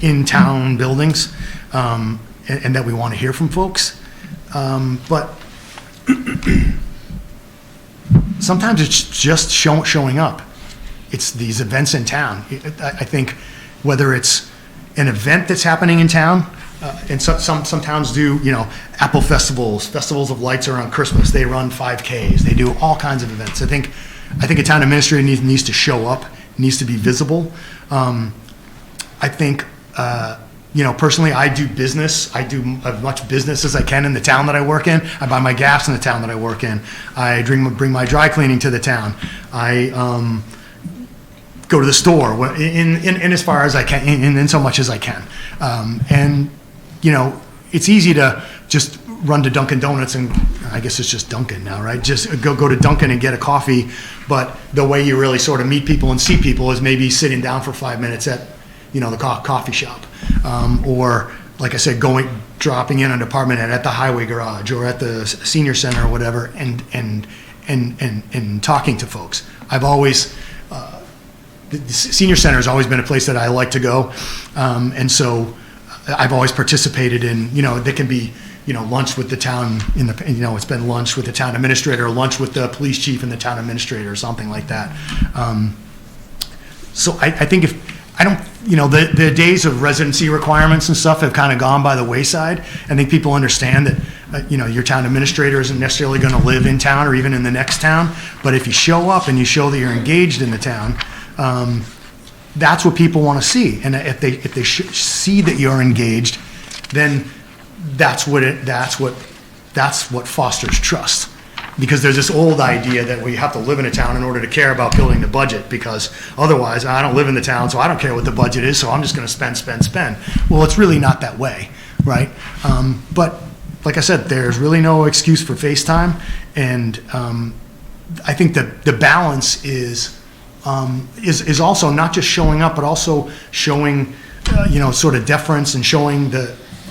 in town buildings, and that we want to hear from folks. But sometimes it's just showing up. It's these events in town. I think whether it's an event that's happening in town, and some towns do, apple festivals of lights around Christmas. They run 5Ks. They do all kinds of events. I think a town administrator needs to show up, needs to be visible. I think, personally, I do business. I do as much business as I can in the town that I work in. I buy my gas in the town that I work in. I bring my dry cleaning to the town. I go to the store in as far as I can, in so much as I can. It's easy to just run to Dunkin' Donuts, and I guess it's just Dunkin' now, right? Just go to Dunkin' and get a coffee. But the way you really sort of meet people and see people is maybe sitting down for 5 minutes at, the coffee shop. Or, like I said, dropping in on a department at the highway garage or at the senior center or whatever, and talking to folks. I've always, the senior center has always been a place that I like to go. And so I've always participated in, there can be, lunch with the town it's been lunch with the town administrator, or lunch with the police chief and the town administrator or something like that. So I think the days of residency requirements and stuff have kind of gone by the wayside. I think people understand that, your town administrator isn't necessarily going to live in town or even in the next town. But if you show up and you show that you're engaged in the town, that's what people want to see. And if they see that you're engaged, then that's what fosters trust. Because there's this old idea that we have to live in a town in order to care about building the budget, because otherwise I don't live in the town, so I don't care what the budget is, so I'm just going to spend. Well, it's really not that way, right? But like I said, there's really no excuse for FaceTime, and I think that the balance is also not just showing up, but also showing, sort of deference and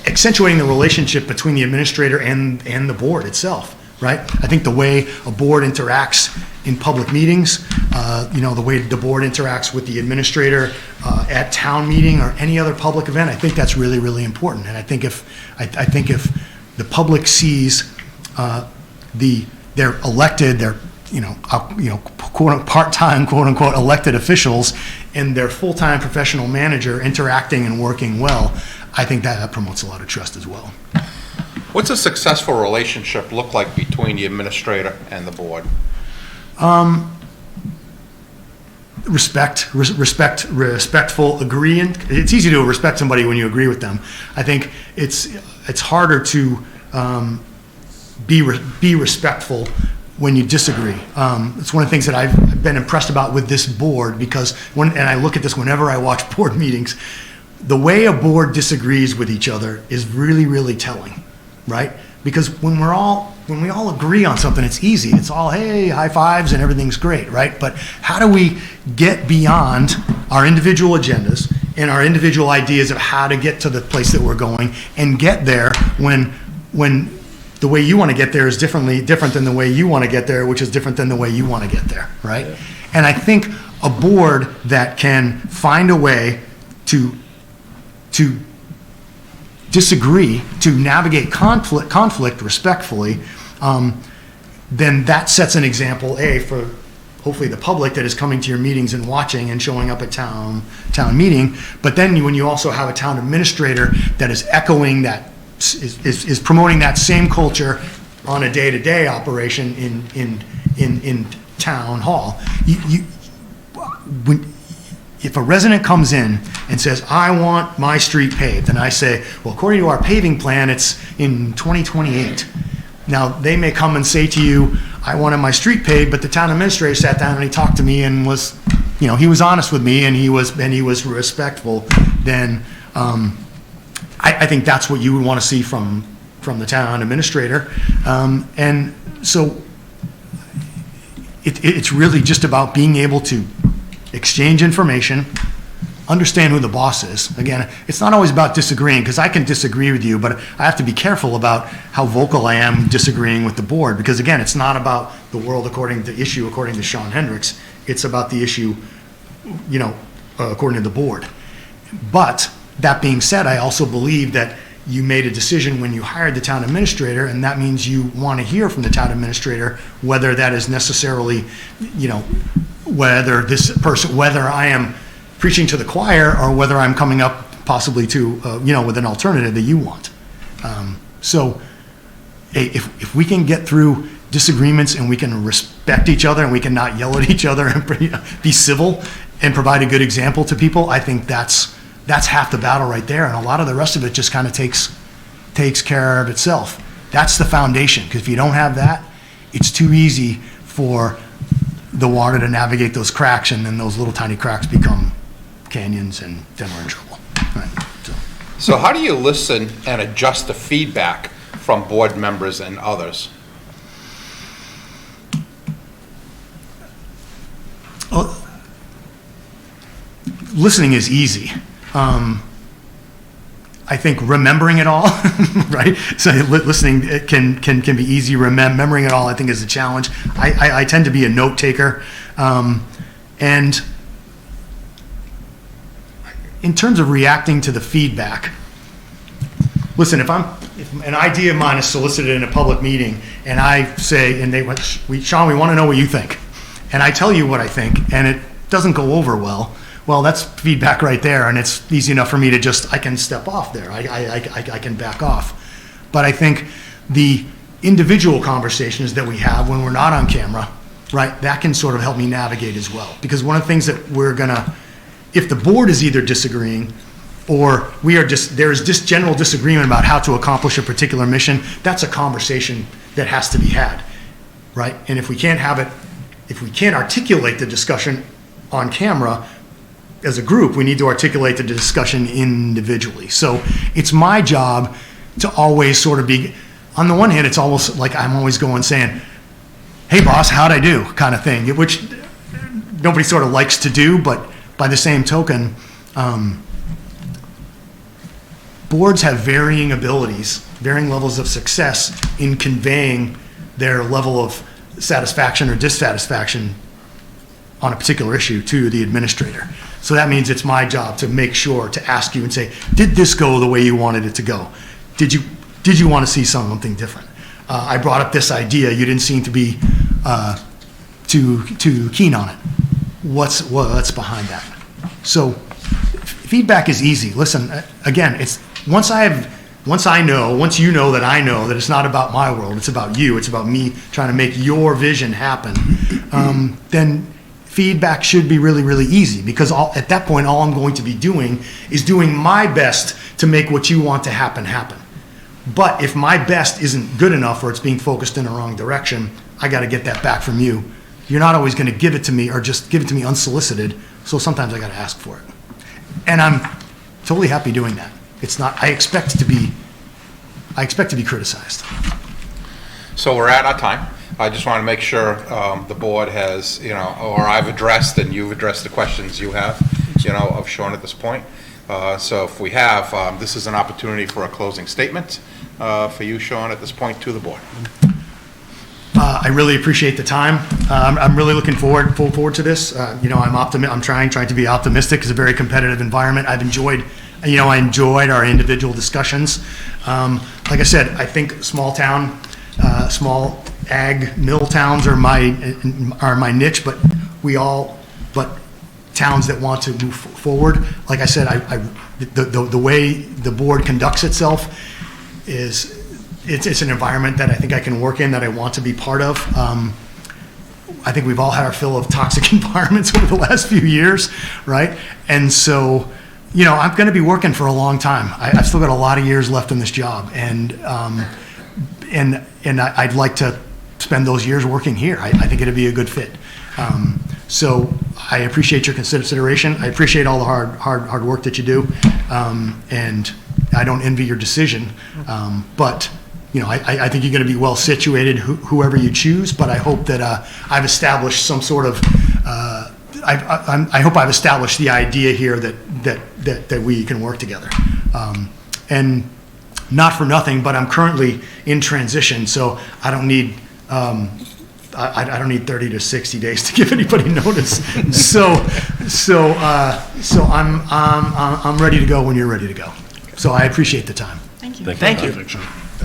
accentuating the relationship between the administrator and the board itself. right? I think the way a board interacts in public meetings, the way the board interacts with the administrator at town meeting or any other public event, I think that's really, really important. And I think if the public sees their elected, their part-time, quote-unquote, elected officials and their full-time professional manager interacting and working well, I think that promotes a lot of trust as well. What's a successful relationship look like between the administrator and the board? Respectful, agreeing. It's easy to respect somebody when you agree with them. I think it's harder to be respectful when you disagree. It's one of the things that I've been impressed about with this board, because and I look at this whenever I watch board meetings, the way a board disagrees with each other is really, really telling, right? Because when we all agree on something, it's easy. It's all, hey, high fives and everything's great, right? But how do we get beyond our individual agendas and our individual ideas of how to get to the place that we're going and get there when the way you want to get there is different than the way you want to get there, which is different than the way you want to get there, right? Yeah. And I think a board that can find a way to disagree, to navigate conflict respectfully, then that sets an example, for hopefully the public that is coming to your meetings and watching and showing up at town meeting. But then when you also have a town administrator that is echoing that, is promoting that same culture on a day-to-day operation in town hall. If a resident comes in and says, I want my street paved, and I say, well, according to our paving plan, it's in 2028. Now, they may come and say to you, I wanted my street paved, but the town administrator sat down and he talked to me and was, he was honest with me and he was respectful. Then I think that's what you would want to see from the town administrator. And so it's really just about being able to exchange information, understand who the boss is. Again, it's not always about disagreeing, because I can disagree with you, but I have to be careful about how vocal I am disagreeing with the board, because again, it's not about the world according to Sean Hendricks. It's about the issue, according to the board. But that being said, I also believe that you made a decision when you hired the town administrator, and that means you want to hear from the town administrator, whether that is necessarily, whether I am preaching to the choir or whether I'm coming up possibly to, with an alternative that you want. So if we can get through disagreements and we can respect each other and we can not yell at each other and be civil and provide a good example to people, I think that's half the battle right there. And a lot of the rest of it just kind of takes care of itself. That's the foundation, because if you don't have that, it's too easy for the water to navigate those cracks, and then those little tiny cracks become canyons, and then we're in trouble. Right. So how do you listen and adjust the feedback from board members and others? Well, listening is easy. I think remembering it all, right? So listening can be easy. Remembering it all, I think, is a challenge. I tend to be a note taker, and in terms of reacting to the feedback, listen, if an idea of mine is solicited in a public meeting, and I say, and they went, Sean, we want to know what you think, and I tell you what I think, and it doesn't go over well, that's feedback right there, and it's easy enough for me to I can step off there. I can back off. But I think the individual conversations that we have when we're not on camera, right, that can sort of help me navigate as well. Because one of the things that if the board is either disagreeing or there is this general disagreement about how to accomplish a particular mission, that's a conversation that has to be had, right? And if we can't articulate the discussion on camera, as a group, we need to articulate the discussion individually. So it's my job to always sort of be, on the one hand, it's almost like I'm always going saying, hey boss, how'd I do, kind of thing, which nobody sort of likes to do, but by the same token, boards have varying abilities, varying levels of success in conveying their level of satisfaction or dissatisfaction on a particular issue to the administrator. So that means it's my job to make sure to ask you and say, did this go the way you wanted it to go? Did you want to see something different? I brought up this idea, you didn't seem to be too keen on it. What's behind that? So feedback is easy. Listen, again, it's once you know that I know that it's not about my world, it's about you, it's about me trying to make your vision happen, then feedback should be really, really easy, because at that point, all I'm going to be doing is doing my best to make what you want to happen. But if my best isn't good enough, or it's being focused in the wrong direction, I got to get that back from you. You're not always going to give it to me, or just give it to me unsolicited, so sometimes I got to ask for it. And I'm totally happy doing that. It's not, I expect to be criticized. So we're at our time. I just want to make sure the board has, or I've addressed and you've addressed the questions you have, of Sean at this point. So if we have, this is an opportunity for a closing statement for you, Sean, at this point to the board. I really appreciate the time. I'm really looking forward to this. I'm trying to be optimistic. It's a very competitive environment. I enjoyed our individual discussions. Like I said, I think small small ag mill towns are my niche, but towns that want to move forward. Like I said, the way the board conducts itself is, it's an environment that I think I can work in, that I want to be part of. I think we've all had our fill of toxic environments over the last few years, right? And so, I'm going to be working for a long time. I've still got a lot of years left in this job, and I'd like to spend those years working here. I think it'd be a good fit. So I appreciate your consideration. I appreciate all the hard work that you do, and I don't envy your decision. But I think you're going to be well situated, whoever you choose. But I hope that I've established some sort of. I hope I've established the idea here that we can work together. And not for nothing, but I'm currently in transition, so I don't need. I don't need 30 to 60 days to give anybody notice. So I'm ready to go when you're ready to go. So I appreciate the time. Thank you. Thank you.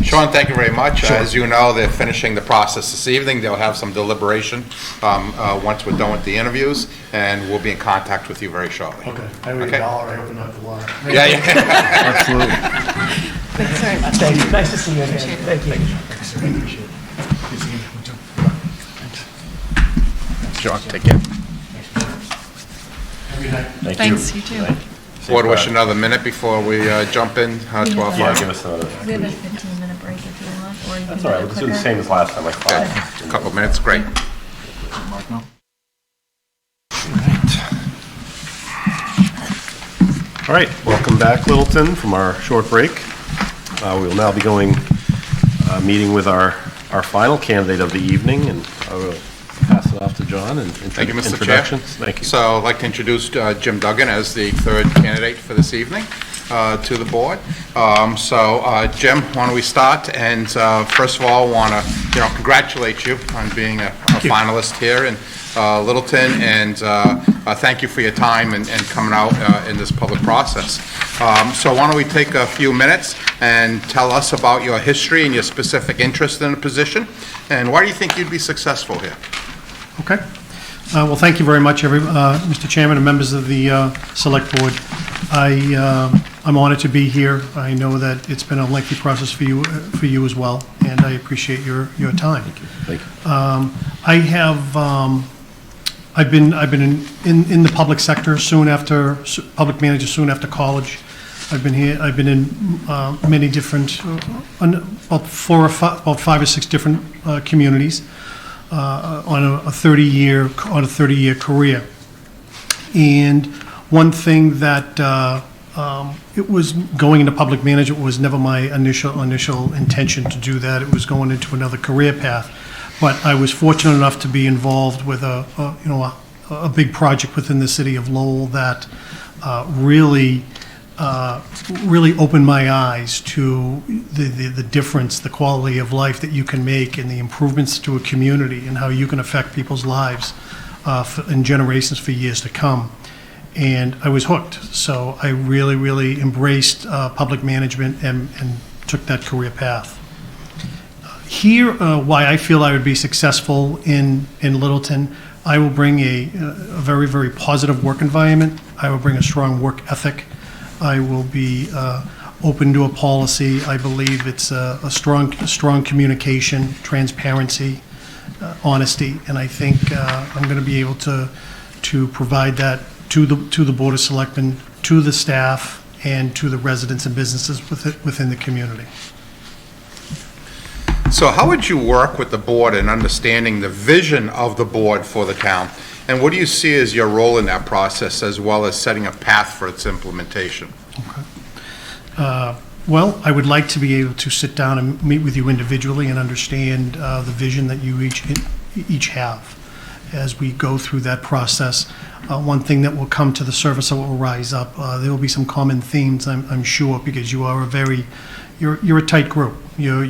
Sean, thank you very much. As you know, they're finishing the process this evening. They'll have some deliberation once we're done with the interviews, and we'll be in contact with you very shortly. Okay. I owe you $1. I open up the water. Yeah. Absolutely. Thanks very much. Thank you. Nice to see you again. Thank you. Appreciate it. Good seeing you. Sean, take care. Have a good night. Thanks, you too. Board, wish another minute before we jump in to our Yeah, final. give us another. We have a 15-minute break if you want, or you can That's do all right, it let's do the quicker. same as last time, like Okay, 5. a couple of minutes, great. All right, welcome back, Littleton, from our short break. We will now be meeting with our final candidate of the evening, and I will pass it off to John and Thank you, Mr. Chair. introductions. Thank you. So I'd like to introduce Jim Duggan as the third candidate for this evening to the board. Jim, why don't we start? And first of all, want to congratulate you on being a finalist here in Littleton, and thank you for your time and coming out in this public process. So why don't we take a few minutes and tell us about your history and your specific interest in the position, and why do you think you'd be successful here? Okay. Well, thank you very much, Mr. Chairman and members of the Select Board. I'm honored to be here. I know that it's been a lengthy process for you as well, and I appreciate your time. Thank you. I've been in the public sector public manager soon after college. I've been in many different, about 5 or 6 different communities. On a 30-year career, and one thing that it was going into public management was never my initial intention to do that. It was going into another career path, but I was fortunate enough to be involved with a big project within the city of Lowell that really really opened my eyes to the difference, the quality of life that you can make and the improvements to a community and how you can affect people's lives in generations for years to come. And I was hooked. So I really, really embraced public management and took that career path. Here, why I feel I would be successful in Littleton, I will bring a very, very positive work environment. I will bring a strong work ethic. I will be open to a policy. I believe it's a strong communication, transparency, honesty, and I think I'm going to be able to provide that to the Board of Selectmen, to the staff, and to the residents and businesses within the community. So how would you work with the board in understanding the vision of the board for the town? And what do you see as your role in that process, as well as setting a path for its implementation? Well, I would like to be able to sit down and meet with you individually and understand the vision that you each have. As we go through that process, one thing that will come to the surface that will rise up, there will be some common themes, I'm sure, because you are you're a tight group. Your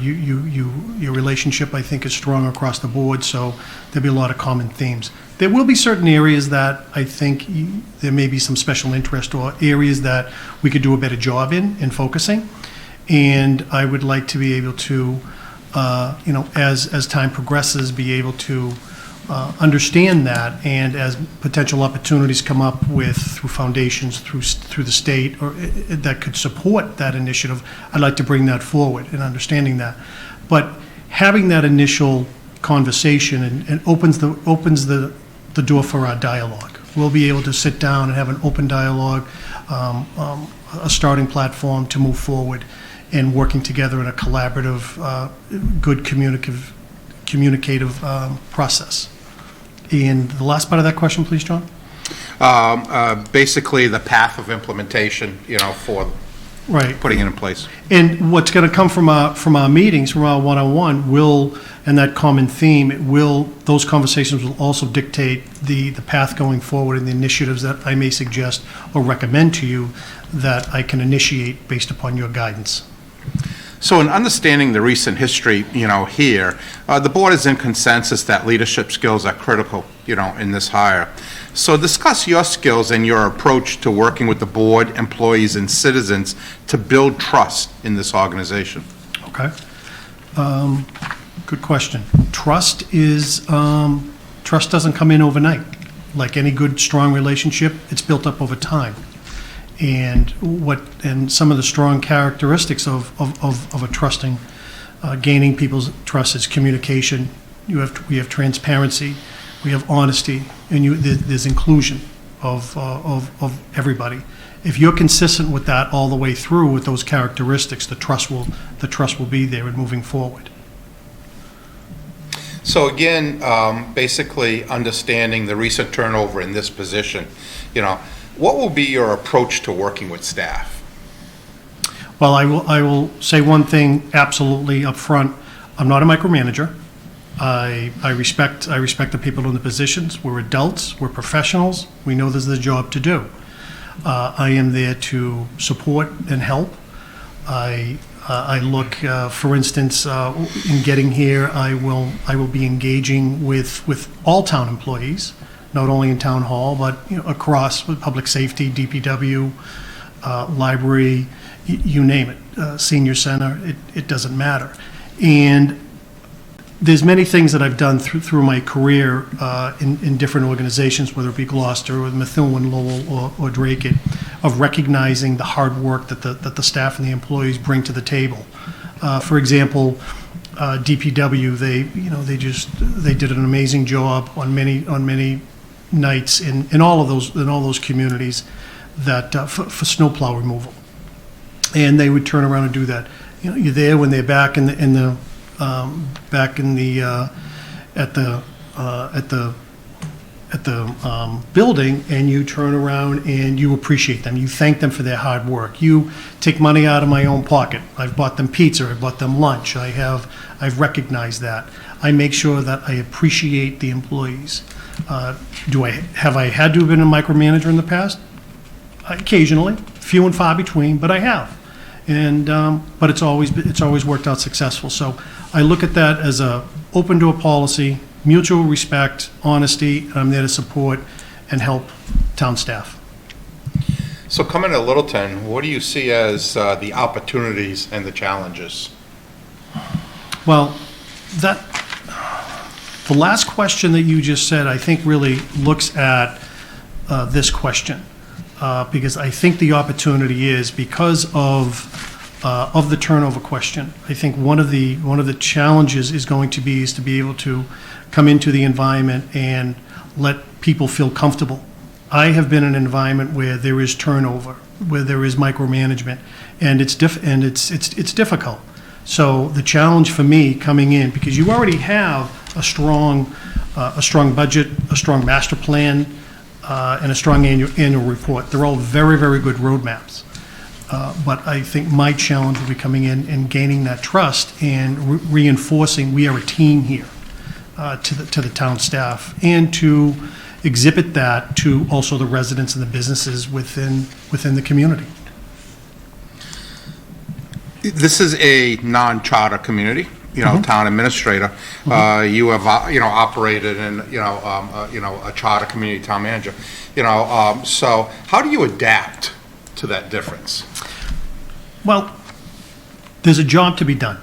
relationship, I think, is strong across the board, so there'll be a lot of common themes. There will be certain areas that I think there may be some special interest, or areas that we could do a better job in focusing. And I would like to be able to, as time progresses, be able to understand that, and as potential opportunities come up through foundations, through the state, or that could support that initiative, I'd like to bring that forward and understanding that. But having that initial conversation and opens the door for our dialogue. We'll be able to sit down and have an open dialogue, a starting platform to move forward, and working together in a collaborative, good communicative process. And the last part of that question, please, John? Basically, the path of implementation, for Right. putting it in place. And what's going to come from our meetings, from our one-on-one, and that common theme, those conversations will also dictate the path going forward and the initiatives that I may suggest or recommend to you that I can initiate based upon your guidance. So in understanding the recent history, here, the board is in consensus that leadership skills are critical, in this hire. So discuss your skills and your approach to working with the board, employees, and citizens to build trust in this organization. Okay. Good question. Trust doesn't come in overnight. Like any good, strong relationship, it's built up over time. And some of the strong characteristics of a trusting, gaining people's trust is communication. We have transparency, we have honesty, and there's inclusion of everybody. If you're consistent with that all the way through with those characteristics, the trust will be there and moving forward. So again, basically understanding the recent turnover in this position, what will be your approach to working with staff? Well, I will say one thing absolutely up front. I'm not a micromanager. I respect the people in the positions. We're adults. We're professionals. We know there's a job to do. I am there to support and help. I look, for instance, in getting here, I will be engaging with all town employees, not only in town hall, but across with public safety, DPW, library, you name it, senior center. It doesn't matter. And there's many things that I've done through my career in different organizations, whether it be Gloucester or Methuen, Lowell, or Drake, of recognizing the hard work that the staff and the employees bring to the table. For example, DPW, they did an amazing job on many nights in all of those communities that for snowplow removal, and they would turn around and do that. You're there when they're back at the building, and you turn around and you appreciate them. You thank them for their hard work. You take money out of my own pocket. I've bought them pizza. I've bought them lunch. I've recognized that. I make sure that I appreciate the employees. Have I had to have been a micromanager in the past? Occasionally, few and far between, but I have. And, but it's always worked out successful. So I look at that as a open door policy, mutual respect, honesty, and I'm there to support and help town staff. So coming to Littleton, what do you see as the opportunities and the challenges? Well, the last question that you just said, I think really looks at this question. Because I think the opportunity is because of the turnover question. I think one of the challenges is going to be able to come into the environment and let people feel comfortable. I have been in an environment where there is turnover, where there is micromanagement, and it's difficult. So the challenge for me coming in, because you already have a strong budget, a strong master plan, and a strong annual report. They're all very, very good roadmaps. But I think my challenge will be coming in and gaining that trust and reinforcing we are a team here to the town staff, and to exhibit that to also the residents and the businesses within the community. This is a non-charter community, town administrator. You have, operated in, a charter community town manager. So how do you adapt to that difference? Well, there's a job to be done,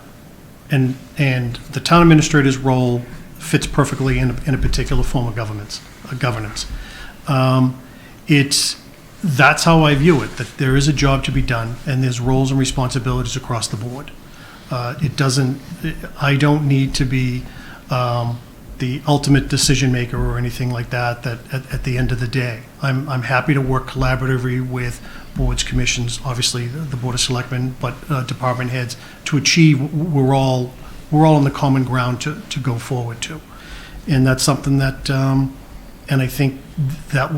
and the town administrator's role fits perfectly in a particular form of governance. That's how I view it, that there is a job to be done, and there's roles and responsibilities across the board. I don't need to be the ultimate decision maker or anything like that at the end of the day. I'm happy to work collaboratively with boards, commissions, obviously the Board of Selectmen, but department heads, to achieve we're all on the common ground to go forward to. And that's something that, and I think that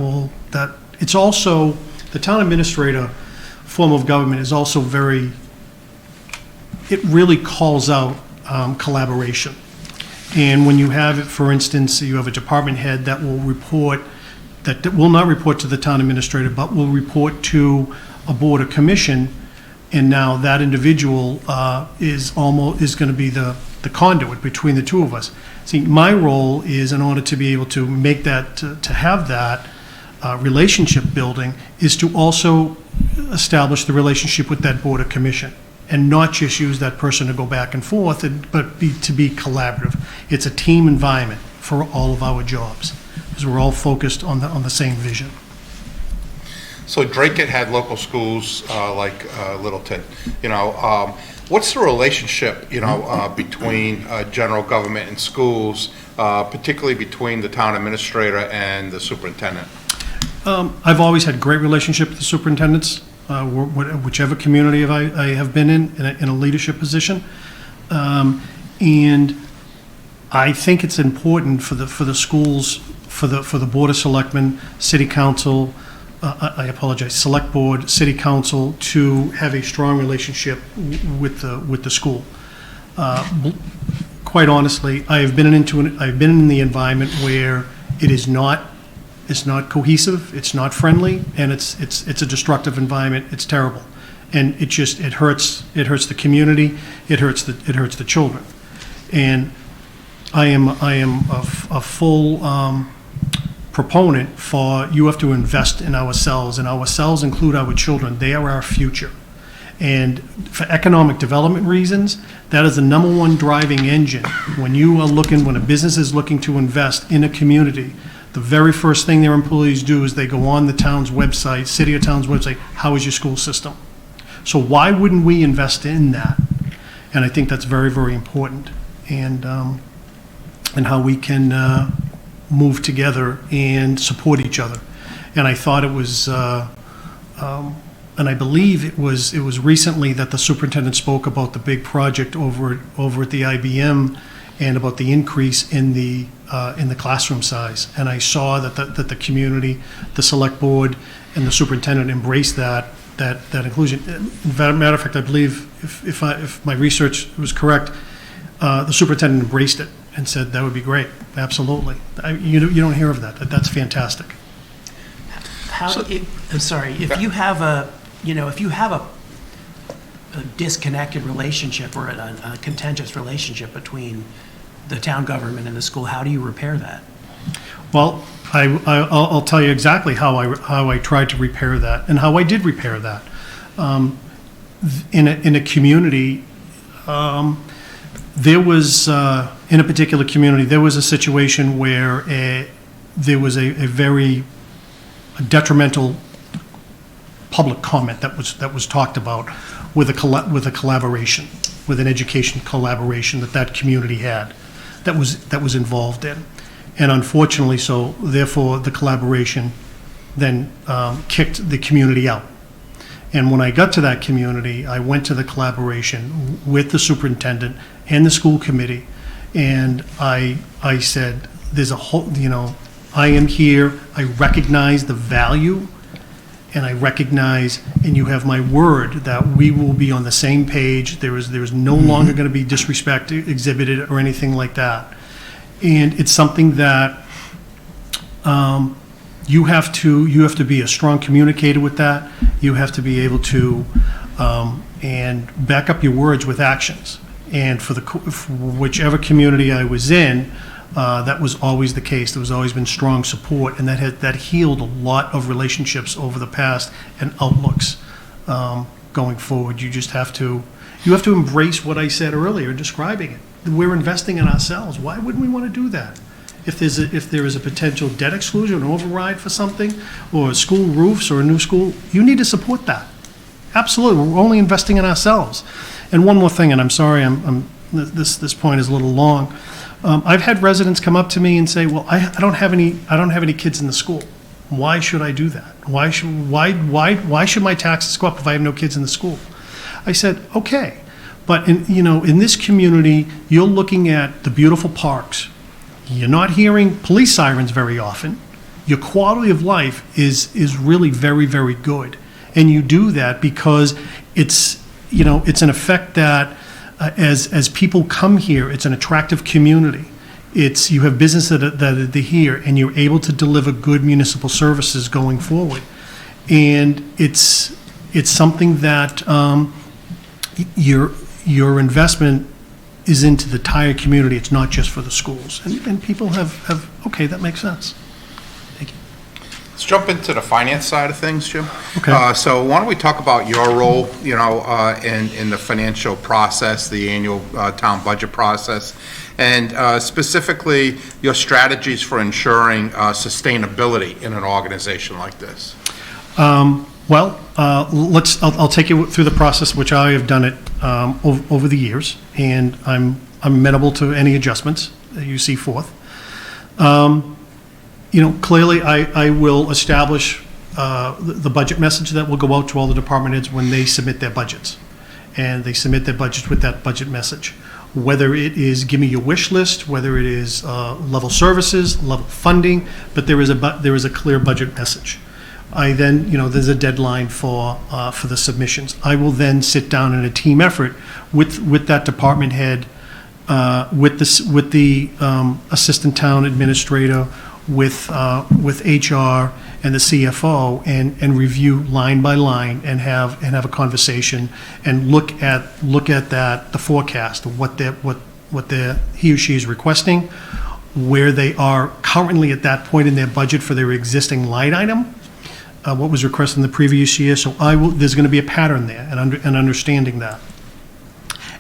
it's also, the town administrator form of government is also it really calls out collaboration. And when you have it, for instance, you have a department head that will not report to the town administrator, but will report to a board or commission, and now that individual is going to be the conduit between the two of us. See, my role is, in order to be able to make that, to have that relationship building, is to also establish the relationship with that board or commission, and not just use that person to go back and forth, but to be collaborative. It's a team environment for all of our jobs, because we're all focused on the same vision. So Dracut had local schools like Littleton. What's the relationship, between general government and schools, particularly between the town administrator and the superintendent? I've always had great relationship with the superintendents, whichever community I have been in a leadership position. And I think it's important for the schools, for the Board of Selectmen, City Council, Select Board, City Council, to have a strong relationship with the school. Quite honestly, I've been in the environment where it's not cohesive, it's not friendly, and it's a destructive environment. It's terrible, and it hurts the community, it hurts the children. And I am a full proponent for, you have to invest in ourselves, and ourselves include our children. They are our future. And for economic development reasons, that is the number one driving engine. When a business is looking to invest in a community, the very first thing their employees do is they go on the town's website, city or town's website, how is your school system? So why wouldn't we invest in that? And I think that's very, very important. And how we can move together and support each other. And I thought it was, and I believe it was recently that the superintendent spoke about the big project over at the IBM, and about the increase in the classroom size. And I saw that the community, the select board, and the superintendent embraced that inclusion. Matter of fact, I believe if my research was correct, the superintendent embraced it and said that would be great. Absolutely. You don't hear of that. That's fantastic. I'm sorry, if you have if you have a disconnected relationship or a contentious relationship between the town government and the school, how do you repair that? Well, I'll tell you exactly how I tried to repair that and how I did repair that. In a community, there was, in a particular community, there was a situation where there was a very detrimental public comment that was talked about with a collaboration, with an education collaboration that community had, that was involved in. And unfortunately, so therefore, the collaboration then kicked the community out. And when I got to that community, I went to the collaboration with the superintendent and the school committee, and I said, there's a whole, I am here, I recognize the value, and I recognize, and you have my word, that we will be on the same page. There is no longer going to be disrespect exhibited or anything like that. And it's something that you have to be a strong communicator with that. You have to be able to and back up your words with actions. And for whichever community I was in, that was always the case. There was always been strong support, and that healed a lot of relationships over the past and outlooks going forward. You just have to embrace what I said earlier, describing it. We're investing in ourselves. Why wouldn't we want to do that? If there is a potential debt exclusion, an override for something, or school roofs or a new school, you need to support that. Absolutely, we're only investing in ourselves. And one more thing, and I'm sorry, this point is a little long. I've had residents come up to me and say, "Well, I don't have any kids in the school. Why should I do that? Why should my taxes go up if I have no kids in the school?" I said, "Okay, but in this community, you're looking at the beautiful parks. You're not hearing police sirens very often. Your quality of life is really very, very good, and you do that because it's an effect that." As people come here, it's an attractive community. You have business that are here, and you're able to deliver good municipal services going forward. And it's something that your investment is into the entire community. It's not just for the schools. And people have okay, that makes sense. Thank you. Let's jump into the finance side of things, Jim. Okay. So why don't we talk about your role, in the financial process, the annual town budget process, and specifically your strategies for ensuring sustainability in an organization like this. I'll take you through the process, which I have done it over the years, and I'm amenable to any adjustments that you see forth. Clearly, I will establish the budget message that will go out to all the department heads when they submit their budgets. And they submit their budgets with that budget message. Whether it is give me your wish list, whether it is level services, level funding, but there is a clear budget message. I then, there's a deadline for the submissions. I will then sit down in a team effort with that department head, with the assistant town administrator, with HR and the CFO, and review line by line and have a conversation and look at the forecast of what he or she is requesting, where they are currently at that point in their budget for their existing line item, what was requested in the previous year. So there's going to be a pattern there, and understanding that.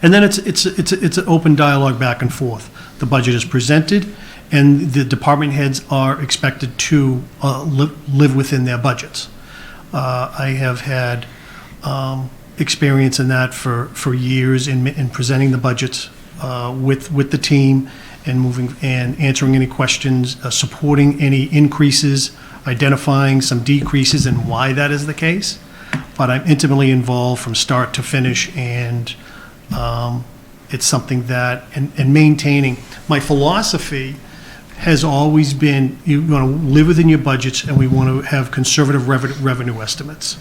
And then it's an open dialogue back and forth. The budget is presented, and the department heads are expected to live within their budgets. I have had experience in that for years in presenting the budgets with the team and answering any questions, supporting any increases, identifying some decreases and why that is the case. But I'm intimately involved from start to finish, and it's something that, and maintaining. My philosophy has always been, you want to live within your budgets, and we want to have conservative revenue estimates.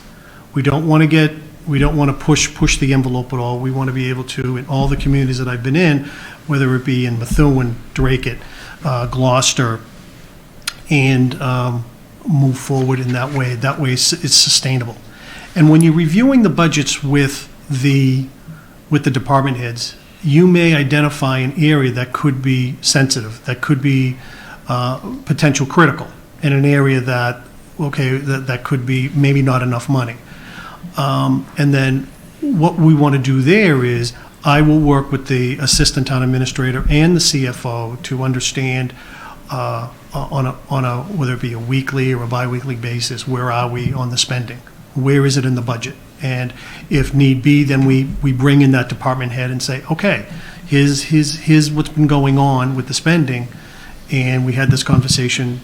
We don't want to push the envelope at all. We want to be able to, in all the communities that I've been in, whether it be in Methuen, Drake, Gloucester, and move forward in that way. That way it's sustainable. And when you're reviewing the budgets with the department heads, you may identify an area that could be sensitive, that could be potential critical, in an area that, okay, that could be maybe not enough money. And then what we want to do there is, I will work with the assistant town administrator and the CFO to understand on a, whether it be a weekly or a bi-weekly basis, where are we on the spending? Where is it in the budget? And if need be, then we bring in that department head and say, okay, here's what's been going on with the spending, and we had this conversation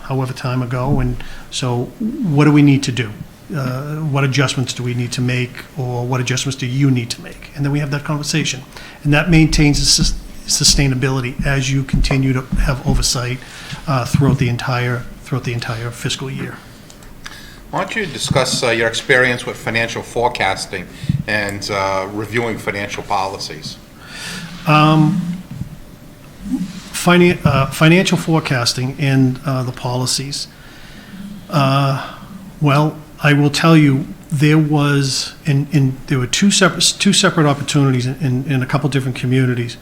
however time ago, and so what do we need to do? What adjustments do we need to make, or what adjustments do you need to make? And then we have that conversation. And that maintains the sustainability as you continue to have oversight throughout the entire fiscal year. Why don't you discuss your experience with financial forecasting and reviewing financial policies? Financial forecasting and the policies. Well, I will tell you, there were two separate opportunities in a couple different communities.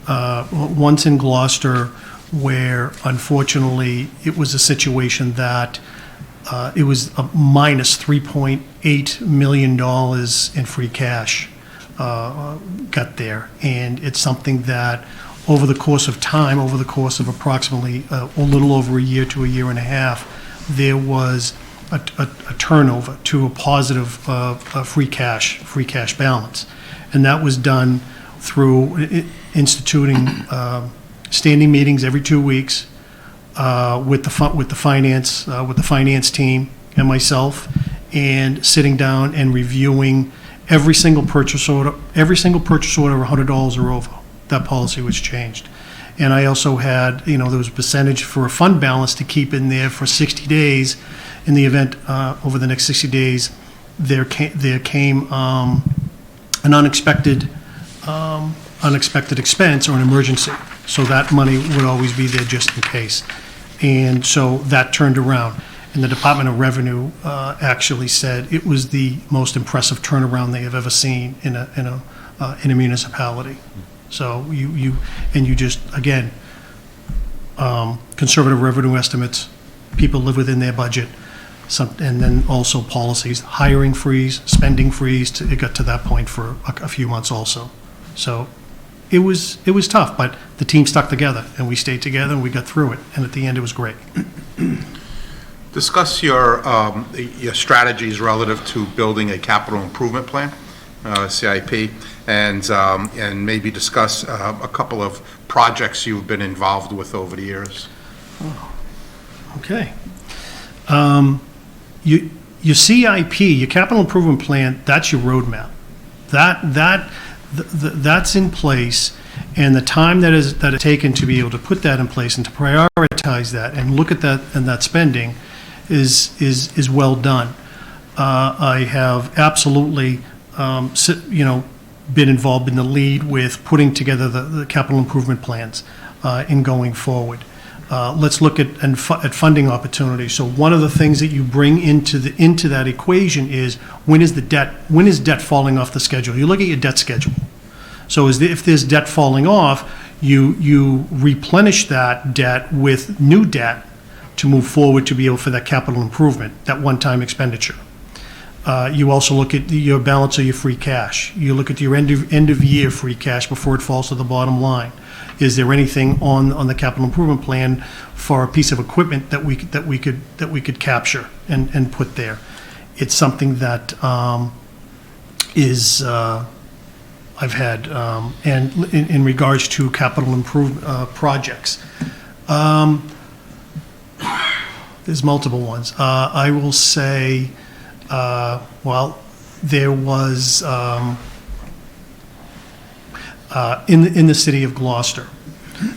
Once in Gloucester, where unfortunately it was a situation that it was a minus $3.8 million in free cash got there. And it's something that over the course of time, over the course of approximately a little over a year to a year and a half, there was a turnover to a positive free cash balance. And that was done through instituting standing meetings every 2 weeks with the finance team and myself, and sitting down and reviewing every single purchase order of $100 or over. That policy was changed. And I also had, there was a percentage for a fund balance to keep in there for 60 days. In the event over the next 60 days, there came an unexpected expense or an emergency. So that money would always be there just in case. And so that turned around. And the Department of Revenue actually said it was the most impressive turnaround they have ever seen in a municipality. So you just, again, conservative revenue estimates, people live within their budget, and then also policies, hiring freeze, spending freeze, it got to that point for a few months also. So it was tough, but the team stuck together, and we stayed together, and we got through it, and at the end, it was great. Discuss your strategies relative to building a capital improvement plan, CIP, and maybe discuss a couple of projects you've been involved with over the years. Okay. Your CIP, your capital improvement plan, that's your roadmap. That's in place, and the time that is taken to be able to put that in place and to prioritize that and look at that and that spending is well done. I have absolutely been involved in the lead with putting together the capital improvement plans in going forward. Let's look at funding opportunities. So one of the things that you bring into that equation is when is debt falling off the schedule? You look at your debt schedule. So if there's debt falling off, you replenish that debt with new debt to move forward to be able for that capital improvement, that one-time expenditure. You also look at your balance of your free cash. You look at your end of year free cash before it falls to the bottom line. Is there anything on the capital improvement plan for a piece of equipment that we could capture and put there? It's something that I've had, and in regards to capital improvement projects. There's multiple ones. I will say, there was in the city of Gloucester,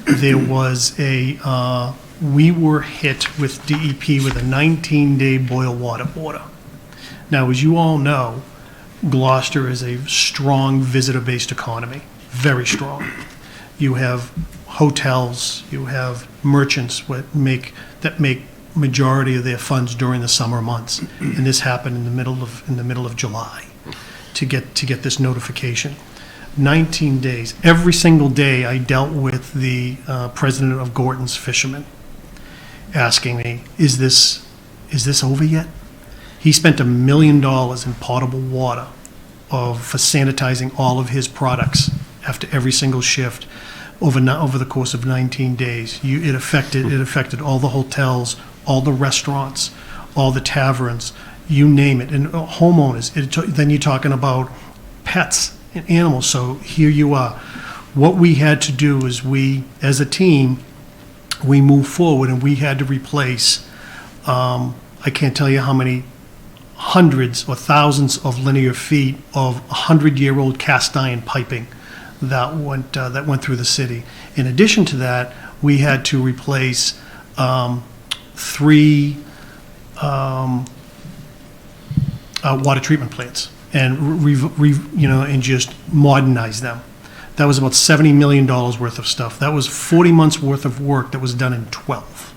there was we were hit with DEP with a 19-day boil water order. Now, as you all know, Gloucester is a strong visitor-based economy, very strong. You have hotels, you have merchants that make majority of their funds during the summer months. And this happened in the middle of July to get this notification. 19 days. Every single day I dealt with the president of Gorton's Fishermen asking me, is this over yet? He spent $1 million in potable water for sanitizing all of his products after every single shift over the course of 19 days. It affected all the hotels, all the restaurants, all the taverns, you name it, and homeowners. Then you're talking about pets and animals. So here you are. What we had to do is as a team, we moved forward and we had to replace, I can't tell you how many hundreds or thousands of linear feet of 100-year-old cast iron piping that went through the city. In addition to that, we had to replace 3 water treatment plants and and just modernize them. That was about $70 million worth of stuff. That was 40 months worth of work that was done in 12.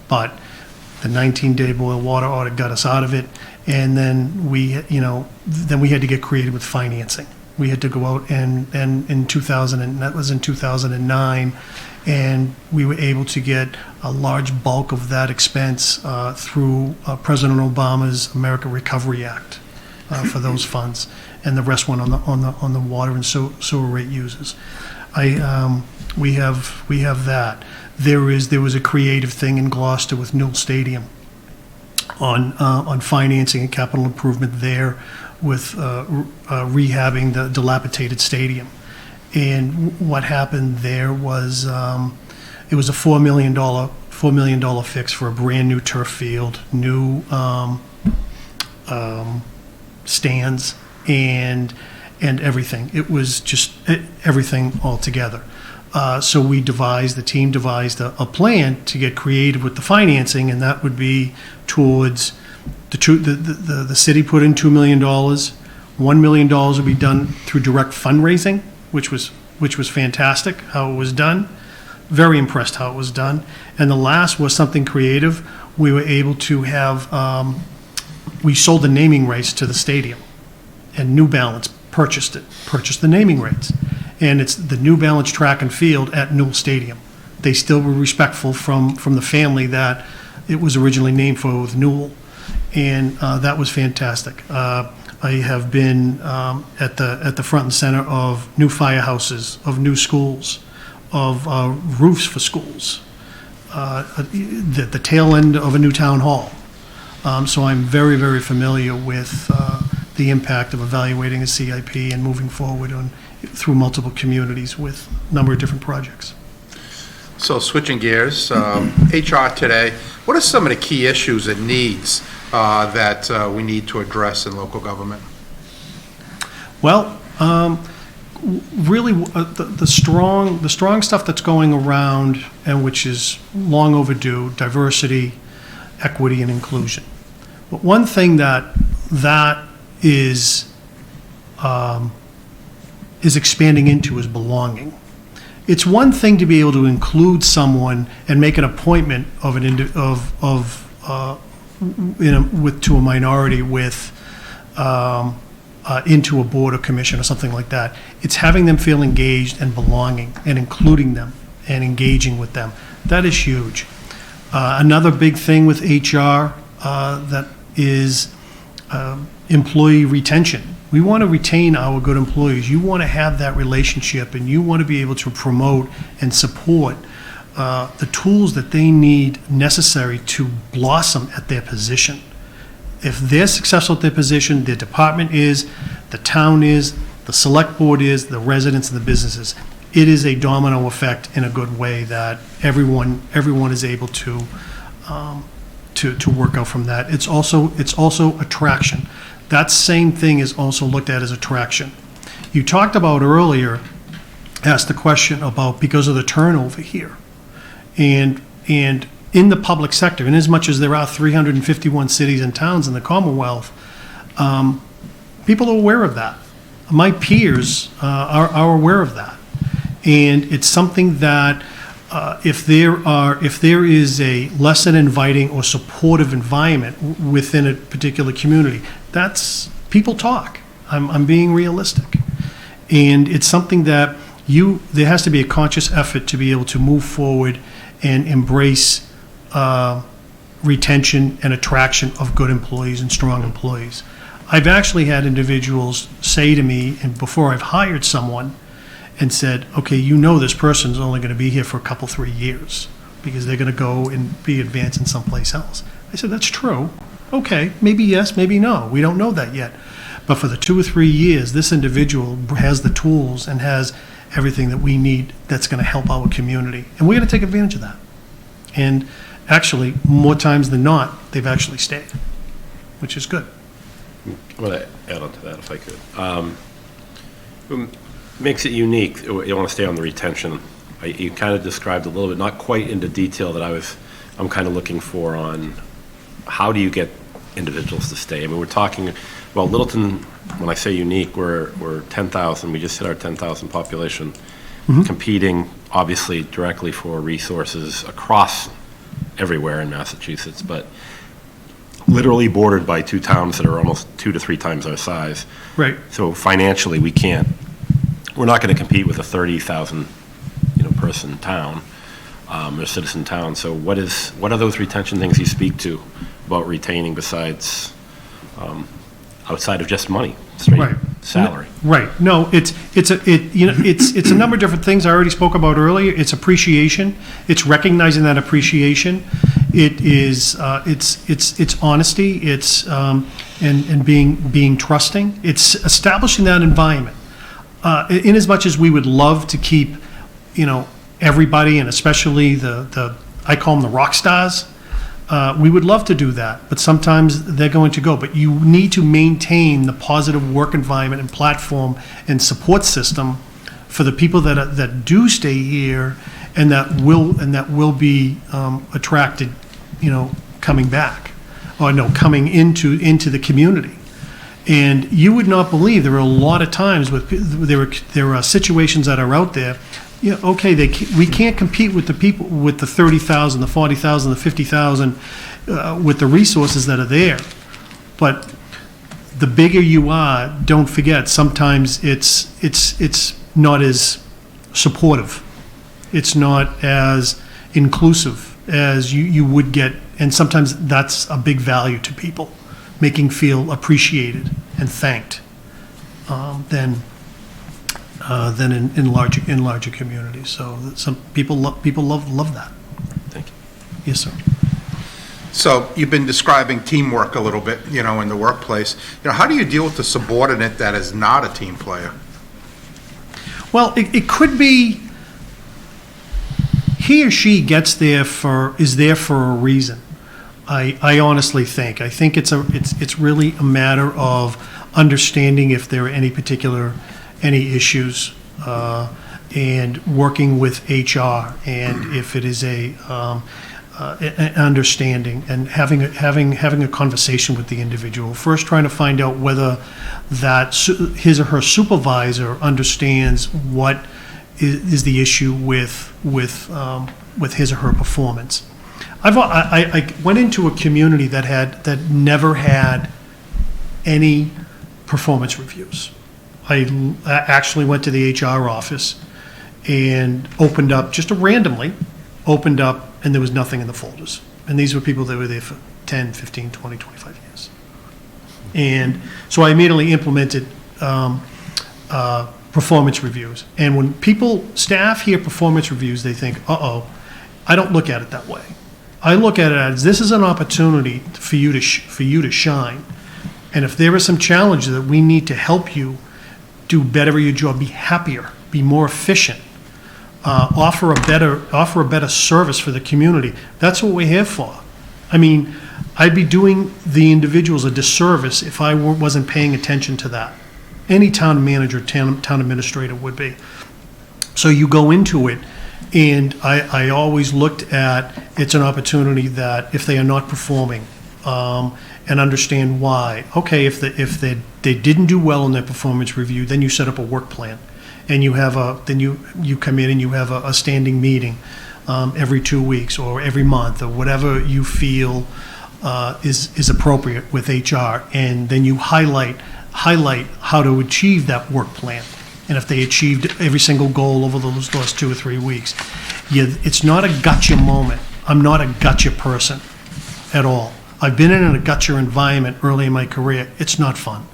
But the 19-day boil water audit got us out of it, and then we had to get creative with financing. We had to go out and in 2009, and we were able to get a large bulk of that expense through President Obama's America Recovery Act for those funds, and the rest went on the water and sewer rate users. We have that. There was a creative thing in Gloucester with Newell Stadium on financing and capital improvement there with rehabbing the dilapidated stadium. And what happened there was it was a $4 million fix for a brand new turf field, new stands, and everything. It was just everything all together. So the team devised a plan to get creative with the financing, and that would be towards the city put in $2 million. $1 million would be done through direct fundraising, which was fantastic how it was done. Very impressed how it was done. And the last was something creative. We were able to have we sold the naming rights to the stadium, and New Balance purchased the naming rights. And it's the New Balance track and field at Newell Stadium. They still were respectful from the family that it was originally named for, with Newell, and that was fantastic. I have been at the front and center of new firehouses, of new schools, of roofs for schools, the tail end of a new town hall. So I'm very, very familiar with the impact of evaluating a CIP and moving forward through multiple communities with a number of different projects. So switching gears, HR today, what are some of the key issues and needs that we need to address in local government? Well, really, the strong stuff that's going around, and which is long overdue: diversity, equity, and inclusion. But one thing that is expanding into is belonging. It's one thing to be able to include someone and make an appointment of to a minority with into a board or commission or something like that. It's having them feel engaged and belonging, and including them and engaging with them. That is huge. Another big thing with HR that is employee retention. We want to retain our good employees. You want to have that relationship, and you want to be able to promote and support the tools that they need necessary to blossom at their position. If they're successful at their position, their department is, the town is, the select board is, the residents and the businesses. It is a domino effect in a good way that everyone is able to work out from that. It's also attraction. That same thing is also looked at as attraction. You talked about earlier, asked the question about because of the turnover here. And in the public sector, in as much as there are 351 cities and towns in the Commonwealth, people are aware of that. My peers are aware of that. And it's something that if there is a less than inviting or supportive environment within a particular community, people talk. I'm being realistic. And it's something that there has to be a conscious effort to be able to move forward and embrace retention and attraction of good employees and strong employees. I've actually had individuals say to me, and before I've hired someone, and said, okay, this person's only going to be here for a couple, 3 years because they're going to go and be advancing someplace else. I said, that's true. Okay, maybe yes, maybe no. We don't know that yet. But for the 2 or 3 years, this individual has the tools and has everything that we need that's going to help our community. And we're going to take advantage of that. And actually, more times than not, they've actually stayed, which is good. I'm going to add on to that if I could. Makes it unique. You want to stay on the retention. You kind of described a little bit, not quite into detail that I'm kind of looking for on how do you get individuals to stay. I mean, we're talking, well, Littleton, when I say unique, we're 10,000. We just hit our 10,000 population, competing obviously directly for resources across everywhere in Massachusetts, but literally bordered by 2 towns that are almost 2 to 3 times our size. Right. So financially, we're not going to compete with a 30,000, person town, or citizen town. So what are those retention things you speak to about retaining besides, outside of just money, straight Right. salary? Right. No, it's a number of different things I already spoke about earlier. It's appreciation. It's recognizing that appreciation. It is it's honesty. It's and being trusting. It's establishing that environment. In as much as we would love to keep, everybody, and especially the I call them the rock stars, we would love to do that, but sometimes they're going to go. But you need to maintain the positive work environment and platform and support system for the people that do stay here and that will be attracted, coming back, or coming into the community. And you would not believe there are a lot of times there are situations that are out there. Okay, we can't compete with the people with the 30,000, the 40,000, the 50,000 with the resources that are there. But the bigger you are, don't forget, sometimes it's not as supportive. It's not as inclusive as you would get, and sometimes that's a big value to people, making feel appreciated and thanked than in larger communities. So some people love that. Thank you. Yes, sir. So you've been describing teamwork a little bit, in the workplace. How do you deal with the subordinate that is not a team player? Well, it could be he or she is there for a reason. I honestly think. I think it's really a matter of understanding if there are any issues, and working with HR, and if it is an understanding, and having a conversation with the individual. First, trying to find out whether that his or her supervisor understands what is the issue with his or her performance. I went into a community that never had any performance reviews. I actually went to the HR office and opened up, just randomly, and there was nothing in the folders. And these were people that were there for 10, 15, 20, 25 years. And so I immediately implemented performance reviews. And when staff hear performance reviews, they think, uh-oh. I don't look at it that way. I look at it as this is an opportunity for you to shine. And if there are some challenges that we need to help you do better at your job, be happier, be more efficient, offer a better service for the community. That's what we're here for. I mean, I'd be doing the individuals a disservice if I wasn't paying attention to that. Any town manager, town administrator would be. So you go into it, and I always looked at it's an opportunity that if they are not performing, and understand why. Okay, if they didn't do well in their performance review, then you set up a work plan, and you have you come in and you have a standing meeting every 2 weeks or every month or whatever you feel is appropriate with HR, and then you highlight how to achieve that work plan. And if they achieved every single goal over those last 2 or 3 weeks, it's not a gotcha moment. I'm not a gotcha person at all. I've been in a gotcha environment early in my career. It's not fun.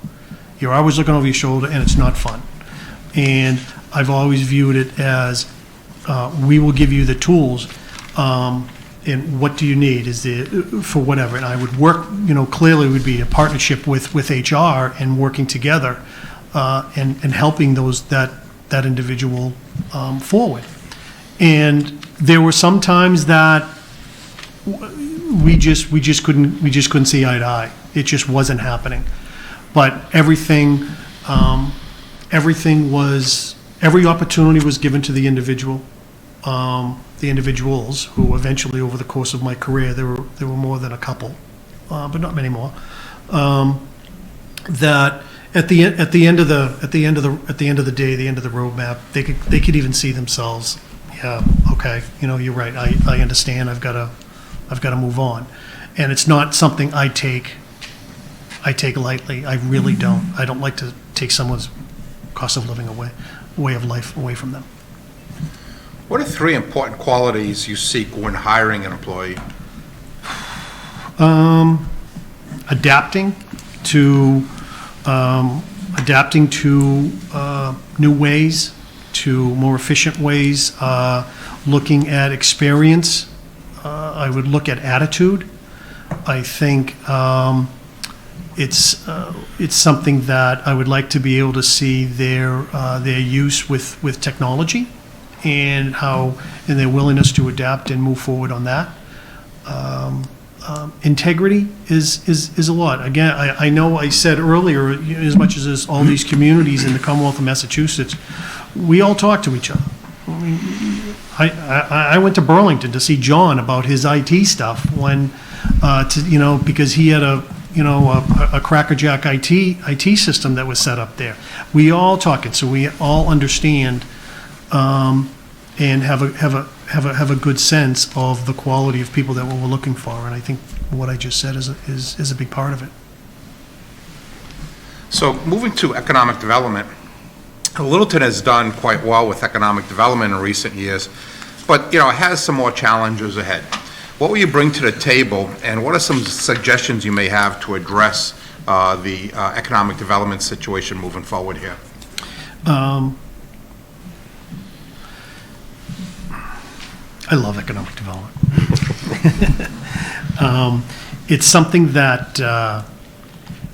You're always looking over your shoulder, and it's not fun. And I've always viewed it as, we will give you the tools, and what do you need for whatever. And I would work, clearly would be a partnership with HR and working together, and helping that individual forward. And there were some times that we just couldn't see eye to eye. It just wasn't happening. But every opportunity was given to the individuals who eventually, over the course of my career, there were more than a couple, but not many more, that at the end of the day, the end of the roadmap, they could even see themselves. Yeah, okay, you're right. I understand. I've got to move on, and it's not something I take lightly. I really don't. I don't like to take someone's cost of living way of life away from them. What are 3 important qualities you seek when hiring an employee? Adapting to new ways, to more efficient ways, looking at experience. I would look at attitude. I think it's something that I would like to be able to see their use with technology, and their willingness to adapt and move forward on that. Integrity is a lot. Again, I know I said earlier, as much as there's all these communities in the Commonwealth of Massachusetts, we all talk to each other. I mean, I went to Burlington to see John about his IT stuff because he had a crackerjack IT system that was set up there. We all talk it, so we all understand and have a good sense of the quality of people that we're looking for. And I think what I just said is a big part of it. So moving to economic development, Littleton has done quite well with economic development in recent years, but it has some more challenges ahead. What will you bring to the table, and what are some suggestions you may have to address the economic development situation moving forward here? I love economic development. It's something that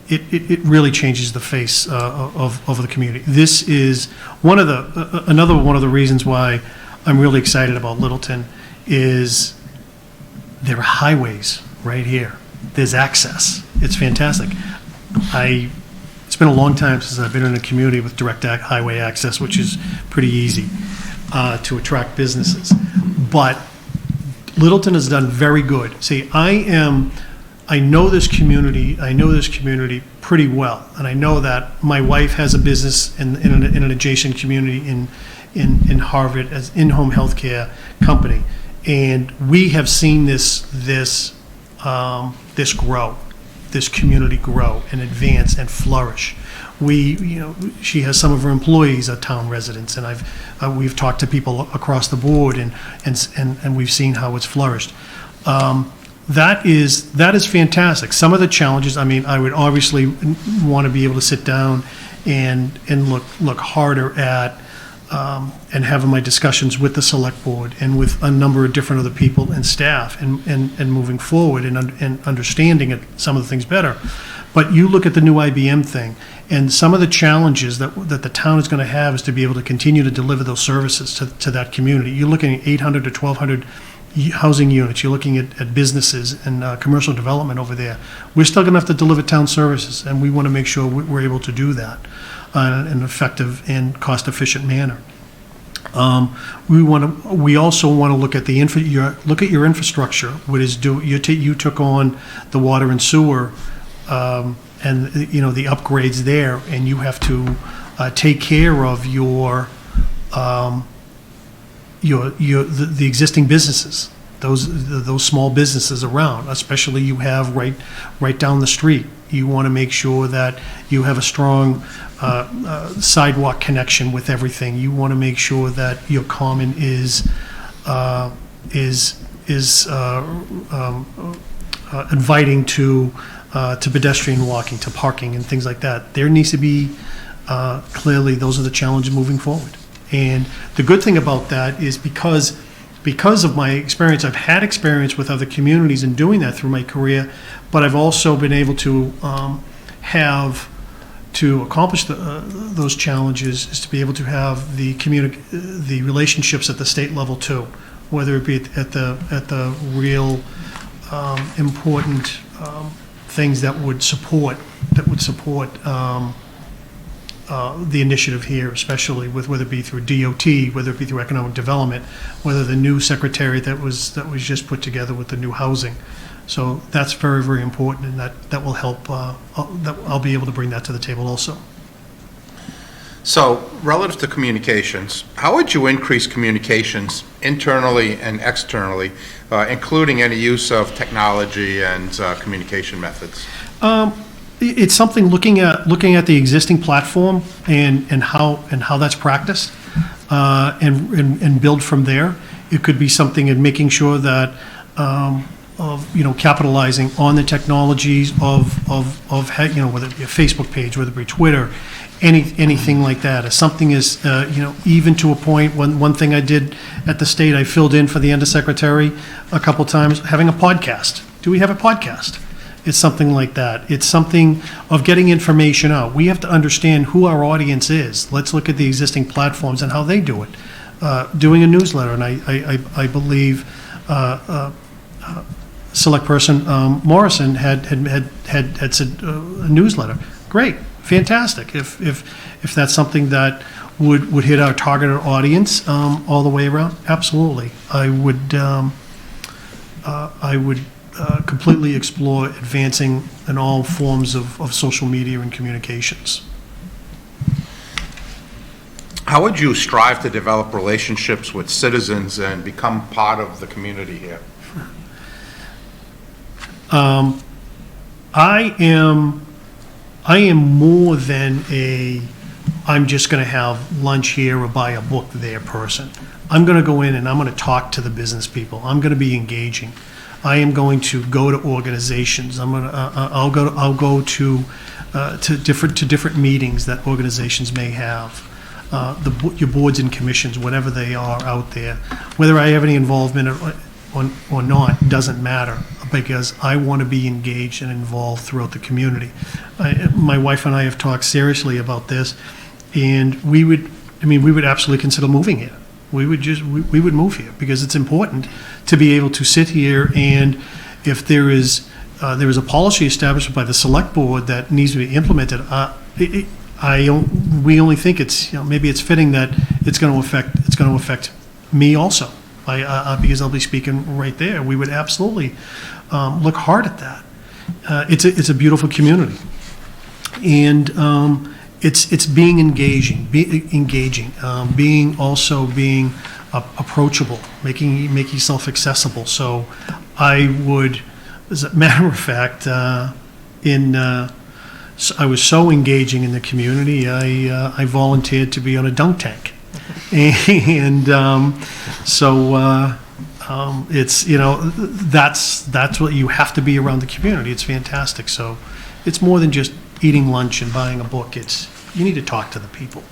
it really changes the face of the community. This is another one of the reasons why I'm really excited about Littleton is there are highways right here. There's access. It's fantastic. It's been a long time since I've been in a community with direct highway access, which is pretty easy to attract businesses. But Littleton has done very good. See, I know this community pretty well, and I know that my wife has a business in an adjacent community in Harvard as in-home healthcare company, and we have seen this grow, this community grow and advance and flourish. She has some of her employees are town residents, and we've talked to people across the board, and we've seen how it's flourished. That is fantastic. Some of the challenges, I would obviously want to be able to sit down and look harder at and having my discussions with the select board and with a number of different other people and staff and moving forward and understanding some of the things better. But you look at the new IBM thing, and some of the challenges that the town is going to have is to be able to continue to deliver those services to that community. You're looking at 800 to 1,200 housing units. You're looking at businesses and commercial development over there. We're still going to have to deliver town services, and we want to make sure we're able to do that in an effective and cost-efficient manner. We also want to look at your infrastructure. You took on the water and sewer, and the upgrades there, and you have to take care of your the existing businesses, those small businesses around, especially you have right down the street. You want to make sure that you have a strong sidewalk connection with everything. You want to make sure that your common is inviting to pedestrian walking, to parking and things like that. There needs to be, clearly, those are the challenges moving forward. And the good thing about that is because of my experience, I've had experience with other communities in doing that through my career, but I've also been able to accomplish those challenges, is to be able to have the relationships at the state level too, whether it be at the real important things that would support the initiative here, especially with whether it be through DOT, whether it be through economic development, whether the new secretariat that was just put together with the new housing. So that's very, very important, and that will help. I'll be able to bring that to the table also. So, relative to communications, how would you increase communications internally and externally, including any use of technology and communication methods? It's something looking at the existing platform and how that's practiced, and build from there. It could be something in making sure that capitalizing on the technologies of whether it be a Facebook page, whether it be Twitter, anything like that. If something is even to a point. One thing I did at the state, I filled in for the undersecretary a couple times, having a podcast. Do we have a podcast? It's something like that. It's something of getting information out. We have to understand who our audience is. Let's look at the existing platforms and how they do it. Doing a newsletter, and I believe Select Person Morrison had said a newsletter. Great, fantastic. If that's something that would hit our targeted audience all the way around, absolutely. I would completely explore advancing in all forms of social media and communications. How would you strive to develop relationships with citizens and become part of the community here? I am more than I'm just going to have lunch here or buy a book there person. I'm going to go in and I'm going to talk to the business people. I'm going to be engaging. I am going to go to organizations. I'll go to different meetings that organizations may have. Your boards and commissions, whatever they are out there, whether I have any involvement or not, doesn't matter, because I want to be engaged and involved throughout the community. My wife and I have talked seriously about this, and we would absolutely consider moving here. We would move here because it's important to be able to sit here, and if there is a policy established by the select board that needs to be implemented, we only think it's maybe it's fitting that it's going to affect me also, because I'll be speaking right there. We would absolutely look hard at that. It's a beautiful community, and it's being engaging, being approachable, making yourself accessible. So I would, as a matter of fact, I was so engaging in the community, I volunteered to be on a dunk tank. And it's, that's what you have to be around the community. It's fantastic. So it's more than just eating lunch and buying a book. You need to talk to the people.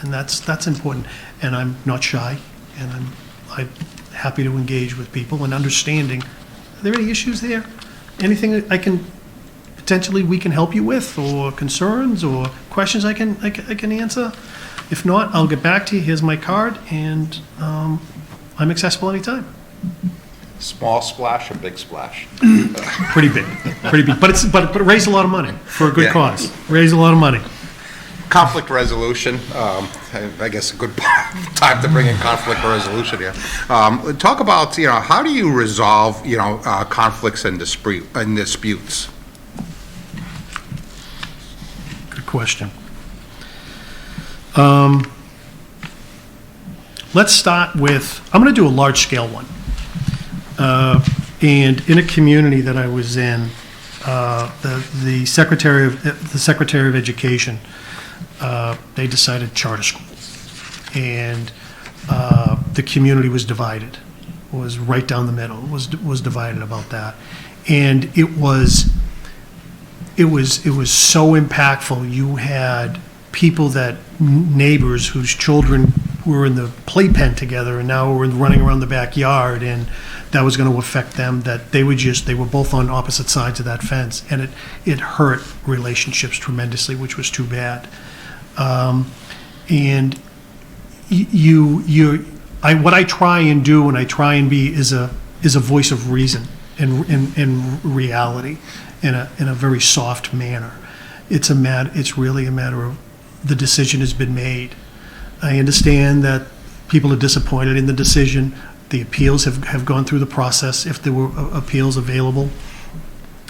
And that's important. And I'm not shy, and I'm happy to engage with people and understanding, are there any issues there? Anything that potentially we can help you with, or concerns or questions I can answer? If not, I'll get back to you. Here's my card, and I'm accessible anytime. Small splash or big splash? Pretty big. But raise a lot of money for a good cause. Raise a lot of money. Conflict resolution, I guess a good time to bring in conflict resolution here. Talk about, how do you resolve, conflicts and disputes? Good question. let's start with, I'm going to do a large-scale one. And in a community that I was in, the Secretary of Education, they decided charter school. And the community was divided, was right down the middle, was divided about that. And it was so impactful. You had people neighbors whose children were in the playpen together and now were running around the backyard, and that was going to affect them, that they were both on opposite sides of that fence, and it hurt relationships tremendously, which was too bad. And what I try and do, and I try and be, is a voice of reason and reality in a very soft manner. It's really a matter of the decision has been made. I understand that people are disappointed in the decision. The appeals have gone through the process, if there were appeals available.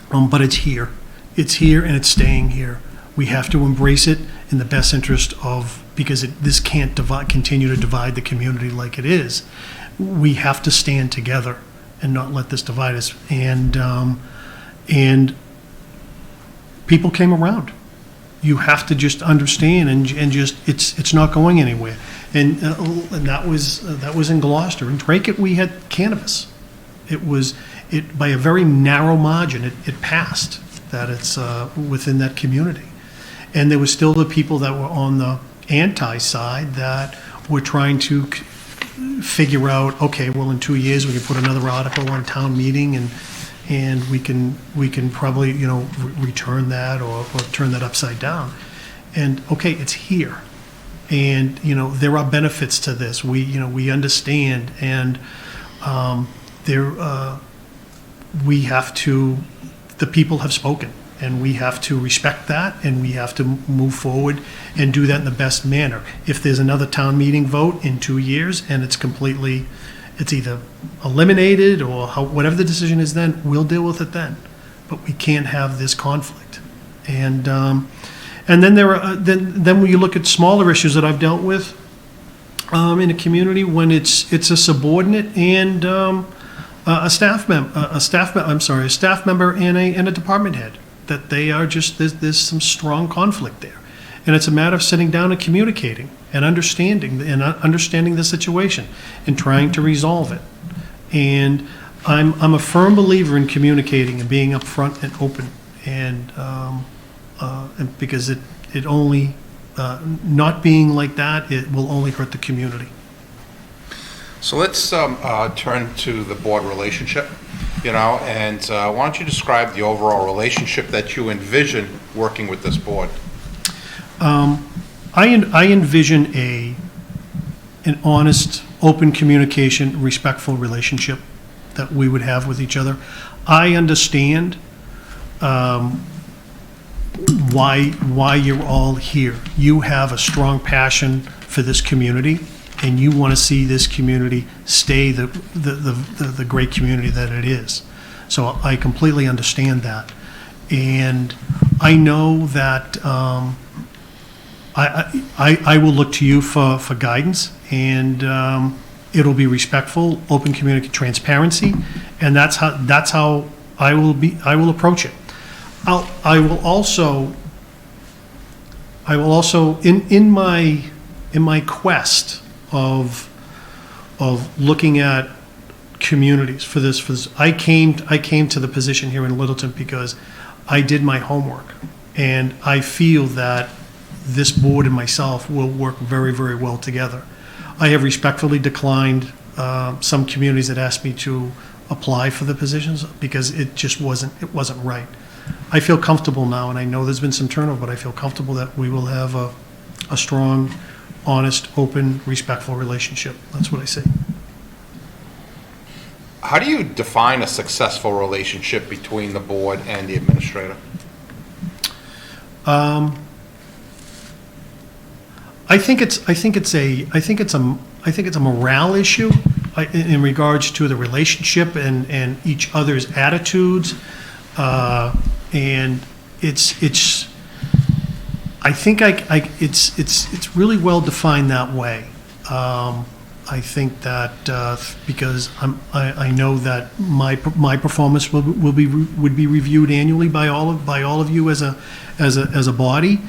But it's here. It's here and it's staying here. We have to embrace it in the best interest of, because this can't continue to divide the community like it is. We have to stand together and not let this divide us. And people came around. You have to just understand and just, it's not going anywhere. And that was in Gloucester. In Drake, we had cannabis. It by a very narrow margin, it passed that it's within that community. And there was still the people that were on the anti-side that were trying to figure out, okay, well, in 2 years, we can put another article on town meeting and we can probably, return that or turn that upside down. And, okay, it's here. And, there are benefits to this. We understand. And we have to, the people have spoken. And we have to respect that, and we have to move forward and do that in the best manner. If there's another town meeting vote in 2 years and it's either eliminated or whatever the decision is then, we'll deal with it then. But we can't have this conflict. And then then when you look at smaller issues that I've dealt with in a community, when it's a subordinate and a staff member and a department head, that they are just, there's some strong conflict there. And it's a matter of sitting down and communicating and understanding the situation and trying to resolve it. And I'm a firm believer in communicating and being upfront and open, and because it only, not being like that, it will only hurt the community. So let's turn to the board relationship, and why don't you describe the overall relationship that you envision working with this board? I envision an honest, open communication, respectful relationship that we would have with each other. I understand why you're all here. You have a strong passion for this community, and you want to see this community stay the great community that it is. So I completely understand that. And I know that I will look to you for guidance, and it'll be respectful, open communication, transparency, and that's how I will approach it. I will also in my quest of looking at communities for this, I came to the position here in Littleton because I did my homework, and I feel that this board and myself will work very, very well together. I have respectfully declined some communities that asked me to apply for the positions because it just wasn't right. I feel comfortable now, and I know there's been some turnover, but I feel comfortable that we will have a strong, honest, open, respectful relationship. That's what I say. How do you define a successful relationship between the board and the administrator? I think it's a morale issue in regards to the relationship and each other's attitudes, and it's really well defined that way. I think that because I know that my performance would be reviewed annually by all of you as a body,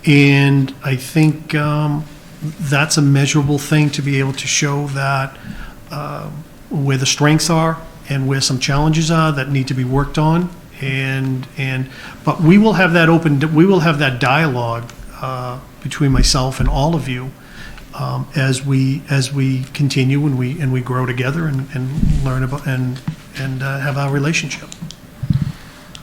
and I think that's a measurable thing to be able to show that where the strengths are and where some challenges are that need to be worked on, but we will have that dialogue between myself and all of you. As we continue and we grow together and learn about and have our relationship.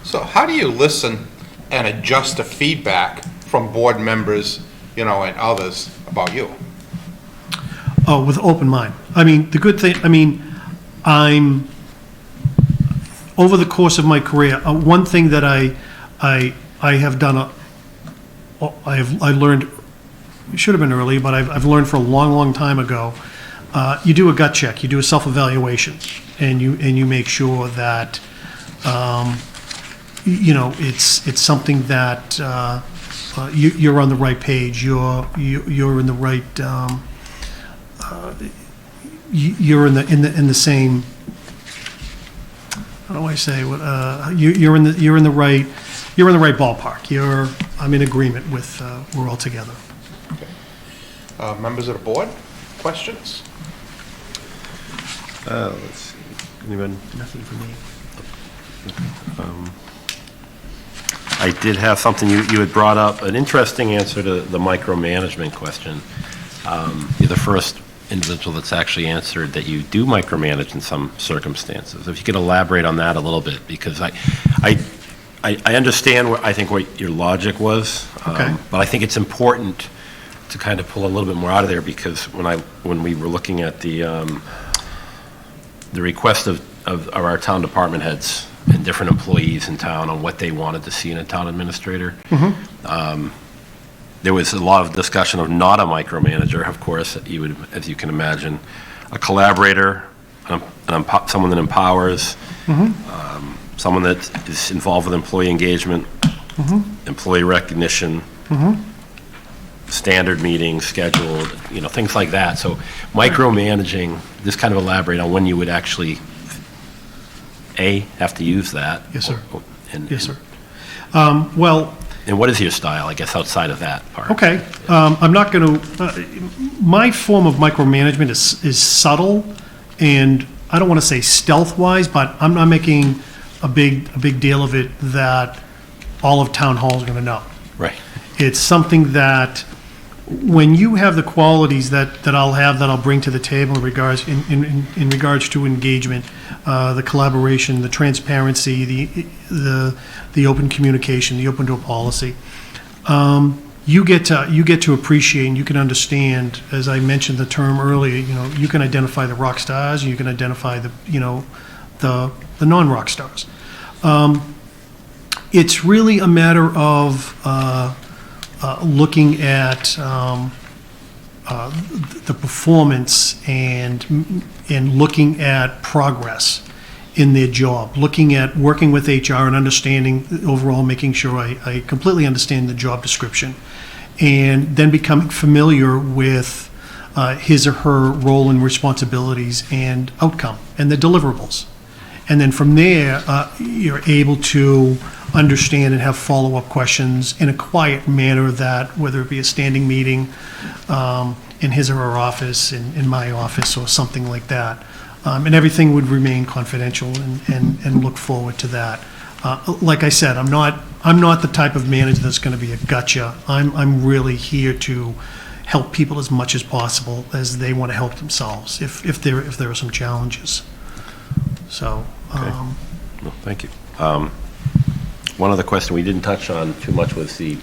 So how do you listen and adjust to feedback from board members, and others about you? Oh, with open mind. I mean, the good thing. I mean, I'm over the course of my career. One thing that I have done. I learned. It should have been early, but I've learned for a long time ago. You do a gut check, you do a self-evaluation, and you make sure that it's something that you're on the right page. You're in the right. You're in the same. How do I say? You're in the right ballpark. I'm in agreement with. We're all together. Members of the board, questions? Let's see. Anyone? Nothing for me. I did have something you had brought up, an interesting answer to the micromanagement question. You're the first individual that's actually answered that you do micromanage in some circumstances. If you could elaborate on that a little bit, because I understand I think what your logic was, Okay. but I think it's important to kind of pull a little bit more out of there, because when we were looking at the request of our town department heads and different employees in town on what they wanted to see in a town administrator, there was a lot of discussion of not a micromanager, of course, you would, as you can imagine, a collaborator, someone that empowers, someone that is involved with employee engagement, employee recognition, standard meetings scheduled, things like that. So micromanaging, just kind of elaborate on when you would actually, have to use that. Yes, sir. And, Yes, sir. Well. And what is your style, I guess, outside of that part? Okay. I'm not going to. My form of micromanagement is subtle, and I don't want to say stealth-wise, but I'm not making a big deal of it that all of town hall is going to know. Right. It's something that when you have the qualities that I'll bring to the table in regards to engagement, the collaboration, the transparency, the open communication, the open door policy, you get to appreciate and you can understand, as I mentioned the term earlier, you can identify the rock stars, you can identify the non-rock stars. It's really a matter of looking at the performance and looking at progress in their job, looking at working with HR and understanding overall, making sure I completely understand the job description, and then becoming familiar with his or her role and responsibilities and outcome and the deliverables. And then from there, you're able to understand and have follow-up questions in a quiet manner, that whether it be a standing meeting in his or her office, in my office, or something like that. And everything would remain confidential and look forward to that. Like I said, I'm not the type of manager that's going to be a gotcha. I'm really here to help people as much as possible as they want to help themselves if there are some challenges. So. Okay. Well, thank you. One other question we didn't touch on too much was the,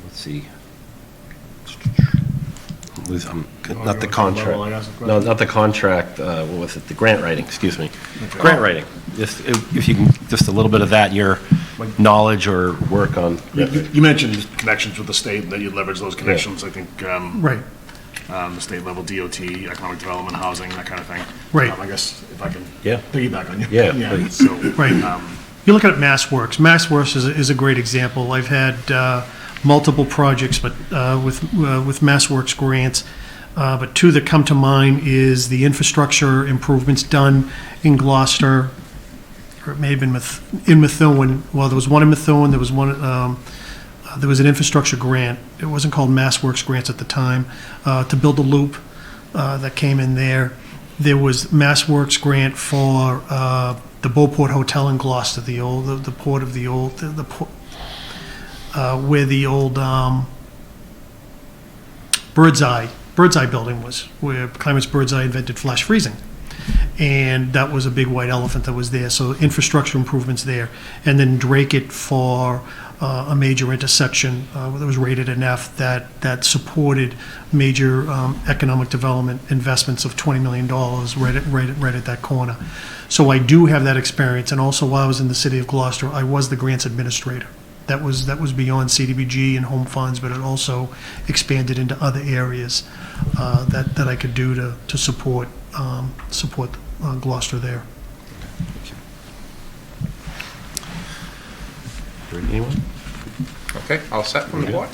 let's see, not the contract. No, not the contract. What was it? The grant writing. Excuse me. Okay. Grant writing. Just if you can, just a little bit of that, your knowledge or work on. You mentioned connections with the state, that you leverage those connections. I think. Right. The state level DOT, economic development, housing, that kind of thing. Right. I guess if I can Yeah. piggyback on you. Yeah. So, right. You're looking at MassWorks. MassWorks is a great example. I've had multiple projects, but with MassWorks grants. But two that come to mind is the infrastructure improvements done in Gloucester, or it may have been in Methuen. Well, there was one in Methuen, there was one, there was an infrastructure grant. It wasn't called MassWorks grants at the time, to build a loop that came in there. There was MassWorks grant for the Beauport Hotel in Gloucester, the port of the old, where the old Bird's Eye building was, where Clements Bird's Eye invented flash freezing. And that was a big white elephant that was there, so infrastructure improvements there. And then Drake it for a major intersection that was rated an F that supported major economic development investments of $20 million right at that corner. So I do have that experience, and also while I was in the city of Gloucester, I was the grants administrator. That was beyond CDBG and home funds, but it also expanded into other areas that I could do to support Gloucester there. Anyone? Okay, all set from the board?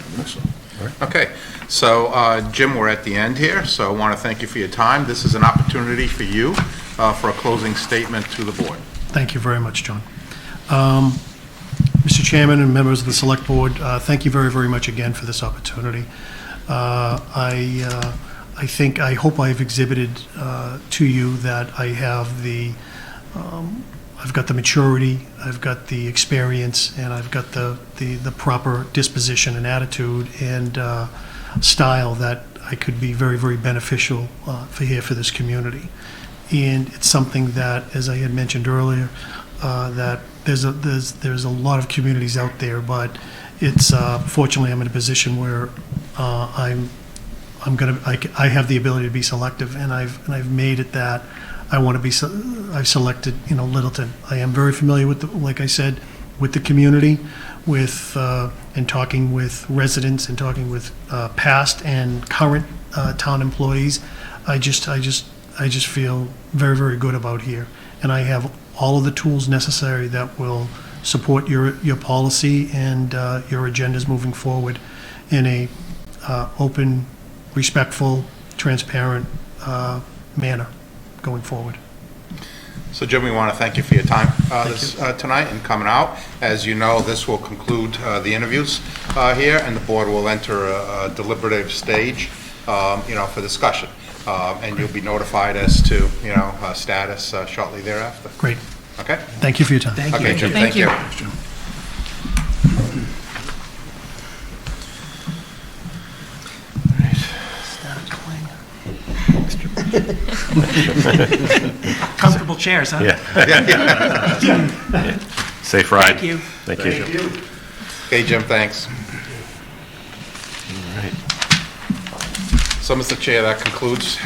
Okay, so Jim, we're at the end here, so I want to thank you for your time. This is an opportunity for you for a closing statement to the board. Thank you very much, John. Mr. Chairman and members of the Select Board, thank you very, very much again for this opportunity. I hope I've exhibited to you that I have I've got the maturity, I've got the experience, and I've got the proper disposition and attitude and style that I could be very, very beneficial for this community. And it's something that, as I had mentioned earlier, that there's a lot of communities out there, but it's fortunately I'm in a position where I have the ability to be selective, and I've made it that I want to be. I've selected Littleton. I am very familiar with like I said, with the community, and talking with residents and talking with past and current town employees. I just feel very, very good about here, and I have all of the tools necessary that will support your policy and your agendas moving forward in a open, respectful, transparent manner going forward. So Jim, we want to thank you for your time tonight and coming out. As you know, this will conclude the interviews here, and the board will enter a deliberative stage, for discussion. And you'll be notified as to, status shortly thereafter. Great. Okay? Thank you for your time. Thank you. Okay, Jim, Thank thank you. you. Jim. Comfortable chairs, huh? Yeah. Safe ride. Thank you. Thank you. Okay, Jim, thanks. All right. So, Mr. Chair, that concludes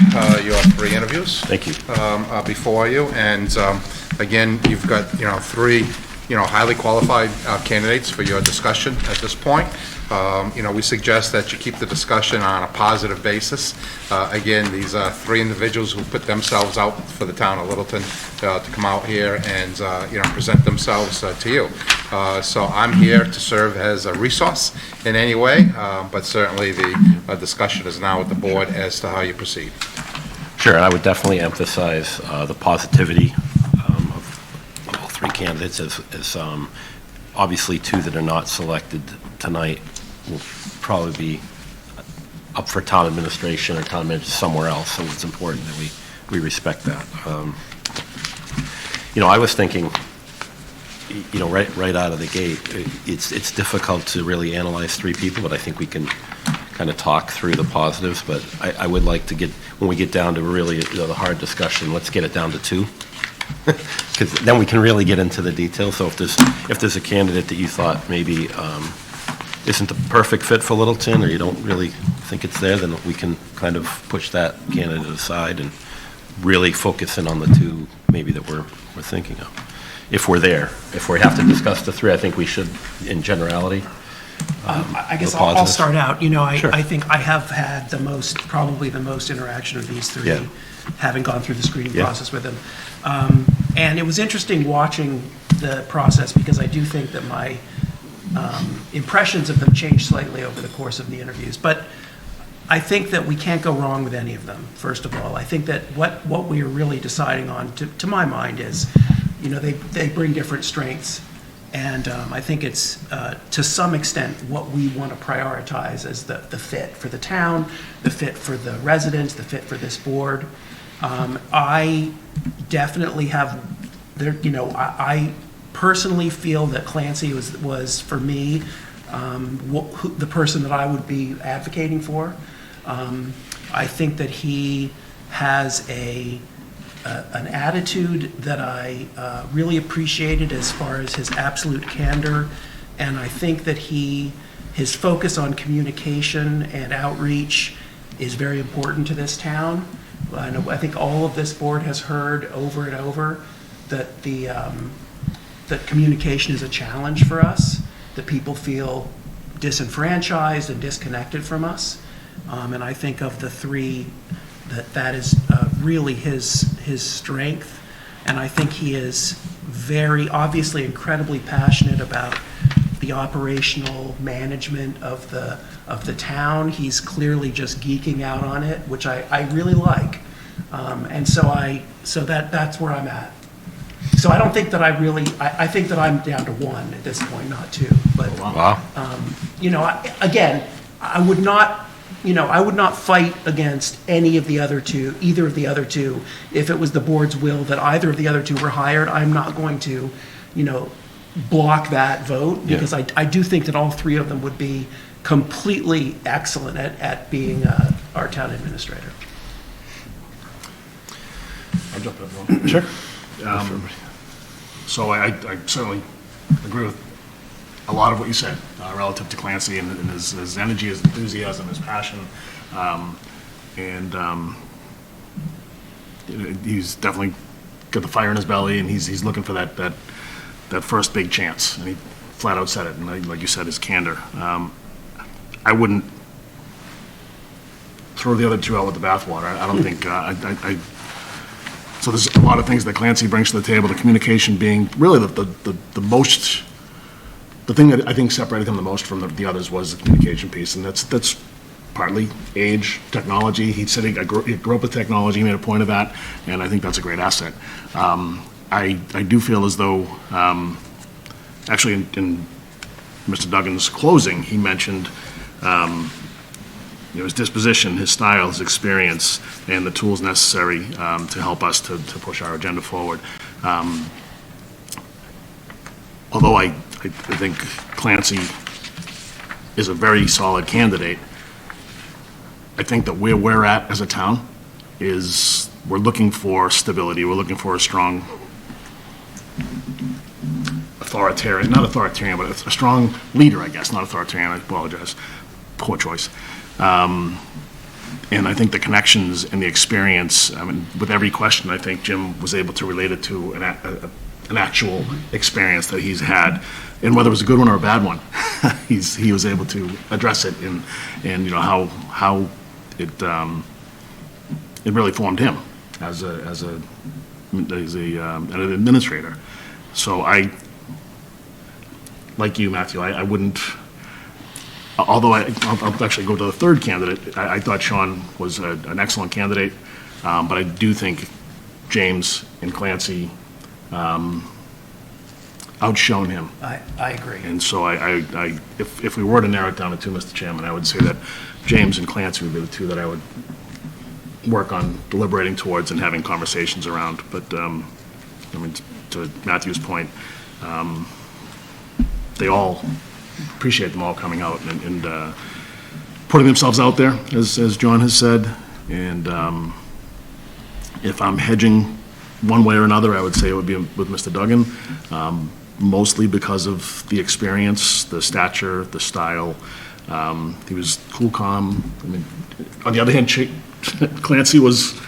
your 3 interviews. Thank you. Before you, and again, you've got, 3, highly qualified candidates for your discussion at this point. We suggest that you keep the discussion on a positive basis. Again, these are 3 individuals who put themselves out for the town of Littleton to come out here and, present themselves to you. So I'm here to serve as a resource in any way, but certainly the discussion is now with the board as to how you proceed. Sure, and I would definitely emphasize the positivity of all 3 candidates, as obviously 2 that are not selected tonight will probably be up for town administration or town manager somewhere else, so it's important that we respect that. I was thinking, right out of the gate, it's difficult to really analyze 3 people, but I think we can kind of talk through the positives. But I would like to get, when we get down to really the hard discussion, let's get it down to 2. Because then we can really get into the details. So if there's a candidate that you thought maybe isn't the perfect fit for Littleton, or you don't really think it's there, then we can kind of push that candidate aside and really focus in on the 2 maybe that we're thinking of. If we're there. If we have to discuss the 3, I think we should, in generality. I guess the I'll positives. start out. Sure. I think I have had probably the most interaction of these 3, Yeah. having gone through the screening Yeah. process with them. And it was interesting watching the process, because I do think that impressions of them changed slightly over the course of the interviews. But I think that we can't go wrong with any of them, first of all. I think that what we are really deciding on, to my mind, is, they bring different strengths. And I think it's, to some extent, what we want to prioritize as the fit for the town, the fit for the residents, the fit for this board. I definitely have, I personally feel that Clancy was for me, the person that I would be advocating for. I think that he has an attitude that I really appreciated as far as his absolute candor, and I think that his focus on communication and outreach is very important to this town. I think all of this board has heard over and over that that communication is a challenge for us, that people feel disenfranchised and disconnected from us. And I think of the three, that is really his strength. And I think he is very, obviously incredibly passionate about the operational management of the town. He's clearly just geeking out on it, which I really like. And so that's where I'm at. So I don't think that I think that I'm down to one at this point, not two. But, Wow. again, I would not fight against either of the other two. If it was the board's will that either of the other two were hired, I'm not going to, block that vote, because I do think that all three of them would be completely excellent at being our town administrator. I'll jump in. Sure. So I certainly agree with a lot of what you said relative to Clancy and his energy, his enthusiasm, his passion. He's definitely got the fire in his belly, and he's looking for that first big chance. And he flat out said it, and like you said, his candor. I wouldn't throw the other two out with the bathwater. I don't think, so there's a lot of things that Clancy brings to the table, the communication being really the most, the thing that I think separated him the most from the others was the communication piece, and that's partly age, technology. He said he grew up with technology, he made a point of that, and I think that's a great asset. I do feel as though, actually in Mr. Duggan's closing, he mentioned his disposition, his style, his experience, and the tools necessary to help us to push our agenda forward. Although I think Clancy is a very solid candidate, I think that where we're at as a town is we're looking for stability. We're looking for a strong authoritarian, not authoritarian, but a strong leader, I guess, not authoritarian, I apologize. Poor choice. And I think the connections and the experience, with every question, I think Jim was able to relate it to an actual experience that he's had. And whether it was a good one or a bad one, he was able to address it and how it really formed him as an administrator. So like you, Matthew, I wouldn't. Although I'll actually go to the third candidate. I thought Sean was an excellent candidate, but I do think James and Clancy outshone him. I agree. And so if we were to narrow it down to two, Mr. Chairman, I would say that James and Clancy would be the two that I would work on deliberating towards and having conversations around. But to Matthew's point, they all appreciate them all coming out and putting themselves out there, as John has said. And if I'm hedging one way or another, I would say it would be with Mr. Duggan, mostly because of the experience, the stature, the style. He was cool, calm. On the other hand, Clancy was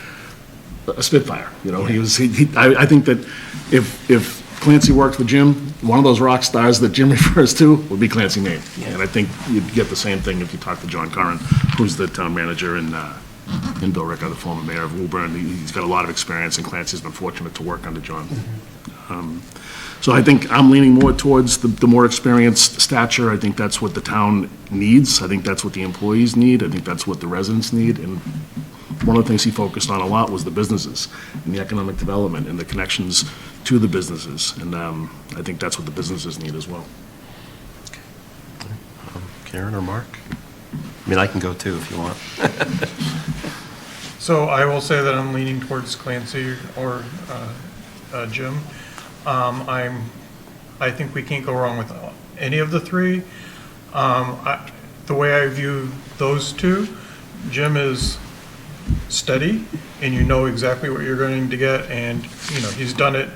a spitfire. I think that if Clancy worked for Jim, one of those rock stars that Jim refers to would be Clancy Main. Yeah. And I think you'd get the same thing if you talk to John Curran, who's the town manager in Bill Ricker, the former mayor of Woburn. He's got a lot of experience, and Clancy's been fortunate to work under John. So I think I'm leaning more towards the more experienced stature. I think that's what the town needs. I think that's what the employees need. I think that's what the residents need. And one of the things he focused on a lot was the businesses and the economic development and the connections to the businesses. And I think that's what the businesses need as well. Karen or Mark? I mean, I can go too if you want. So I will say that I'm leaning towards Clancy or Jim. I think we can't go wrong with any of the three. The way I view those two, Jim is steady, and you know exactly what you're going to get, and he's done it,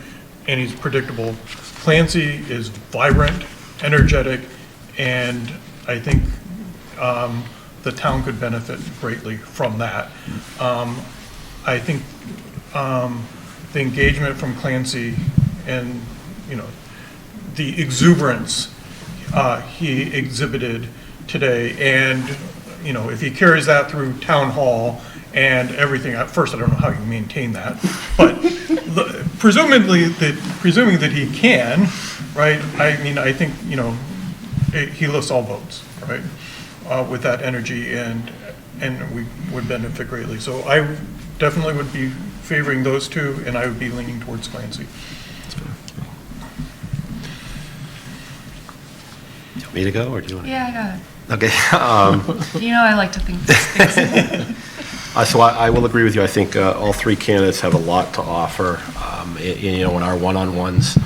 and he's predictable. Clancy is vibrant, energetic, and I think the town could benefit greatly from that. I think the engagement from Clancy and the exuberance he exhibited today, and if he carries that through town hall and everything, at first I don't know how you maintain that, but presuming that he can, right? I mean, I think he lifts all boats, right? With that energy, and we would benefit greatly. So I definitely would be favoring those two, and I would be leaning towards Clancy. Do you want me to go, or do you want to? Yeah, I got Okay. it. I like to think things. So I will agree with you. I think all three candidates have a lot to offer. In our one-on-ones,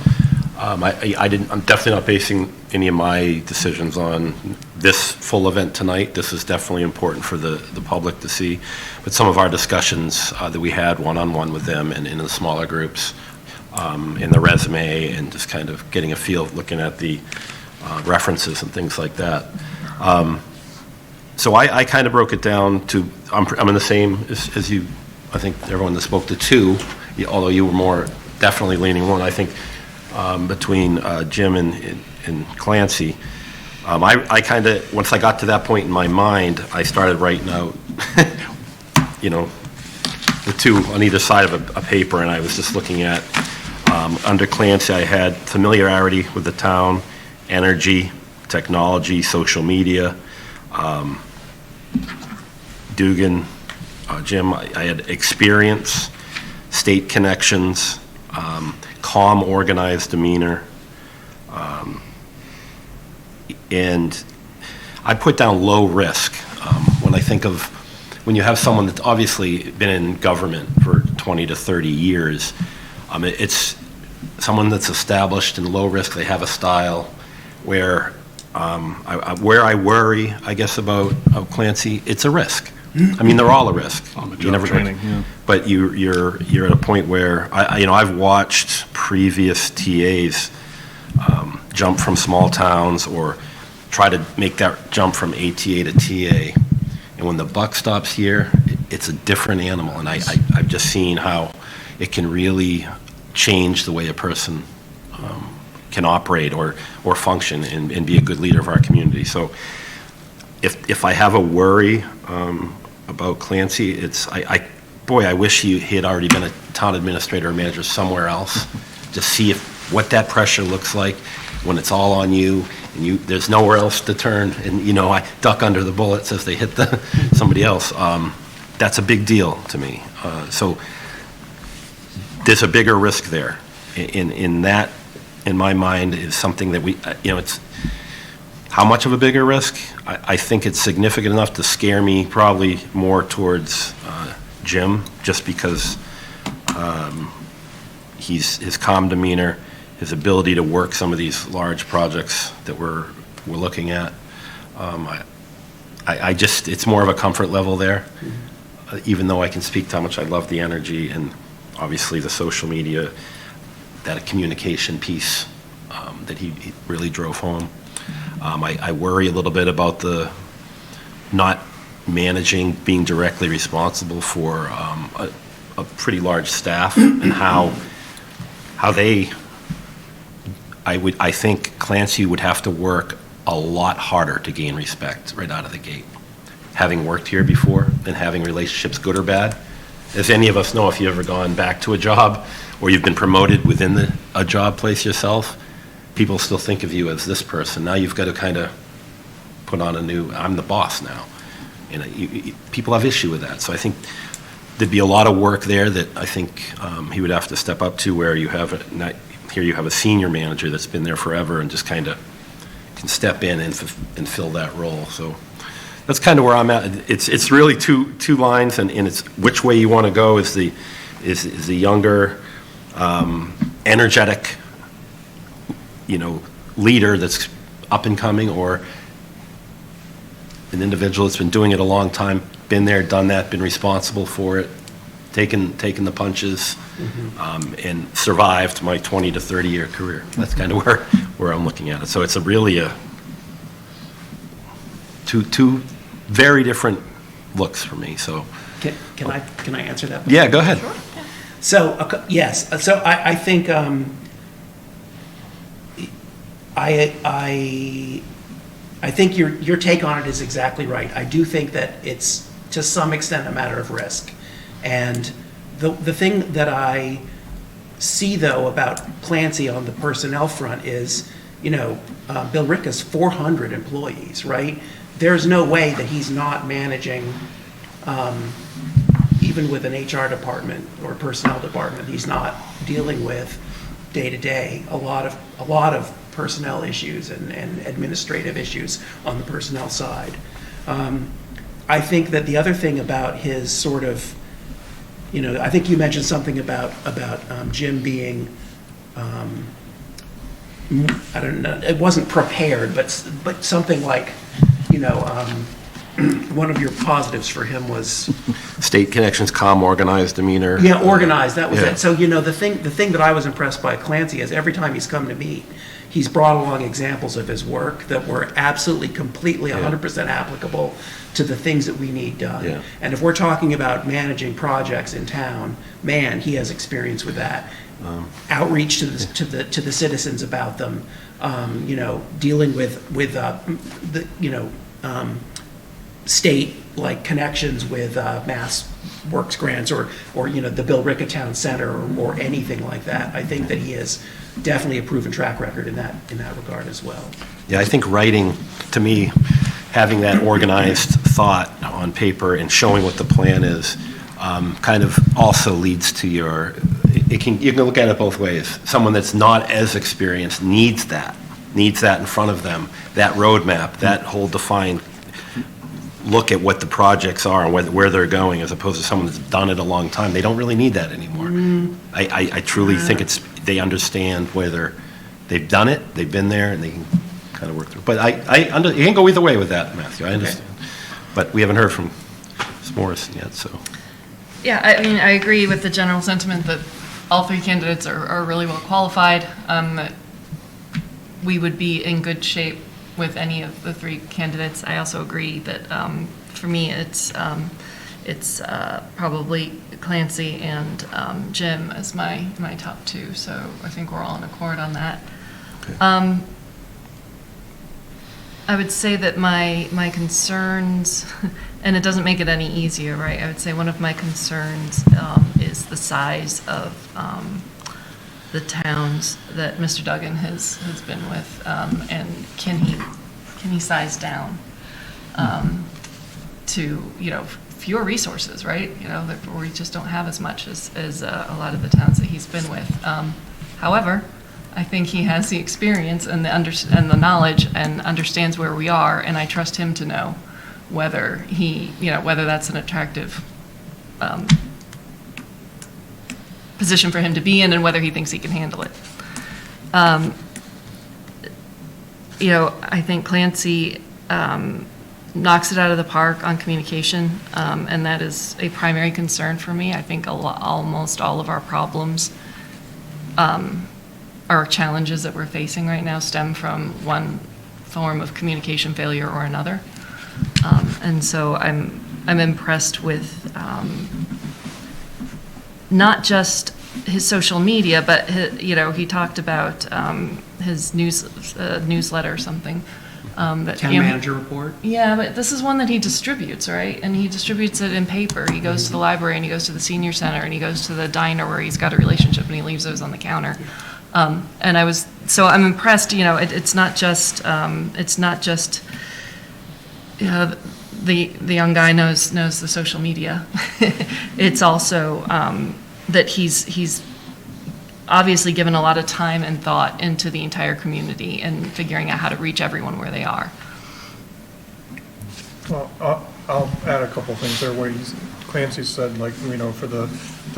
I'm definitely not basing any of my decisions on this full event tonight. This is definitely important for the public to see. But some of our discussions that we had one-on-one with them and in the smaller groups, in the resume, and just kind of getting a feel, looking at the references and things like that. So I kind of broke it down to, I'm in the same as you, I think everyone that spoke to two, although you were more definitely leaning one, I think, between Jim and Clancy. I kind of, once I got to that point in my mind, I started writing out, the two on either side of a paper, and I was just looking at, under Clancy, I had familiarity with the town, energy, technology, social media. Dugan, Jim, I had experience, state connections, calm, organized demeanor. And I put down low risk. When I think of, when you have someone that's obviously been in government for 20 to 30 years, it's someone that's established and low risk. They have a style where I worry, I guess, about Clancy, it's a risk. I mean, they're all a risk. On the job training, yeah. But you're at a point where I've watched previous TAs jump from small towns or try to make that jump from ATA to TA, and when the buck stops here, it's a different animal. And I've just seen how it can really change the way a person can operate or function and be a good leader of our community. So if I have a worry about Clancy, it's I wish he had already been a town administrator or manager somewhere else to see what that pressure looks like when it's all on you and there's nowhere else to turn, and I duck under the bullets as they hit somebody else. That's a big deal to me. So there's a bigger risk there. In that, in my mind, is something that it's how much of a bigger risk? I think it's significant enough to scare me probably more towards Jim, just because his calm demeanor, his ability to work some of these large projects that we're looking at. It's more of a comfort level there, even though I can speak to how much I love the energy and obviously the social media, that communication piece that he really drove home. I worry a little bit about the not managing, being directly responsible for a pretty large staff and how I think Clancy would have to work a lot harder to gain respect right out of the gate. Having worked here before and having relationships, good or bad, as any of us know, if you've ever gone back to a job or you've been promoted within a job place yourself, people still think of you as this person. Now you've got to kind of put on a new, I'm the boss now. And people have issue with that. So I think there'd be a lot of work there that I think he would have to step up to, where you have here you have a senior manager that's been there forever and just kind of can step in and fill that role. So that's kind of where I'm at. It's really two lines, and it's which way you want to go. Is the younger, energetic, leader that's up and coming, or an individual that's been doing it a long time, been there, done that, been responsible for it, taken the punches, and survived my 20 to 30-year career. That's kind of where I'm looking at it. So it's really two very different looks for me. So Can I answer that? yeah, go ahead. So, yes, so I think, I think your take on it is exactly right. I do think that it's, to some extent, a matter of risk. And the thing that I see, though, about Clancy on the personnel front is, Bill Rick has 400 employees, right? There's no way that he's not managing, even with an HR department or personnel department, he's not dealing with day-to-day a lot of personnel issues and administrative issues on the personnel side. I think that the other thing about his sort of, I think you mentioned something about Jim being, I don't know, it wasn't prepared, but something like, one of your positives for him was State connections, calm, organized demeanor. Yeah, organized, that was Yeah. it. So, the thing that I was impressed by Clancy is every time he's come to meet, he's brought along examples of his work that were absolutely, completely, 100% applicable to the things that we need done. Yeah. And if we're talking about managing projects in town, man, he has experience with that. Outreach to the citizens about them, dealing with the state like connections with Mass Works grants or the Bill Ricka Town Center or anything like that. I think that he has definitely a proven track record in that regard as well. Yeah, I think writing, to me, having that organized thought on paper and showing what the plan is, kind of also leads to you can look at it both ways. Someone that's not as experienced needs that in front of them, that roadmap, that whole defined look at what the projects are and where they're going, as opposed to someone that's done it a long time. They don't really need that anymore. I truly think they understand whether they've done it, they've been there, and they can kind of work through. But you can go either way with that, Matthew. I understand. Okay. But we haven't heard from Morrison yet, so. Yeah, I mean, I agree with the general sentiment that all three candidates are really well qualified. We would be in good shape with any of the three candidates. I also agree that for me, it's probably Clancy and Jim as my top two. So I think we're all in accord on that. Okay. I would say that my concerns, and it doesn't make it any easier, right? I would say one of my concerns is the size of the towns that Mr. Duggan has been with, and can he size down to fewer resources, right? That we just don't have as much as a lot of the towns that he's been with. However, I think he has the experience and the knowledge and understands where we are, and I trust him to know whether whether that's an attractive position for him to be in and whether he thinks he can handle it. I think Clancy knocks it out of the park on communication, and that is a primary concern for me. I think almost all of our problems our challenges that we're facing right now stem from one form of communication failure or another. And so I'm impressed with not just his social media, but he talked about his newsletter or something, that Town manager report? Yeah, but this is one that he distributes, right? And he distributes it in paper. He goes to the library and he goes to the senior center and he goes to the diner where he's got a relationship and he leaves those on the counter. And so I'm impressed, it's not just, the young guy knows the social media. It's also that he's obviously given a lot of time and thought into the entire community and figuring out how to reach everyone where they are. Well, I'll add a couple things there where Clancy said, like, for the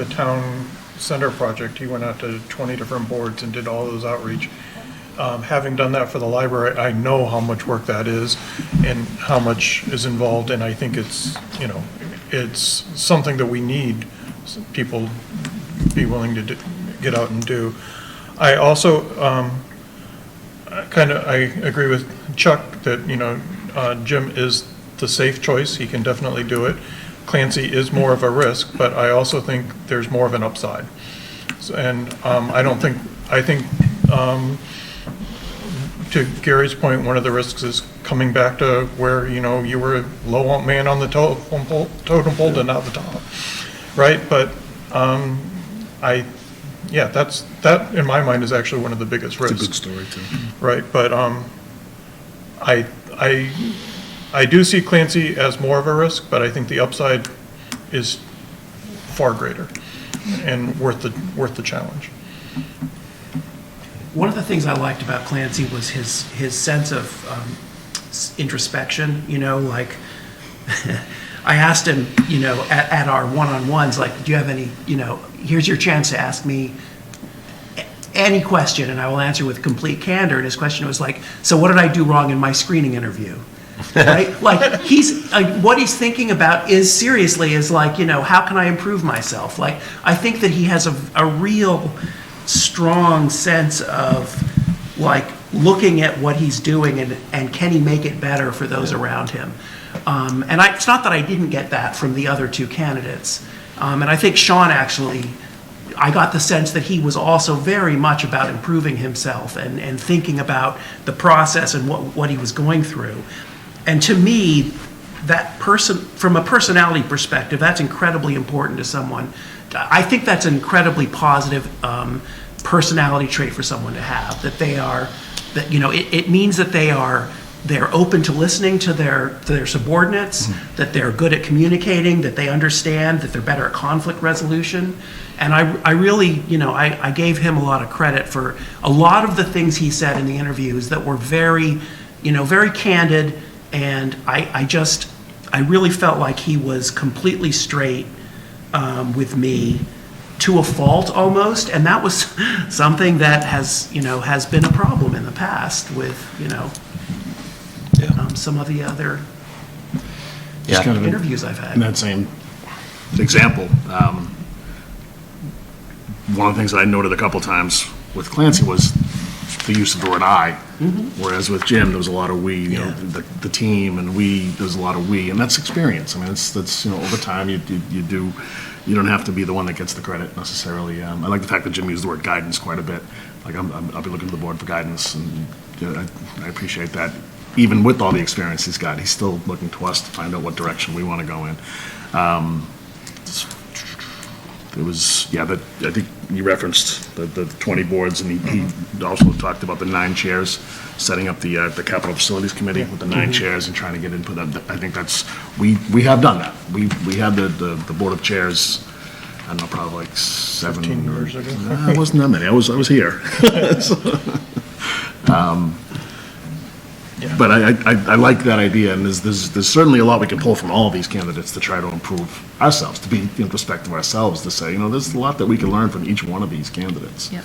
town center project, he went out to 20 different boards and did all those outreach. Having done that for the library, I know how much work that is and how much is involved, and I think it's something that we need people be willing to get out and do. I also I agree with Chuck that, Jim is the safe choice. He can definitely do it. Clancy is more of a risk, but I also think there's more of an upside. And I think to Gary's point, one of the risks is coming back to where, you were a low man on the totem pole to not the top, right? But that in my mind is actually one of the biggest risks. It's a good story too. Right, but I do see Clancy as more of a risk, but I think the upside is far greater and worth the challenge. One of the things I liked about Clancy was his sense of introspection, like I asked him, at our one-on-ones, like, do you have any, here's your chance to ask me any question and I will answer with complete candor. And his question was like, so what did I do wrong in my screening interview? Right? Like what he's thinking about is like, how can I improve myself? Like, I think that he has a real strong sense of like looking at what he's doing and can he make it better for those around him. And it's not that I didn't get that from the other two candidates. And I think Sean actually, I got the sense that he was also very much about improving himself and thinking about the process and what he was going through. And to me, that person, from a personality perspective, that's incredibly important to someone. I think that's an incredibly positive personality trait for someone to have, that they are, that, it means that they're open to listening to their subordinates, that they're good at communicating, that they understand, that they're better at conflict resolution. And I really, I gave him a lot of credit for a lot of the things he said in the interviews that were very, very candid. And I really felt like he was completely straight with me to a fault almost. And that was something that has been a problem in the past with, some of the other Just kind of interviews I've had. In that same example, one of the things that I noted a couple times with Clancy was the use of the word I, whereas with Jim, there was a lot of we, the team and we, there's a lot of we, and that's experience. I mean, that's over time you don't have to be the one that gets the credit necessarily. I like the fact that Jim used the word guidance quite a bit. Like I'll be looking to the board for guidance, and I appreciate that. Even with all the experience he's got, he's still looking to us to find out what direction we want to go in. It was, I think you referenced the 20 boards, and he also talked about the 9 chairs, setting up the Capital Facilities Committee with the 9 chairs and trying to get input. I think that's, we have done that. We had the Board of Chairs, I don't know, probably like 15 years ago. It wasn't that many. I was here. But I like that idea, and there's certainly a lot we can pull from all of these candidates to try to improve ourselves, to be introspective ourselves, to say, there's a lot that we can learn from each one of these candidates. Yep.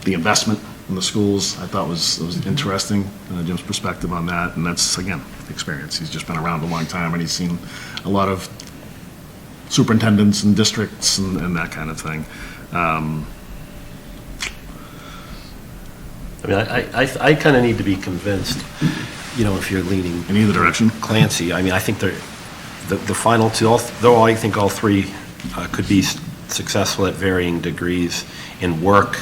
The investment in the schools, I thought was interesting, Jim's perspective on that, and that's, again, experience. He's just been around a long time, and he's seen a lot of superintendents and districts and that kind of thing. I mean, I kind of need to be convinced, if you're leaning In either direction. Clancy. I mean, I think the final two, though I think all three could be successful at varying degrees and work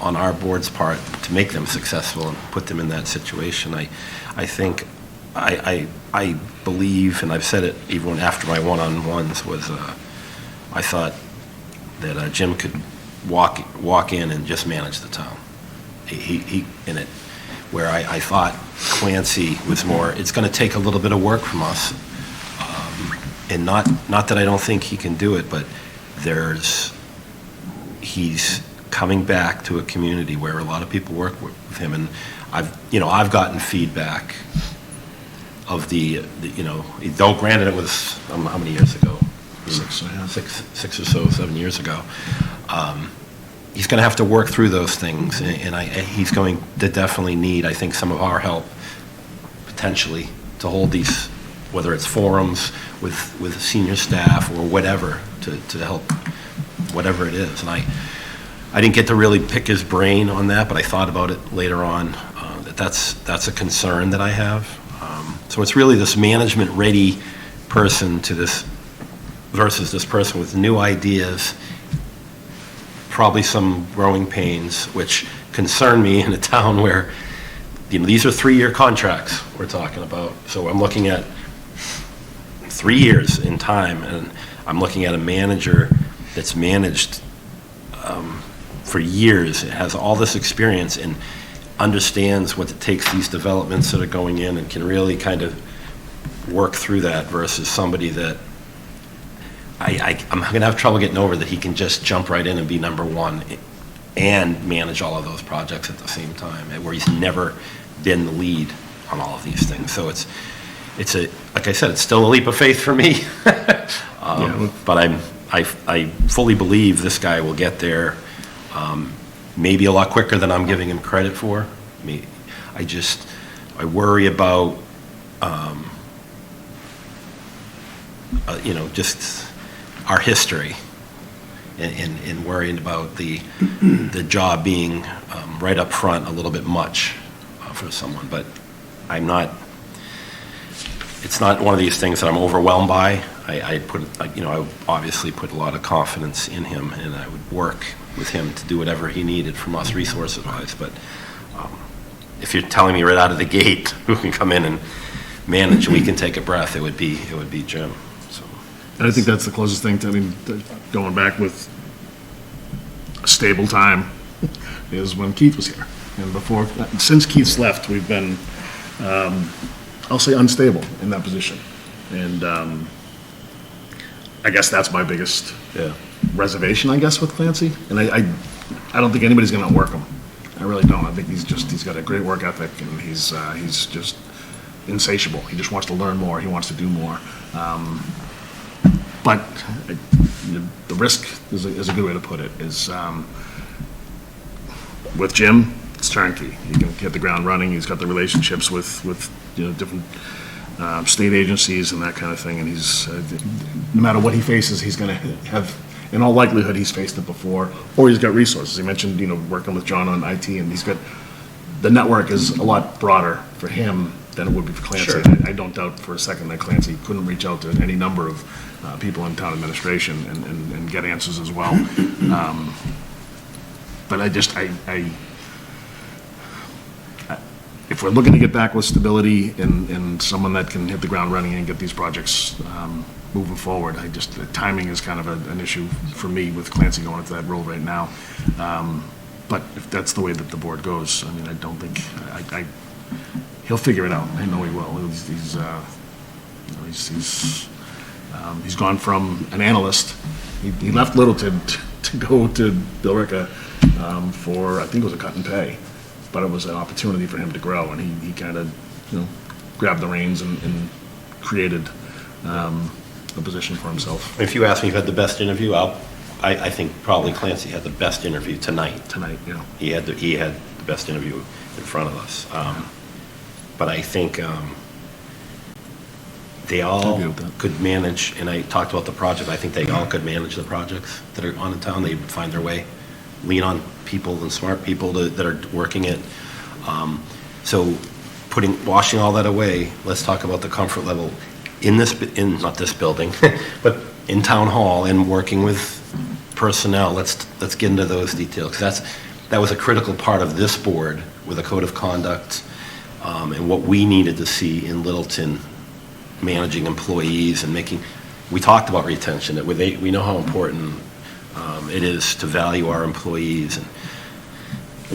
on our board's part to make them successful and put them in that situation. I think, I believe, and I've said it even after my one-on-ones, was I thought that Jim could walk in and just manage the town. He in it, where I thought Clancy was more, it's going to take a little bit of work from us. And not that I don't think he can do it, but he's coming back to a community where a lot of people work with him, and I've gotten feedback of though granted it was, how many years ago? 6 or so, 7 years ago. He's going to have to work through those things, and he's going to definitely need, I think, some of our help, potentially, to hold these, whether it's forums with senior staff or whatever, to help, whatever it is. And I didn't get to really pick his brain on that, but I thought about it later on, that's a concern that I have. So it's really this management-ready person to this, versus this person with new ideas, probably some growing pains, which concern me in a town where, these are 3-year contracts we're talking about. So I'm looking at 3 years in time, and I'm looking at a manager that's managed for years, has all this experience, and understands what it takes, these developments that are going in, and can really kind of work through that, versus somebody that I'm going to have trouble getting over, that he can just jump right in and be number one and manage all of those projects at the same time, where he's never been the lead on all of these things. So it's like I said, it's still a leap of faith for me. But I fully believe this guy will get there, maybe a lot quicker than I'm giving him credit for. I worry about, just our history, and worrying about the job being right up front a little bit much for someone. But it's not one of these things that I'm overwhelmed by. I obviously put a lot of confidence in him, and I would work with him to do whatever he needed from us resources-wise. But if you're telling me right out of the gate who can come in and manage, we can take a breath, it would be Jim. So. And I think that's the closest thing to, going back with a stable time, is when Keith was here. And since Keith's left, we've been, I'll say, unstable in that position. And I guess that's my biggest reservation, I guess, with Clancy. And I don't think anybody's going to outwork him. I really don't. I think he's got a great work ethic, and he's just insatiable. He just wants to learn more. He wants to do more. But the risk is a good way to put it. Is with Jim, it's turnkey. He can hit the ground running. He's got the relationships with different state agencies and that kind of thing. And he's no matter what he faces, he's going to have. In all likelihood, he's faced it before, or he's got resources. He mentioned, working with John on IT, and he's got, the network is a lot broader for him than it would be for Clancy. Sure. I don't doubt for a second that Clancy couldn't reach out to any number of people in town administration and get answers as well. But if we're looking to get back with stability and someone that can hit the ground running and get these projects moving forward, the timing is kind of an issue for me with Clancy going into that role right now. But if that's the way that the board goes, I don't think, he'll figure it out. I know he will. He's gone from an analyst. He left Littleton to go to Billerica for, I think it was a cut and pay, but it was an opportunity for him to grow, and he kind of, grabbed the reins and created a position for himself. If you ask me who had the best interview, I think probably Clancy had the best interview tonight. Yeah. He had the best interview in front of us. But I think they all could manage, and I talked about the project, I think they all could manage the projects that are on the town. They would find their way, lean on people and smart people that are working it. So washing all that away, let's talk about the comfort level not this building, but in town hall and working with personnel. Let's get into those details, because that was a critical part of this board with a code of conduct, and what we needed to see in Littleton, managing employees and making, we talked about retention, that we know how important it is to value our employees. And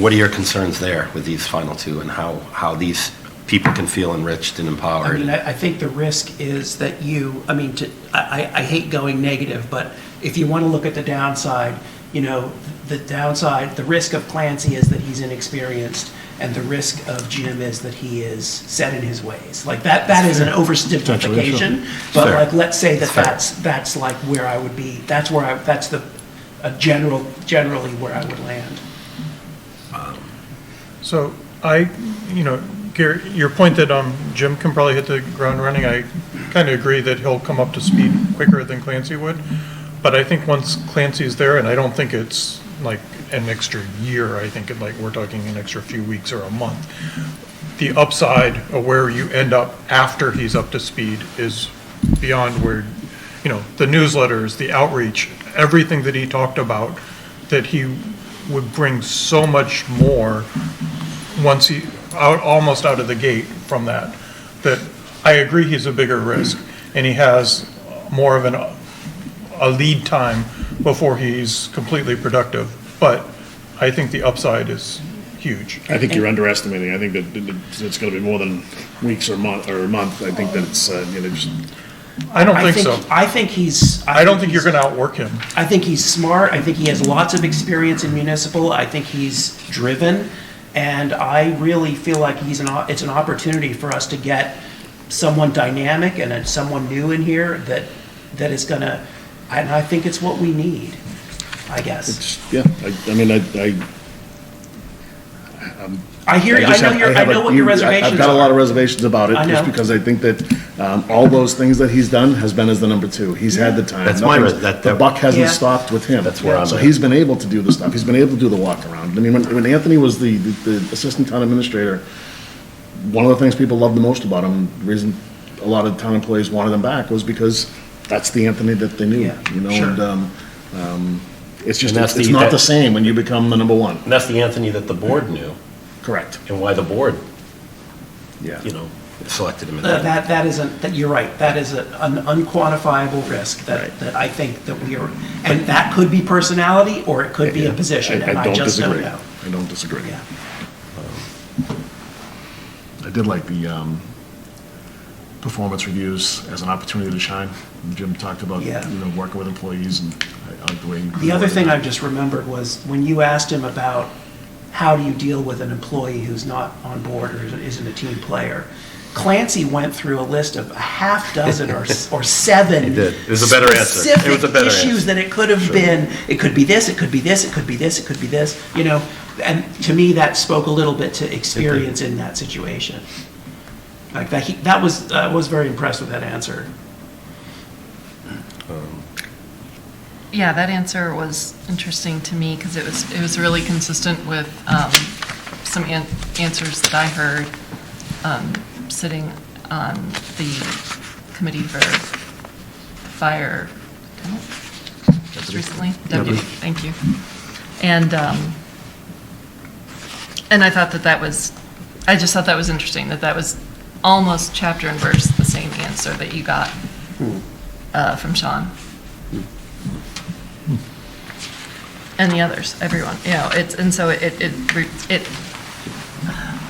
what are your concerns there with these final two, and how these people can feel enriched and I empowered? mean, I think the risk is that I hate going negative, but if you want to look at the downside, the risk of Clancy is that he's inexperienced, and the risk of Jim is that he is set in his ways. Like that is an oversimplification, but Fair. like, let's say that Fair. that's like where I would be, that's generally where I would land. So Gary, your point that Jim can probably hit the ground running, I kind of agree that he'll come up to speed quicker than Clancy would. But I think once Clancy's there, and I don't think it's like an extra year, I think we're talking an extra few weeks or a month. The upside of where you end up after he's up to speed is beyond where, the newsletters, the outreach, everything that he talked about, that he would bring so much more once almost out of the gate from that I agree he's a bigger risk, and he has more of a lead time before he's completely productive. But I think the upside is huge. I think you're underestimating. I think that it's going to be more than weeks or a month. I think that it's just. I don't think so. I think he's. I don't think you're going to outwork him. I think he's smart. I think he has lots of experience in municipal. I think he's driven, and I really feel like it's an opportunity for us to get someone dynamic and someone new in here that is going to. And I think it's what we need, I guess. I hear you. I know what your reservations are. I've got a lot of reservations about it, I know. just because I think that all those things that he's done has been as the number two. He's had the time. That's the buck hasn't Yeah. stopped with him. That's where I'm So at. he's been able to do the stuff. He's been able to do the walk around. I mean, when Anthony was the assistant town administrator, one of the things people loved the most about him, the reason a lot of town employees wanted him back, was because that's the Anthony that they knew. Yeah, sure. And it's just And that's it's the- not that- the same when you become the number one. And that's the Anthony that the board knew, Correct. and why the board, Yeah. selected him. You're right. That is an unquantifiable risk that I think that we are, and that could be personality or it could be a position, and I don't just don't disagree. know. I don't disagree. Yeah. I did like the performance reviews as an opportunity to shine. Jim talked about, Yeah. working with employees, and I like the way. The other thing I just remembered was when you asked him about how do you deal with an employee who's not on board or isn't a team player, Clancy went through a list of a half dozen or seven. He did. It was a better answer. It was a better specific issues answer. that it could have been. It could be this. It could be this. It could be this. It could be this. And to me, that spoke a little bit to experience in that situation. Like that was I was very impressed with that answer. Yeah, that answer was interesting to me because it was really consistent with some answers that I heard sitting on the committee for fire just recently. Deputy, thank you. And I thought I just thought that was interesting, that was almost chapter and verse the same answer that you got from Sean. And the others, everyone,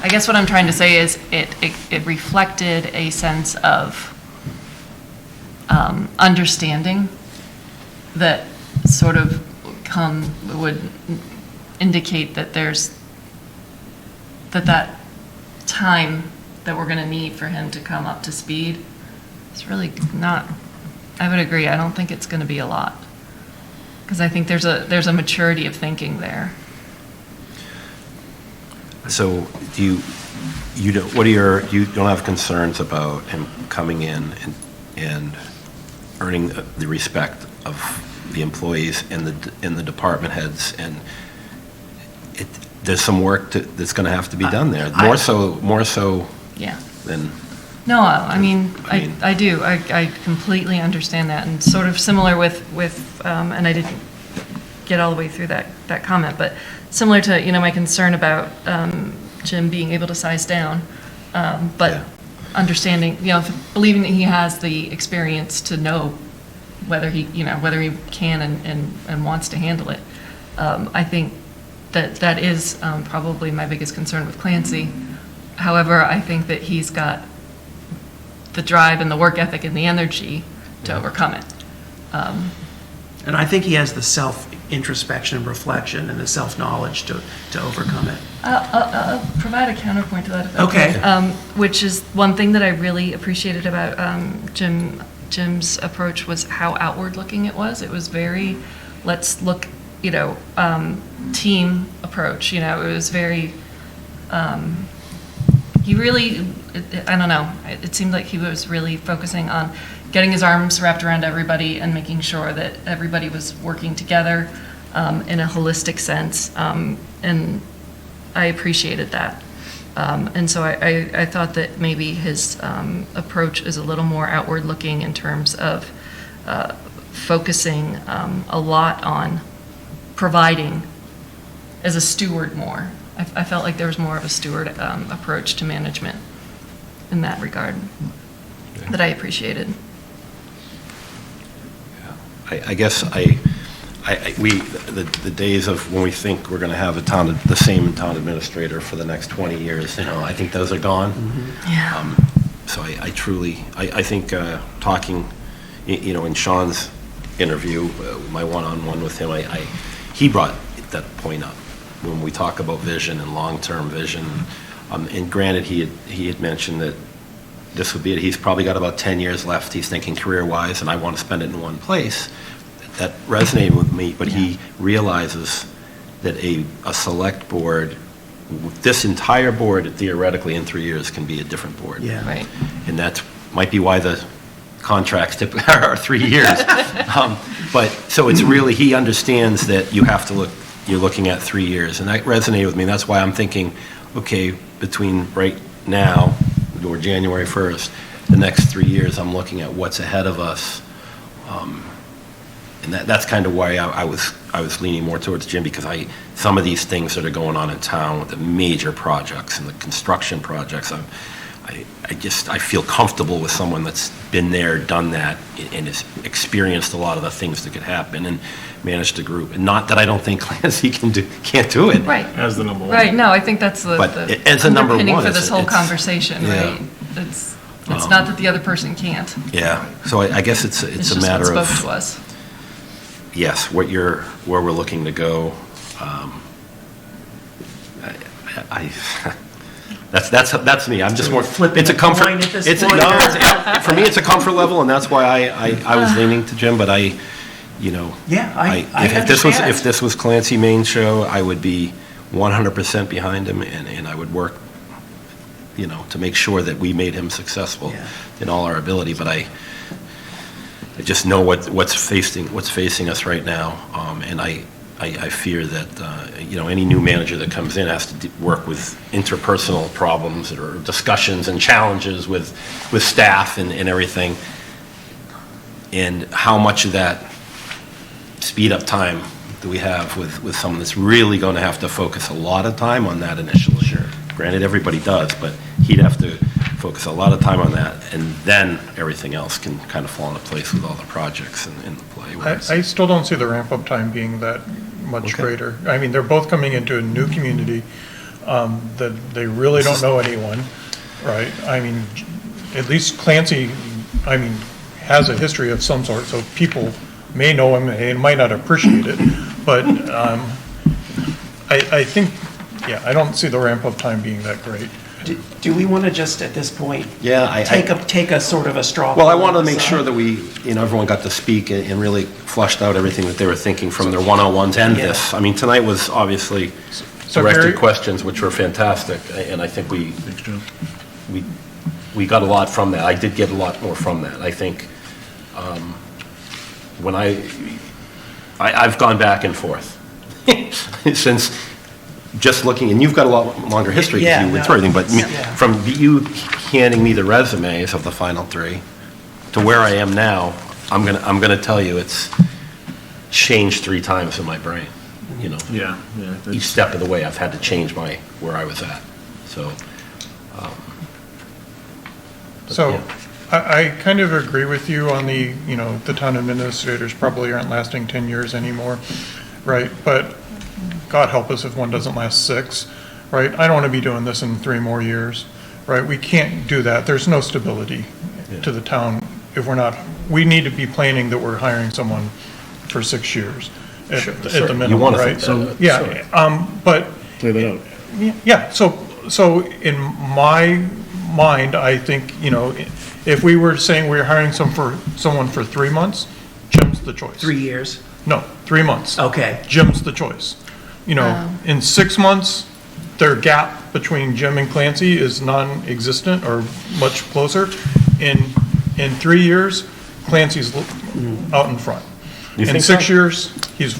I guess what I'm trying to say is it reflected a sense of understanding that sort of would indicate that that time that we're going to need for him to come up to speed is really not, I would agree, I don't think it's going to be a lot. Because I think there's a maturity of thinking there. So you don't have concerns about him coming in and earning the respect of the employees and the department heads, and there's some work that's going to have to be done there, more so Yeah. than. No, I mean, I do. I completely understand that, and sort of similar with and I didn't get all the way through that comment, but similar to, my concern about Jim being able to size down, but understanding, believing that he has the experience to know whether he can and wants to handle it. I think that is probably my biggest concern with Clancy. However, I think that he's got the drive and the work ethic and the energy to overcome it. And I think he has the self-introspection, reflection, and the self-knowledge to overcome it. I'll provide a counterpoint to that. If I Okay. can. Which is one thing that I really appreciated about Jim's approach was how outward-looking it was. It was very, let's look, team approach. It was very, he really, I don't know, it seemed like he was really focusing on getting his arms wrapped around everybody and making sure that everybody was working together in a holistic sense. And I appreciated that. And so I thought that maybe his approach is a little more outward-looking in terms of focusing a lot on providing as a steward more. I felt like there was more of a steward approach to management in that regard that I appreciated. I guess the days of when we think we're going to have the same town administrator for the next 20 years, I think those are gone. Yeah. So I truly, I think talking, in Sean's interview, my one-on-one with him, he brought that point up when we talk about vision and long-term vision. And granted, he had mentioned that this would be it. He's probably got about 10 years left. He's thinking career-wise, and I want to spend it in one place. That resonated with me, but he realizes that a select board, this entire board theoretically in 3 years can be a different board. Yeah. Right. And that might be why the contracts typically are 3 years. But so it's really, he understands that you're looking at 3 years, and that resonated with me. That's why I'm thinking, okay, between right now or January 1st, the next 3 years, I'm looking at what's ahead of us. And that's kind of why I was leaning more towards Jim, because some of these things that are going on in town with the major projects and the construction projects, I feel comfortable with someone that's been there, done that, and has experienced a lot of the things that could happen and managed a group. And not that I don't think Clancy can't do it. Right. As the number one. Right, no, I think that's the as a number underpinning one, for this whole it's- conversation, yeah. right? It's not that the other person can't. Yeah, so I guess it's a just matter what of, spoke to us. yes, where we're looking to go. That's me. I'm just more. Flipping It's a a comfort. coin at this It's point. for me. It's a comfort level, and that's why I was leaning to Jim. But I if understand. this was Clancy Main's show, I would be 100% behind him, and I would work, to make sure that we made him successful in all our ability. But I just know what's facing us right now, and I fear that any new manager that comes in has to work with interpersonal problems or discussions and challenges with staff and everything, and how much of that speed up time do we have with someone that's really going to have to focus a lot of time on that initially. Sure. Granted, everybody does, but he'd have to focus a lot of time on that, and then everything else can kind of fall into place with all the projects in the play. I still don't see the ramp-up time being that much greater. I mean, they're both coming into a new community that they really don't know anyone, right? I mean, at least Clancy, has a history of some sort, so people may know him and might not appreciate it, but I think, I don't see the ramp-up time being that great. Do we want to just, at this point, Yeah, take a sort of a straw? Well, I wanted to make sure that everyone got to speak and really flushed out everything that they were thinking from their one-on-ones and Yeah. this. I mean, tonight was obviously So directed Gary- questions, which were fantastic, and I think we got a lot from that. I did get a lot more from that. I think when I've gone back and forth since just looking, and you've got a lot longer history because you went through everything, but from you handing me the resumes of the final three to where I am now, I'm gonna tell you changed 3 times in my brain, you know? Yeah, yeah. Each step of the way, I've had to change where I was at, so. So, yeah. I kind of agree with you on the town administrators probably aren't lasting 10 years anymore, right? But God help us if one doesn't last 6, right? I don't want to be doing this in 3 more years, right? We can't do that. There's no stability to the town if we're not, we need to be planning that we're hiring someone for 6 years at the minimum, You want to right? think that. Yeah, but Play that out. yeah, so in my mind, I think, if we were saying we're hiring someone for 3 months, Jim's the choice. 3 years? No, 3 months. Okay. Jim's the choice. In 6 months, their gap between Jim and Clancy is non-existent or much closer. In 3 years, Clancy's out in front. You In think 6 so? years, he's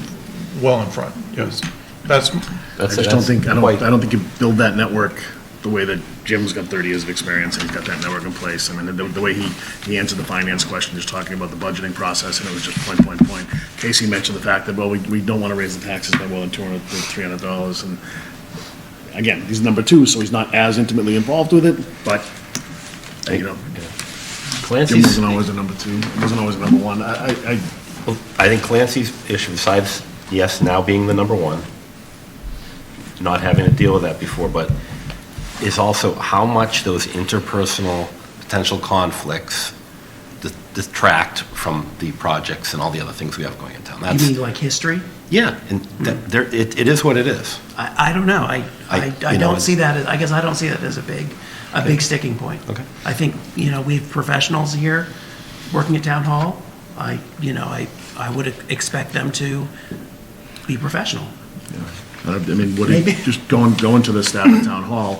well in front, yes. That's, I just don't think, I don't think you build that network the way that Jim's got 30 years of experience and he's got that network in place. I mean, the way he answered the finance question, just talking about the budgeting process, and it was just point. Casey mentioned the fact that, well, we don't want to raise the taxes by more than $200 or $300. And again, he's number 2, so he's not as intimately involved with it, but, Jim Clancy's, wasn't always a number 2, wasn't always a number 1. I think Clancy's issue, besides, yes, now being the number 1, not having to deal with that before, but is also how much those interpersonal potential conflicts detract from the projects and all the other things we have going in town. You mean like history? Yeah, and it is what it is. I don't know. I you know, don't see that, I guess I don't see that as a big sticking point. Okay. I think, we have professionals here working at town hall. I would expect them to be professional. I mean, Maybe. just going to the staff at town hall,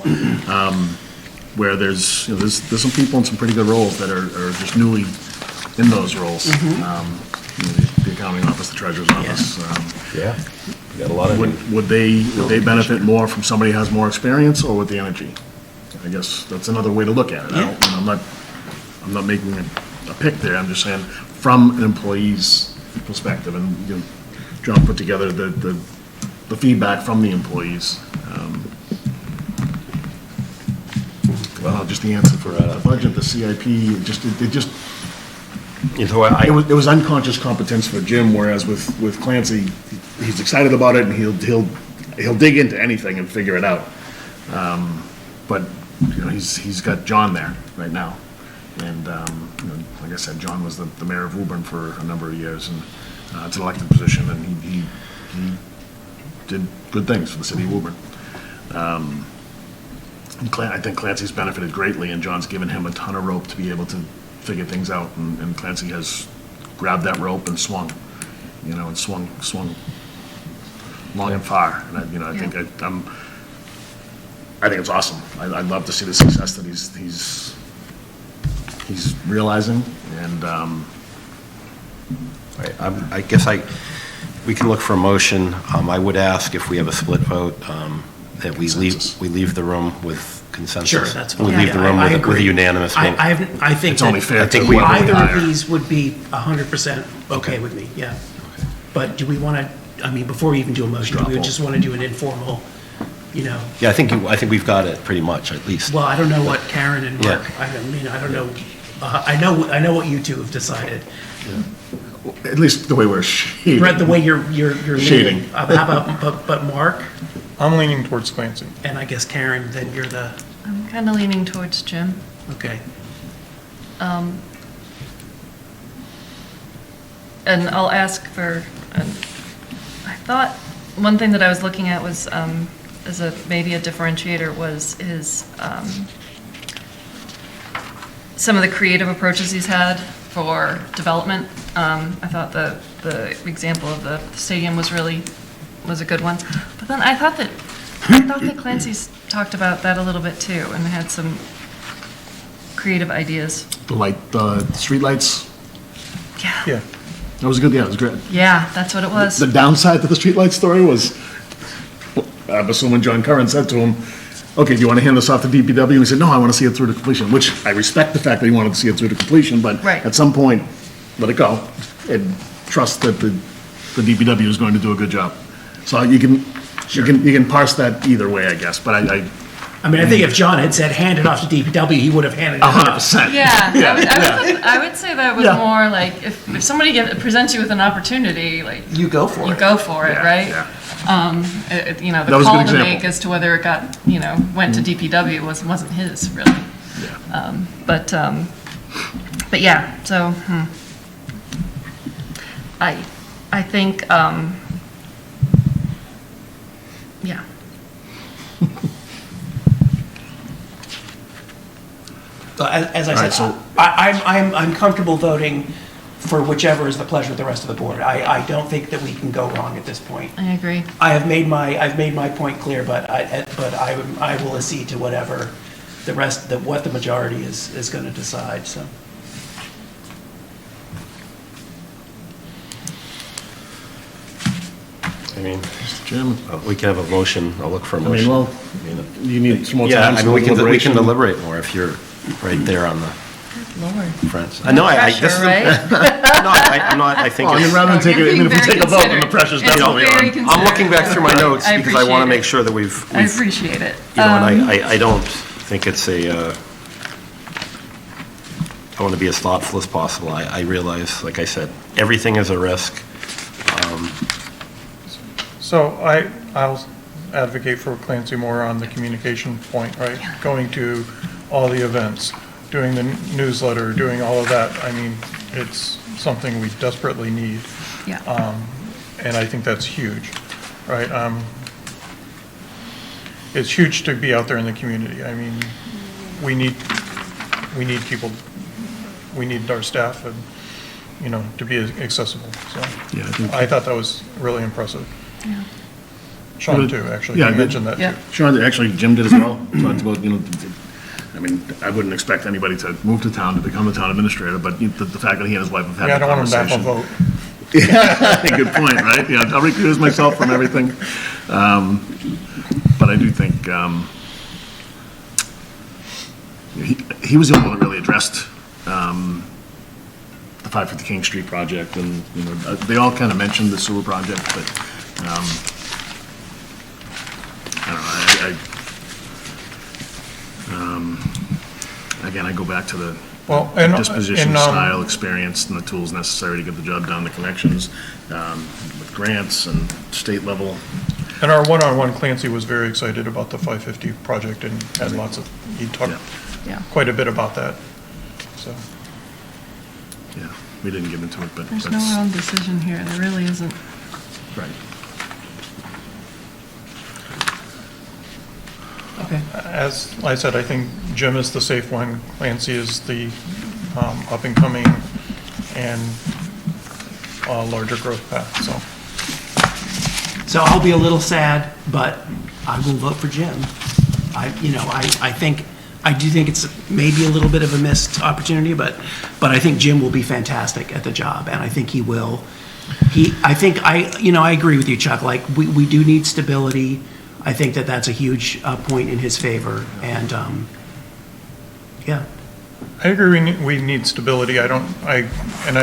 where there's some people in some pretty good roles that are just newly in those roles. The accounting office, the treasurer's office. Yeah. We got a lot of. Would they benefit more from somebody who has more experience or with the energy? I guess that's another way to look at it. I'm not making a pick there. I'm just saying from an employee's perspective, and John put together the feedback from the employees. Well, just the answer for the budget, the CIP, it was unconscious competence for Jim, whereas with Clancy, he's excited about it and he'll dig into anything and figure it out. But he's got John there right now, and like I said, John was the mayor of Woburn for a number of years, and it's an elected position, and he did good things for the city of Woburn. I think Clancy's benefited greatly, and John's given him a ton of rope to be able to figure things out, and Clancy has grabbed that rope and swung, and swung long and far. And I think I think it's awesome. I'd love to see the success that he's realizing, and I guess we can look for a motion. I would ask if we have a split vote, that we leave the room with consensus. Sure, that's fine. We leave the room I with a agree. unanimous vote. I think it's only fair. I think to we- what either hire. of these would be 100% okay with me, yeah. But do we want to, before we even do a motion, do we just want to do an informal, Yeah, I think we've got it pretty much, at least. well, I don't know what Karen and Mark, Yeah. I don't know. I know what you two have decided. At least the way we're shading. Brett, the way you're Shading. leaning. How about, but Mark, I'm leaning towards Clancy. and I guess Karen, then you're the, I'm kind of leaning towards Jim. okay. And I'll ask for, I thought, one thing that I was looking at was, as maybe a differentiator was his, some of the creative approaches he's had for development. I thought the example of the stadium was a good one. But then I thought that Clancy's talked about that a little bit too, and had some creative ideas. The streetlights, Yeah. that was good, yeah, it was great. Yeah, that's what it was. The downside to the streetlight story was, I'm assuming John Curran said to him, okay, do you want to hand this off to DPW? And he said, no, I want to see it through to completion, which I respect the fact that he wanted to see it through to completion, but Right. at some point, let it go and trust that the the DPW is going to do a good job. So you can parse that either way, I guess, but I mean, I think if John had said, hand it off to DPW, he would have handed it off. 100%. Yeah, Yeah, I would say that was Yeah. more like, if somebody presents you with an opportunity, like, You go for you it. go for it, Yeah, right? yeah. You know, That the was a good call to example. make as to whether it got, went to DPW wasn't his, really. Yeah. But yeah, so, I think, yeah. So as I All right, said, so- I'm comfortable voting for whichever is the pleasure of the rest of the board. I don't think that we can go wrong at this point. I agree. I've made my point clear, but I will accede to whatever what the majority is going to decide, so. I mean, Jim? we can have a motion, I'll look for a I mean, motion. well, you need some more Yeah, time. I some mean, we can deliberation. deliberate more if you're right there on the Lord. front. I know, this Pressure, is, right? no, I'm not, I think Well, I mean, it's, rather than take, You're even if we being take a very vote, then the pressure's considerate. definitely It's very on. I'm looking back through my notes I because I want to appreciate make it. sure that we've, I appreciate it. and I don't think it's I want to be as thoughtful as possible. I realize, like I said, everything is a risk. So I'll advocate for Clancy more on the communication point, right? Going to all the events, doing the newsletter, doing all of that. I mean, it's something we desperately need. Yeah. And I think that's huge, right? It's huge to be out there in the community. I mean, we need people, we need our staff and, to be accessible, so. Yeah, I think- I thought that was really impressive. Yeah. Sean too, actually, Yeah, you I mentioned that Yeah. too. Sure, actually, Jim did as well. Talked about, I mean, I wouldn't expect anybody to move to town to become the town administrator, but the fact that he and his wife have had Yeah, I the don't want him to have conversation. a vote. Yeah, good point, right? Yeah, I'll recuse myself from everything. But I do think he was the only one that really addressed the 550 King Street project, and, they all kind of mentioned the sewer project, but I don't know, again, I go back to the Well, and- disposition, and, style, experience, and the tools necessary to get the job done, the connections with grants and state level. And our one-on-one, Clancy was very excited about the 550 project and had he talked Yeah. quite a bit about that, so. Yeah, we didn't get into it, but There's no that's, wrong decision here. There really isn't. right. Okay. As I said, I think Jim is the safe one, Clancy is the up-and-coming and larger growth path, so. So I'll be a little sad, but I will vote for Jim. I do think it's maybe a little bit of a missed opportunity, but I think Jim will be fantastic at the job, and I think he will. I agree with you, Chuck, like, we do need stability. I think that's a huge point in his favor, and, yeah. I agree, we need stability, and I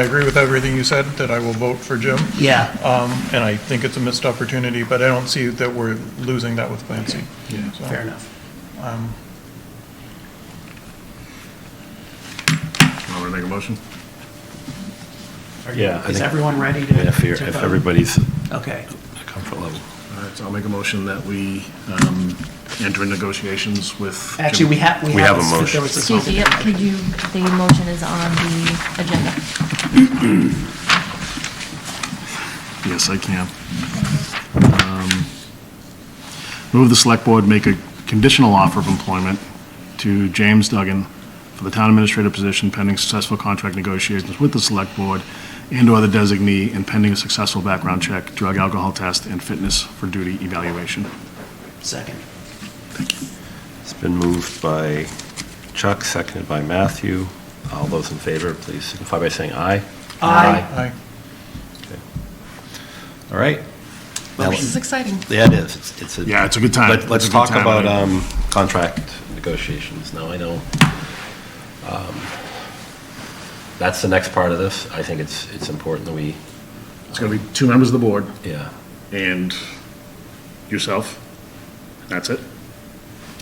agree with everything you said, that I will vote for Jim. Yeah. And I think it's a missed opportunity, but I don't see that we're losing that with Clancy. Yeah. So, Fair enough. Want to make a motion? Yeah, I Is think- everyone ready to? if to if vote? everybody's Okay. comfort level. All right, so I'll make a motion that we enter in negotiations with. Actually, Jim. we have We have a motion. there was a- Excuse me, yep, could you, the motion is on the agenda. Yes, I can. Move the select board make a conditional offer of employment to James Duggan for the town administrator position pending successful contract negotiations with the select board and/or the designee and pending a successful background check, drug, alcohol test, and fitness for duty evaluation. Second. It's been moved by Chuck, seconded by Matthew. All those in favor, please signify by saying aye. Aye. All right. Now, This is exciting. yeah, it is. It's a. Yeah, it's a good time. Let's It's a good talk time. about contract negotiations. Now, I know that's the next part of this. I think it's important that we It's going to be 2 members of the board Yeah. and yourself. That's it?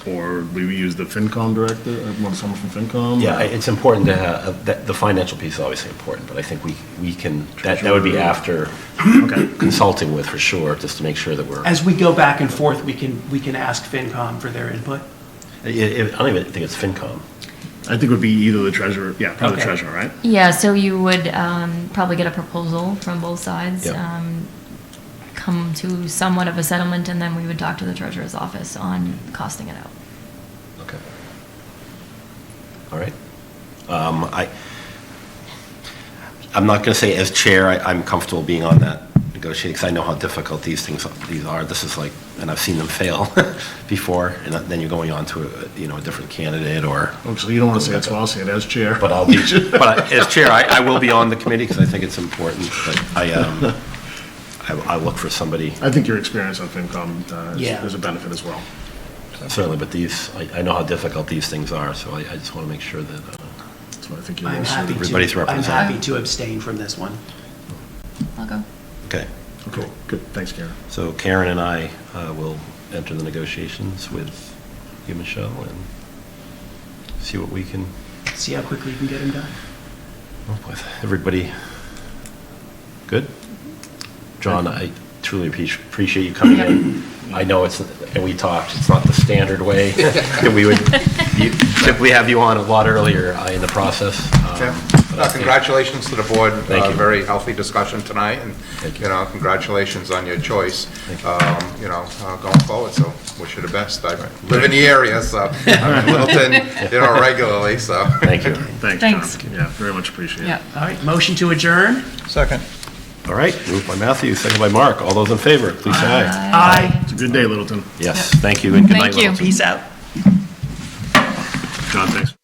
Or we use the FinCom director, want someone from FinCom? Yeah, it's important to have, the financial piece is obviously important, but I think we can, that would be after consulting with, for sure, just to make sure that we're, As we go back and forth, we can ask FinCom for their input. I don't even think it's FinCom. I think it would be either the treasurer, yeah, probably the Okay. treasurer, right? Yeah, so you would probably get a proposal from both sides, Yep. come to somewhat of a settlement, and then we would talk to the treasurer's office on costing it out. Okay. All right. I'm not going to say as chair, I'm comfortable being on that negotiating, because I know how difficult these are. This is like, and I've seen them fail before, and then you're going on to a different candidate or, Oh, so you don't want to say it, so I'll say it as chair. but I'll be, but as chair, I will be on the committee because I think it's important, but I look for somebody, I think your experience on FinCom Yeah. is a benefit as well. certainly, but I know how difficult these things are, so I just want to make sure that, That's what I think you're I'm most happy suited. Everybody's to, I'm represented. happy to abstain from this one. I'll go. okay. Okay, good, thanks, Karen. So Karen and I will enter the negotiations with you, Michelle, and see what we can See how quickly you can get them done. come up with. Everybody good? John, I truly appreciate you coming in. I know and we talked, it's not the standard way that we would typically have you on a lot earlier in the process. But I think- Congratulations to the board. Thank you. Very healthy discussion tonight, and, Thank you. congratulations on your choice, Thank you. going forward, so wish you the best. I live in the area, so I'm in Littleton, regularly, so. Thank you. Thanks, John. Yeah, very much appreciated. Yeah. All right, motion to adjourn? Second. All right, moved by Matthew, second by Mark. All those in favor, please say aye. Aye. It's a good day, Littleton. Yes, thank you, and good night, Thank you. Littleton. Peace out. John, thanks.